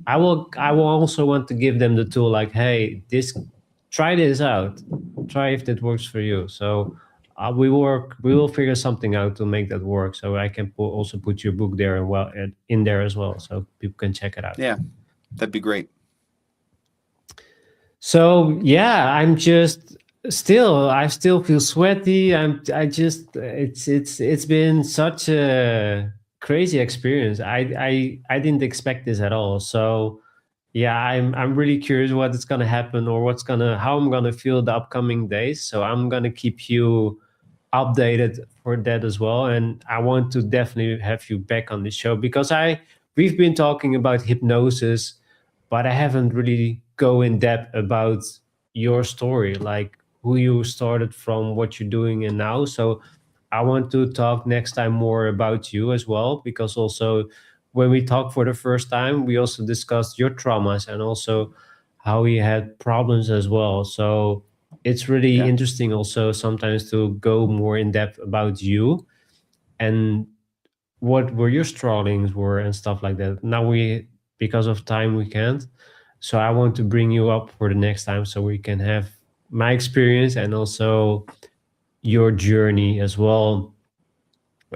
Speaker 1: I will also want to give them the tool, like, hey, try this out, try if that works for you. So we will figure something out to make that work. So I can also put your book there and in there as well, so people can check it out.
Speaker 2: Yeah, that'd be great.
Speaker 1: So yeah, I still feel sweaty. It's been such a crazy experience. I didn't expect this at all. So yeah, I'm really curious what is gonna happen, or how I'm gonna feel the upcoming days. So I'm gonna keep you updated for that as well. And I want to definitely have you back on the show, because we've been talking about hypnosis, but I haven't really go in depth about your story, like who you started from, what you're doing, and now. So I want to talk next time more about you as well, because also when we talked for the first time, we also discussed your traumas and also how you had problems as well. So it's really
Speaker 2: Yeah.
Speaker 1: interesting also sometimes to go more in depth about you and what were your strugglings were and stuff like that. Now we, because of time, we can't. So I want to bring you up for the next time so we can have my experience and also your journey as well.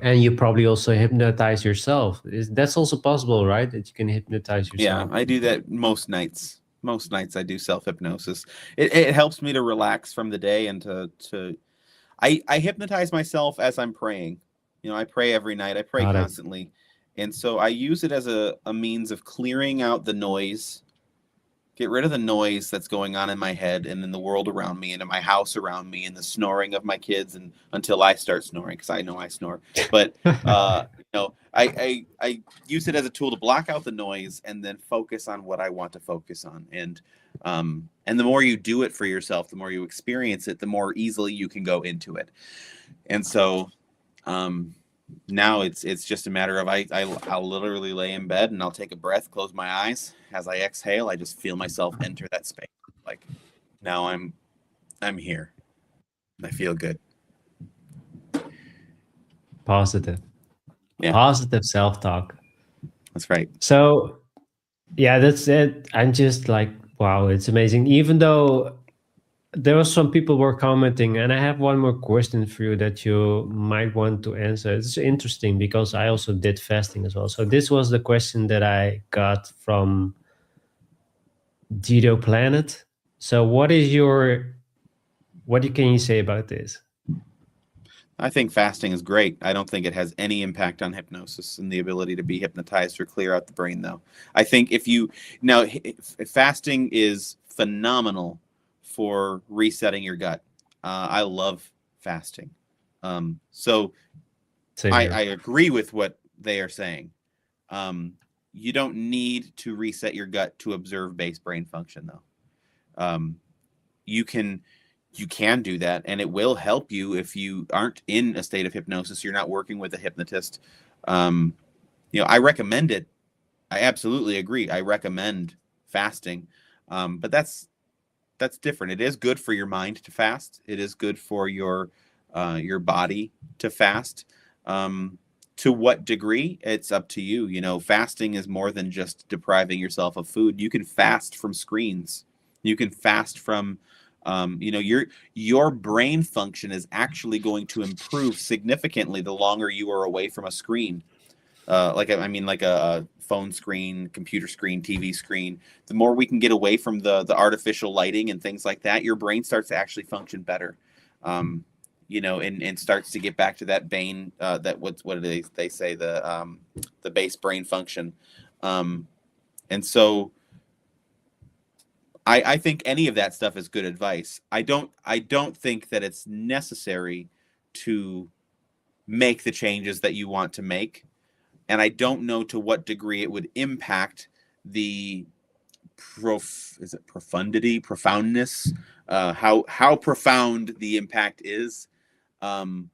Speaker 1: And you probably also hypnotize yourself. That's also possible, right? That you can hypnotize
Speaker 2: Yeah,
Speaker 1: yourself.
Speaker 2: I do that most nights. Most nights I do self hypnosis. It helps me to relax from the day and to I hypnotize myself as I'm praying. I pray every night. I pray
Speaker 1: Got it.
Speaker 2: constantly. And so I use it as a means of clearing out the noise, get rid of the noise that's going on in my head and in the world around me and in my house around me and the snoring of my kids and until I start snoring because I know I snore. But I use it as a tool to block out the noise and then focus on what I want to focus on. And the more you do it for yourself, the more you experience it, the more easily you can go into it. And so um, now it's just a matter of I'll literally lay in bed and I'll take a breath, close my eyes. As I exhale, I just feel myself enter that space. Like now I'm here. I feel good.
Speaker 1: Positive.
Speaker 2: Yeah,
Speaker 1: Positive self-talk.
Speaker 2: that's right.
Speaker 1: So yeah, that's it. I'm just like, wow, it's amazing. Even though there were some people were commenting, and I have one more question for you that you might want to answer. It's interesting because I also did fasting as well. So this was the question that I got from Dido Planet. So can you say about this?
Speaker 2: I think fasting is great. I don't think it has any impact on hypnosis and the ability to be hypnotized or clear out the brain, though. I think if you now fasting is phenomenal for resetting your gut. I love fasting. So
Speaker 1: Same
Speaker 2: I
Speaker 1: here.
Speaker 2: agree with what they are saying. Um, you don't need to reset your gut to observe base brain function, though. Um, you can do that, and it will help you if you aren't in a state of hypnosis. You're not working with a hypnotist. Um, I recommend it. I absolutely agree. I recommend fasting, but that's different. It is good for your mind to fast. It is good for your body to fast. To what degree, it's up to you. Fasting is more than just depriving yourself of food. You can fast from screens. You can fast from, your brain function is actually going to improve significantly the longer you are away from a screen. Like a phone screen, computer screen, TV screen. The more we can get away from the artificial lighting and things like that, your brain starts to actually function better. And starts to get back to that brain that what do they say the base brain function. And so I think any of that stuff is good advice. I don't think that it's necessary to make the changes that you want to make, and I don't know to what degree it would impact the is it profoundness, how profound the impact is um,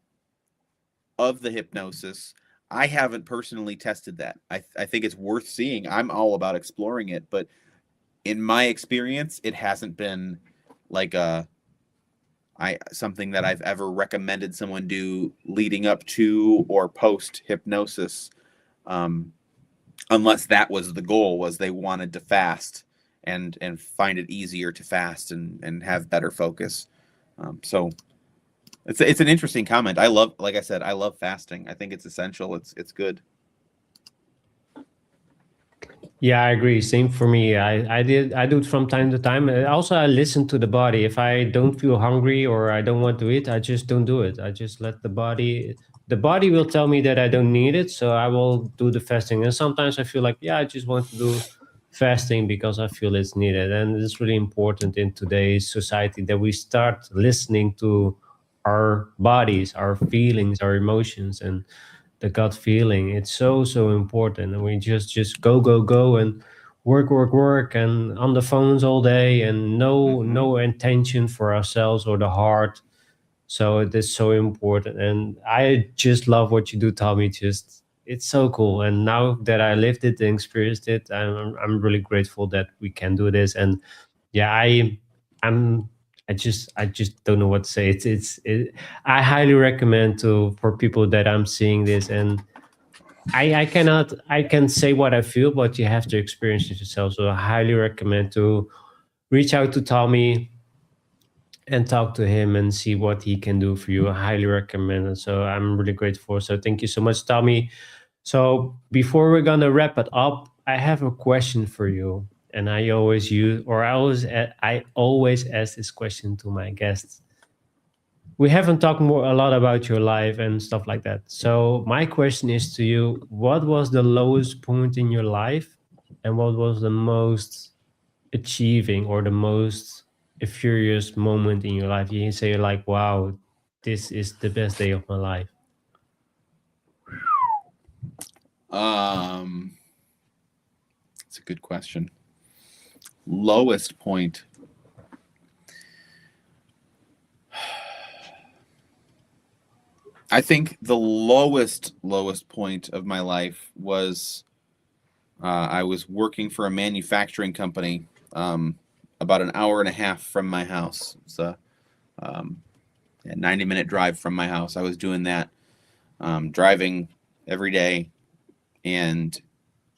Speaker 2: of the hypnosis. I haven't personally tested that. I think it's worth seeing. I'm all about exploring it, but in my experience, it hasn't been like something that I've ever recommended someone do leading up to or post hypnosis, um, unless that was the goal, was they wanted to fast and find it easier to fast and have better focus. So it's an interesting comment. Like I said, I love fasting. I think it's essential. It's good.
Speaker 1: Yeah, I agree. Same for me. I do it from time to time. Also, I listen to the body. If I don't feel hungry or I don't want to eat, I just don't do it. I just let the body. The body will tell me that I don't need it, so I will do the fasting. And sometimes I feel like, yeah, I just want to do fasting because I feel it's needed. And it's really important in today's society that we start listening to our bodies, our feelings, our emotions, and the gut feeling. It's so important, and we just go and work and on the phones all day and
Speaker 2: Mm-hmm.
Speaker 1: no intention for ourselves or the heart. So it is so important, and I just love what you do, Tommy. Just it's so cool, and now that I lived it and experienced it, I'm really grateful that we can do this. And yeah, I'm I just don't know what to say. I highly recommend to for people that I'm seeing this, and I can say what I feel, but you have to experience it yourself. So I highly recommend to reach out to Tommy and talk to him and see what he can do for you. I highly recommend it. So I'm really grateful. So thank you so much, Tommy. So before we're gonna wrap it up, I have a question for you. And I always use, or I always ask this question to my guests. We haven't talked more a lot about your life and stuff like that. So my question is to you: what was the lowest point in your life, and what was the most achieving or the most furious moment in your life? You say like, "Wow, this is the best day of my life."
Speaker 2: It's a good question. Lowest point. I think the lowest point of my life was I was working for a manufacturing company about an hour and a half from my house. It's a 90-minute drive from my house. I was doing that, driving every day, and it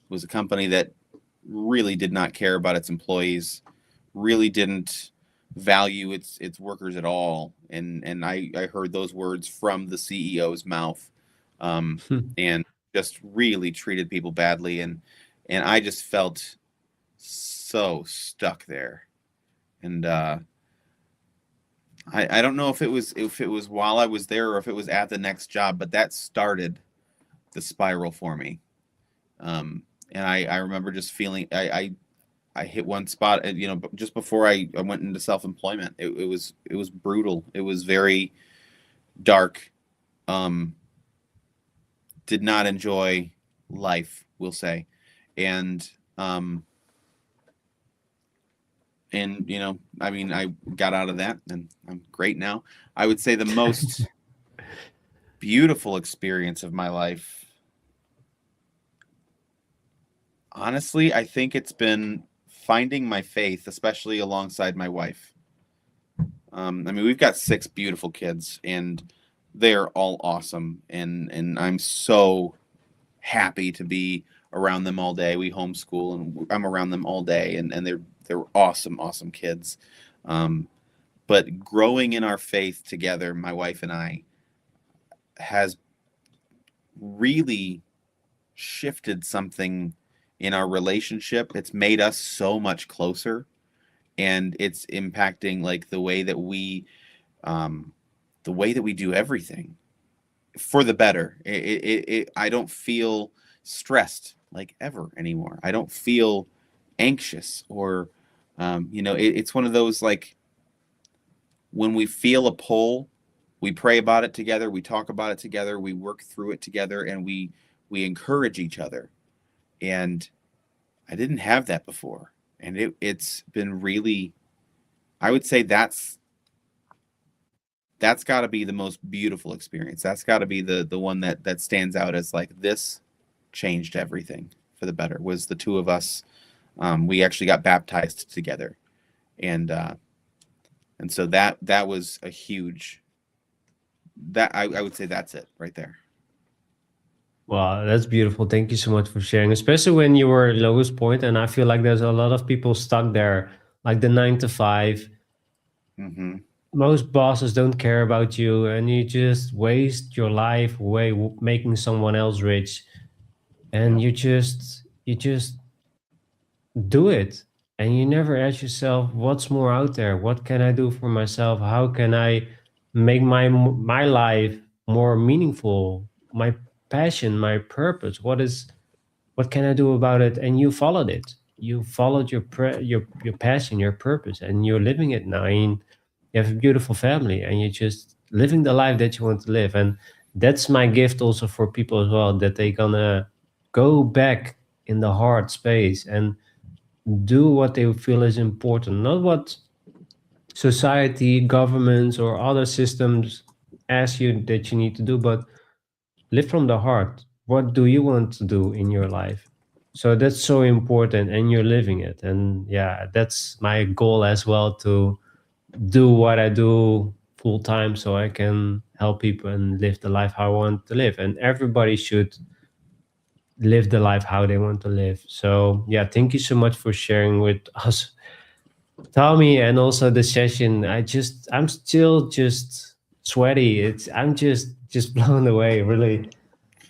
Speaker 2: was a company that really did not care about its employees, really didn't value its workers at all. And I heard those words from the CEO's mouth, and just really treated people badly, and I just felt so stuck there. And I don't know if it was while I was there or if it was at the next job, but that started the spiral for me. And I remember just feeling I hit one spot, just before I went into self-employment. It was brutal. It was very dark. Did not enjoy life, we'll say. And I mean, I got out of that and I'm great now. I would say the most beautiful experience of my life, honestly, I think it's been finding my faith, especially alongside my wife. I mean, we've got 6 beautiful kids, and they're all awesome, and I'm so happy to be around them all day. We homeschool, and I'm around them all day, and they're awesome kids. But growing in our faith together, my wife and I, has really shifted something in our relationship. It's made us so much closer, and it's impacting like the way that we do everything for the better. I don't feel stressed like ever anymore. I don't feel anxious or it's one of those, like, when we feel a pull, we pray about it together, we talk about it together, we work through it together, and we encourage each other. And I didn't have that before. And it's been really, I would say that's got to be the most beautiful experience. That's got to be the one that stands out as like, this changed everything for the better, was the two of us. We actually got baptized together. And so that was a huge, that I would say that's it right there.
Speaker 1: Wow, that's beautiful. Thank you so much for sharing, especially when you were at lowest point. And I feel like there's a lot of people stuck there, like the 9 to 5.
Speaker 2: Mm-hmm.
Speaker 1: Most bosses don't care about you, and you just waste your life away making someone else rich. And you just do it, and you never ask yourself, what's more out there? What can I do for myself? How can I make my life more meaningful? My passion, my purpose, what can I do about it? And you followed it. You followed your passion, your purpose, and you're living it now. And you have a beautiful family, and you're just living the life that you want to live. And that's my gift also for people as well, that they gonna go back in the heart space and do what they feel is important, not what society, governments, or other systems ask you that you need to do, but live from the heart. What do you want to do in your life? So that's so important, and you're living it. And yeah, that's my goal as well, to do what I do full time so I can help people and live the life how I want to live. And everybody should live the life how they want to live. So yeah, thank you so much for sharing with us, Tommy, and also the session. I'm still just sweaty. I'm just blown away, really.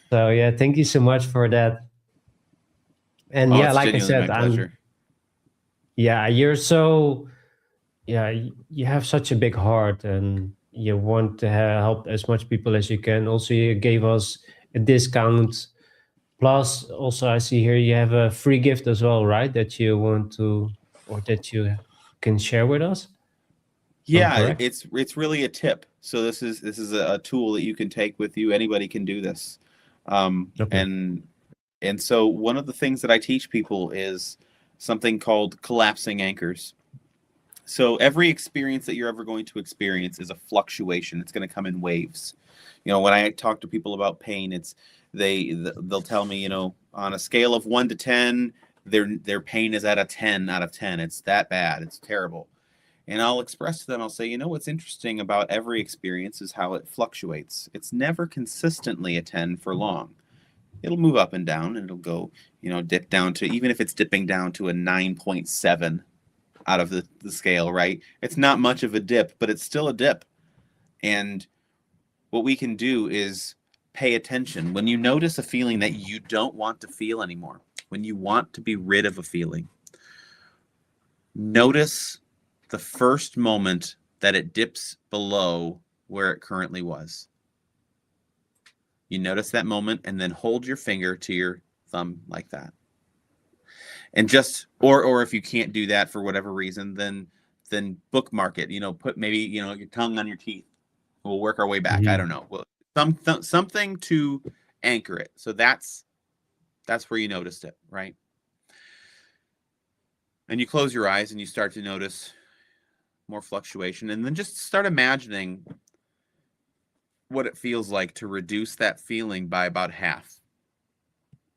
Speaker 1: So yeah, thank you so much for that. And
Speaker 2: Oh,
Speaker 1: yeah,
Speaker 2: it's
Speaker 1: like I
Speaker 2: genuinely my
Speaker 1: said, I'm
Speaker 2: pleasure.
Speaker 1: yeah, you're so yeah, you have such a big heart and you want to help as much people as you can. Also, you gave us a discount. Plus, also, I see here you have a free gift as well, right? That you want to, or that you can share with us. If I'm
Speaker 2: Yeah,
Speaker 1: correct.
Speaker 2: it's really a tip. So this is a tool that you can take with you. Anybody can do this. Um,
Speaker 1: Okay.
Speaker 2: and and so one of the things that I teach people is something called collapsing anchors. So every experience that you're ever going to experience is a fluctuation. It's going to come in waves. When I talk to people about pain, they'll tell me, on a scale of 1 to 10, their pain is at a 10 out of 10. It's that bad. It's terrible. And I'll express to them, I'll say, what's interesting about every experience is how it fluctuates. It's never consistently a 10 for long. It'll move up and down, and it'll go, dip down to, even if it's dipping down to a 9.7 out of the scale, right? It's not much of a dip, but it's still a dip. And what we can do is pay attention. When you notice a feeling that you don't want to feel anymore, when you want to be rid of a feeling, notice the first moment that it dips below where it currently was. You notice that moment and then hold your finger to your thumb like that. And just, or if you can't do that for whatever reason, then bookmark it. Put maybe your tongue on your teeth. We'll work our way back. I
Speaker 1: Hmm.
Speaker 2: don't know. Well, something to anchor it. So that's where you noticed it, right? And you close your eyes and you start to notice more fluctuation, and then just start imagining what it feels like to reduce that feeling by about half.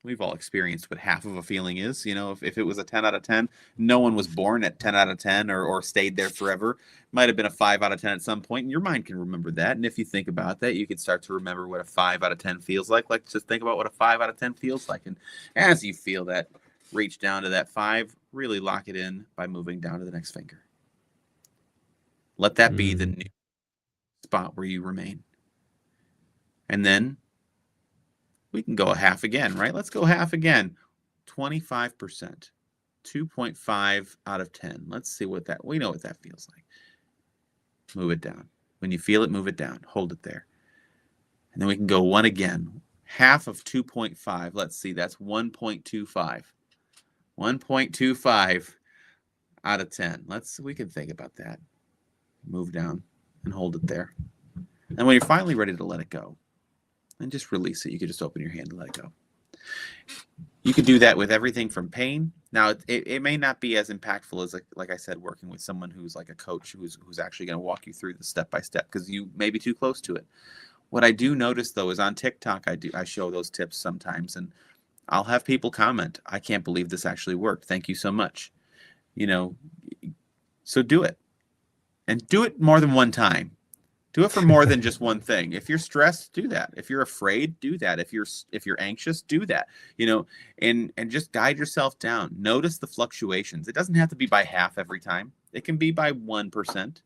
Speaker 2: We've all experienced what half of a feeling is. If it was a 10 out of 10, no one was born at 10 out of 10 or stayed there forever. Might have been a 5 out of 10 at some point, and your mind can remember that. And if you think about that, you can start to remember what a 5 out of 10 feels like. Like, just think about what a 5 out of 10 feels like. And as you feel that, reach down to that 5, really lock it in by moving down to the next finger. Let that be the new spot where you remain. And then we can go a half again, right? Let's go half again. 25%. 2.5 out of 10. Let's see we know what that feels like. Move it down. When you feel it, move it down. Hold it there. And then we can go 1 again. Half of 2.5. Let's see, that's 1.25. 1.25 out of 10. We can think about that. Move down and hold it there. And when you're finally ready to let it go, and just release it. You could just open your hand and let it go. You could do that with everything from pain. Now, it may not be as impactful as, like I said, working with someone who's like a coach who's actually going to walk you through the step by step, because you may be too close to it. What I do notice, though, is on TikTok, I show those tips sometimes, and I'll have people comment, "I can't believe this actually worked. Thank you so much." So do it, and do it more than one time. Do it for more than just one thing. If you're stressed, do that. If you're afraid, do that. If you're anxious, do that. And just guide yourself down. Notice the fluctuations. It doesn't have to be by half every time. It can be by 1%.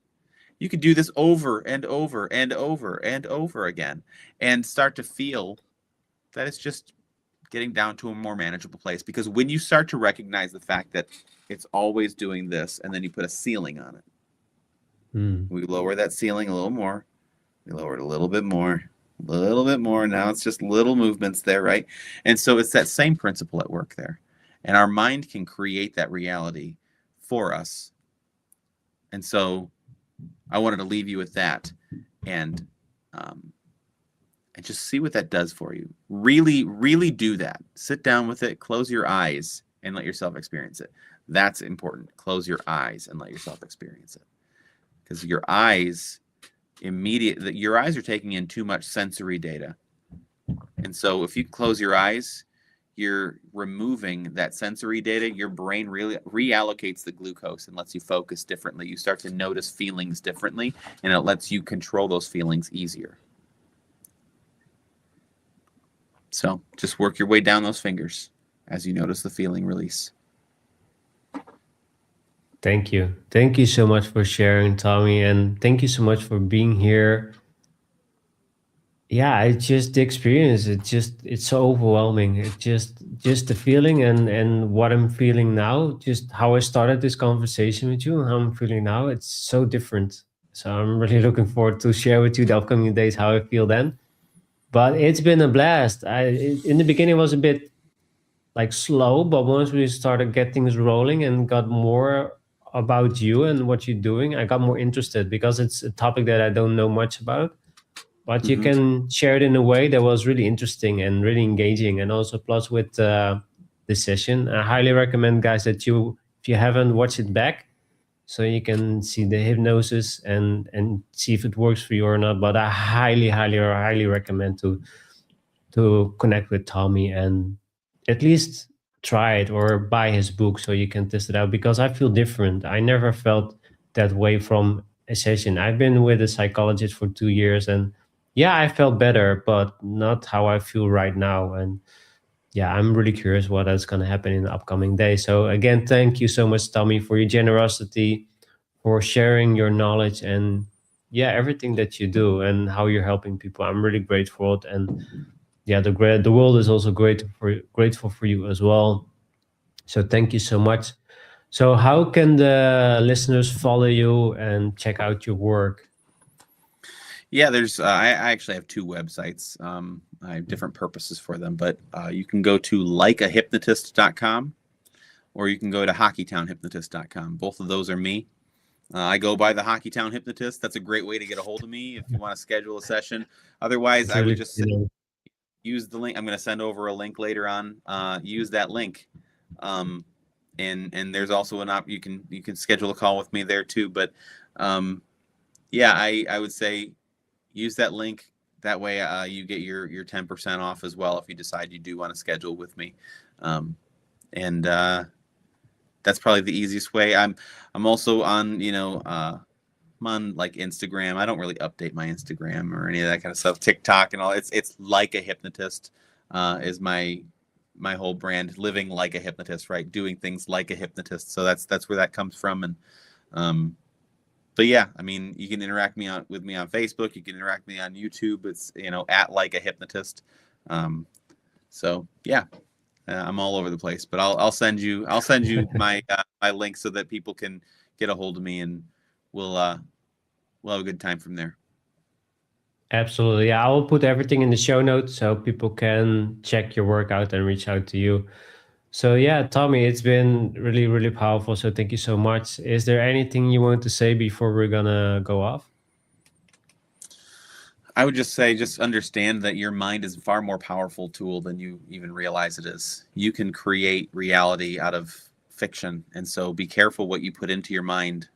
Speaker 2: You could do this over and over and over and over again, and start to feel that it's just getting down to a more manageable place. Because when you start to recognize the fact that it's always doing this, and then you put a ceiling on it, we lower that ceiling a little more. We lower it a little bit more, a little bit more. Now it's just little movements there, right? And so it's that same principle at work there. And our mind can create that reality for us. And so I wanted to leave you with that, and just see what that does for you. Really, really do that. Sit down with it, close your eyes, and let yourself experience it. That's important. Close your eyes and let yourself experience it. Because your eyes are taking in too much sensory data. And so if you close your eyes, you're removing that sensory data, your brain really reallocates the glucose and lets you focus differently. You start to notice feelings differently, and it lets you control those feelings easier. So just work your way down those fingers as you notice the feeling release.
Speaker 1: Thank you. Thank you so much for sharing, Tommy, and thank you so much for being here. Yeah, it's just the experience. It's so overwhelming. It's just the feeling and what I'm feeling now, just how I started this conversation with you and how I'm feeling now, it's so different. So I'm really looking forward to share with you the upcoming days how I feel then. But it's been a blast. In the beginning it was a bit like slow, but once we started get things rolling and got more about you and what you're doing, I got more interested because it's a topic that I don't know much about. But you can share it in a way that was really interesting and really engaging, and also plus with this session, I highly recommend, guys, that you, if you haven't, watch it back so you can see the hypnosis and see if it works for you or not. But I highly recommend to connect with Tommy and at least try it or buy his book so you can test it out, because I feel different. I never felt that way from a session. I've been with a psychologist for 2 years, and yeah, I felt better, but not how I feel right now. And yeah, I'm really curious what is going to happen in the upcoming days. So again, thank you so much, Tommy, for your generosity, for sharing your knowledge, and yeah, everything that you do and how you're helping people. I'm really grateful. And yeah, the world is also grateful for you as well. So thank you so much. So how can the listeners follow you and check out your work?
Speaker 2: Yeah, there's I actually have two websites. I have different purposes for them, but you can go to likeahypnotist.com or you can go to hockeytownhypnotist.com. Both of those are me. I go by the Hockeytown Hypnotist. That's a great way to get a hold of me if you want to schedule a session. Otherwise, I would just say, use the link. I'm going to send over a link later on. Use that link. And there's also an you can schedule a call with me there too. But yeah, I would say use that link. That way you get your 10% off as well if you decide you do want to schedule with me. And that's probably the easiest way. I'm also on, I'm on like Instagram. I don't really update my Instagram or any of that kind of stuff. TikTok and all. It's like a hypnotist is my whole brand. Living like a hypnotist, right? Doing things like a hypnotist. So that's where that comes from. And but yeah, I mean, you can interact with me on Facebook. You can interact with me on YouTube. It's at like a hypnotist. So yeah. I'm all over the place, but I'll send you my my link so that people can get a hold of me, and we'll have a good time from there.
Speaker 1: Absolutely. Yeah, I will put everything in the show notes so people can check your work out and reach out to you. So yeah, Tommy, it's been really, really powerful. So thank you so much. Is there anything you want to say before we're gonna go off?
Speaker 2: I would just say, just understand that your mind is a far more powerful tool than you even realize it is. You can create reality out of fiction. And so be careful what you put into your mind.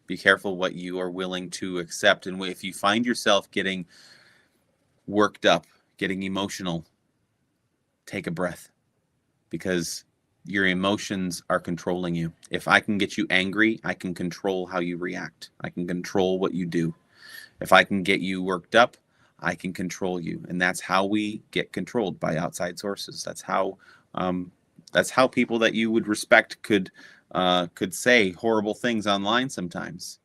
Speaker 2: Be careful what you are willing to accept. And if you find yourself getting worked up, getting emotional, take a breath, because your emotions are controlling you. If I can get you angry, I can control how you react. I can control what you do. If I can get you worked up, I can control you. And that's how we get controlled, by outside sources. That's how people that you would respect could say horrible things online sometimes.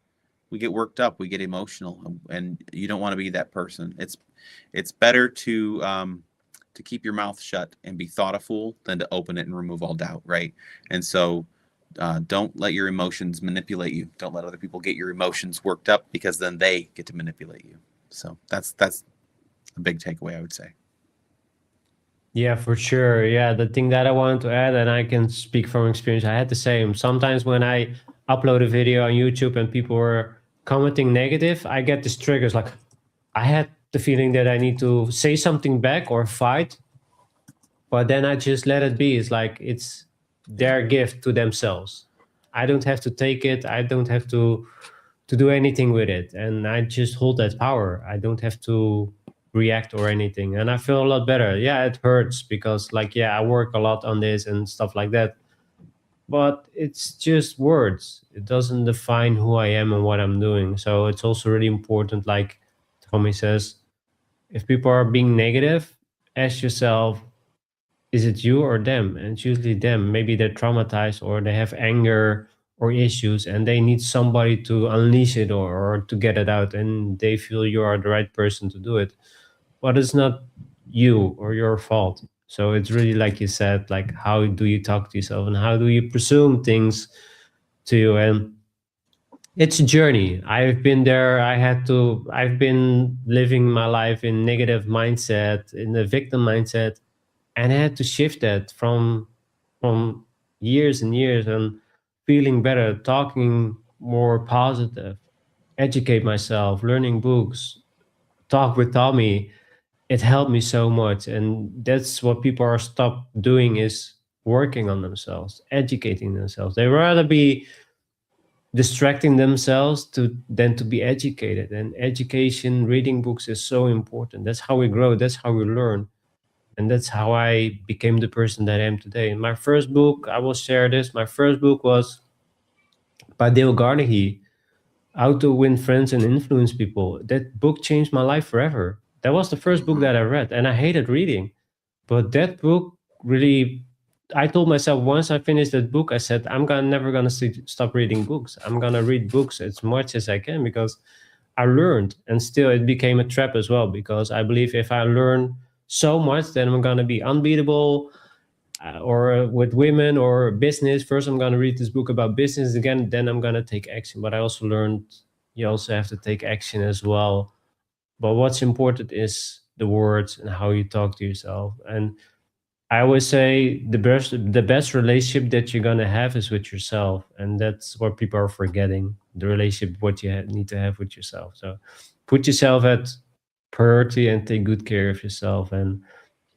Speaker 2: We get worked up, we get emotional, and you don't want to be that person. It's better to keep your mouth shut and be thoughtful than to open it and remove all doubt, right? And so don't let your emotions manipulate you. Don't let other people get your emotions worked up, because then they get to manipulate you. So that's a big takeaway, I would say.
Speaker 1: Yeah, for sure. Yeah, the thing that I wanted to add, and I can speak from experience, I had the same. Sometimes when I upload a video on YouTube and people were commenting negative, I get these triggers. Like, I had the feeling that I need to say something back or fight, but then I just let it be. It's like it's their gift to themselves. I don't have to take it. I don't have to do anything with it, and I just hold that power. I don't have to react or anything, and I feel a lot better. Yeah, it hurts because like, yeah, I work a lot on this and stuff like that, but it's just words. It doesn't define who I am and what I'm doing. So it's also really important, like Tommy says, if people are being negative, ask yourself, is it you or them? And it's usually them. Maybe they're traumatized or they have anger or issues and they need somebody to unleash it, or to get it out, and they feel you are the right person to do it. But it's not you or your fault. So it's really like you said, like, how do you talk to yourself and how do you presume things to you? And it's a journey. I've been there. I've been living my life in negative mindset, in the victim mindset, and I had to shift that from years and years, and feeling better, talking more positive, educate myself, learning books, talk with Tommy. It helped me so much, and that's what people are stop doing, is working on themselves, educating themselves. They rather be distracting themselves to than to be educated. And education, reading books is so important. That's how we grow, that's how we learn, and that's how I became the person that I am today. My first book, I will share this. My first book was by Dale Carnegie, How to Win Friends and Influence People. That book changed my life forever. That was the first book that I read, and I hated reading. But that book really, I told myself once I finished that book, I said, I'm gonna never gonna stop reading books. I'm gonna read books as much as I can, because I learned, and still it became a trap as well, because I believe if I learn so much, then I'm gonna be unbeatable, or with women or business. First, I'm gonna read this book about business again, then I'm gonna take action. But I also learned you also have to take action as well. But what's important is the words and how you talk to yourself. And I always say the best relationship that you're gonna have is with yourself, and that's what people are forgetting. The relationship what you need to have with yourself. So put yourself at priority and take good care of yourself. And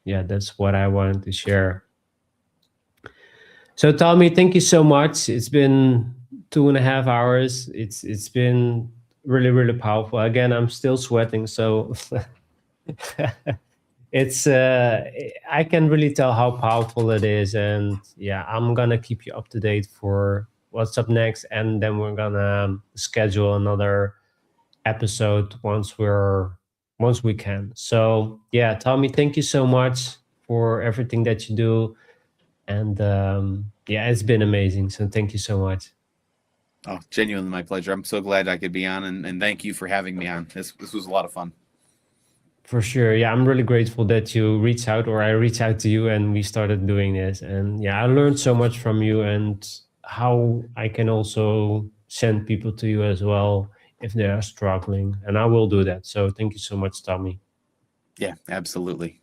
Speaker 1: yeah, that's what I wanted to share. So Tommy, thank you so much. It's been 2.5 hours. It's been really really powerful. Again, I'm still sweating, so it's I can really tell how powerful it is. And yeah, I'm gonna keep you up to date for what's up next, and then we're gonna schedule another episode once we can. So yeah, Tommy, thank you so much for everything that you do. And yeah, it's been amazing, so thank you so much.
Speaker 2: Oh, genuinely my pleasure. I'm so glad I could be on, and thank you for having me on. This was a lot of fun.
Speaker 1: For sure. Yeah, I'm really grateful that you reached out, or I reached out to you, and we started doing this. And yeah, I learned so much from you, and how I can also send people to you as well if they are struggling. And I will do that. So thank you so much, Tommy.
Speaker 2: Yeah, absolutely.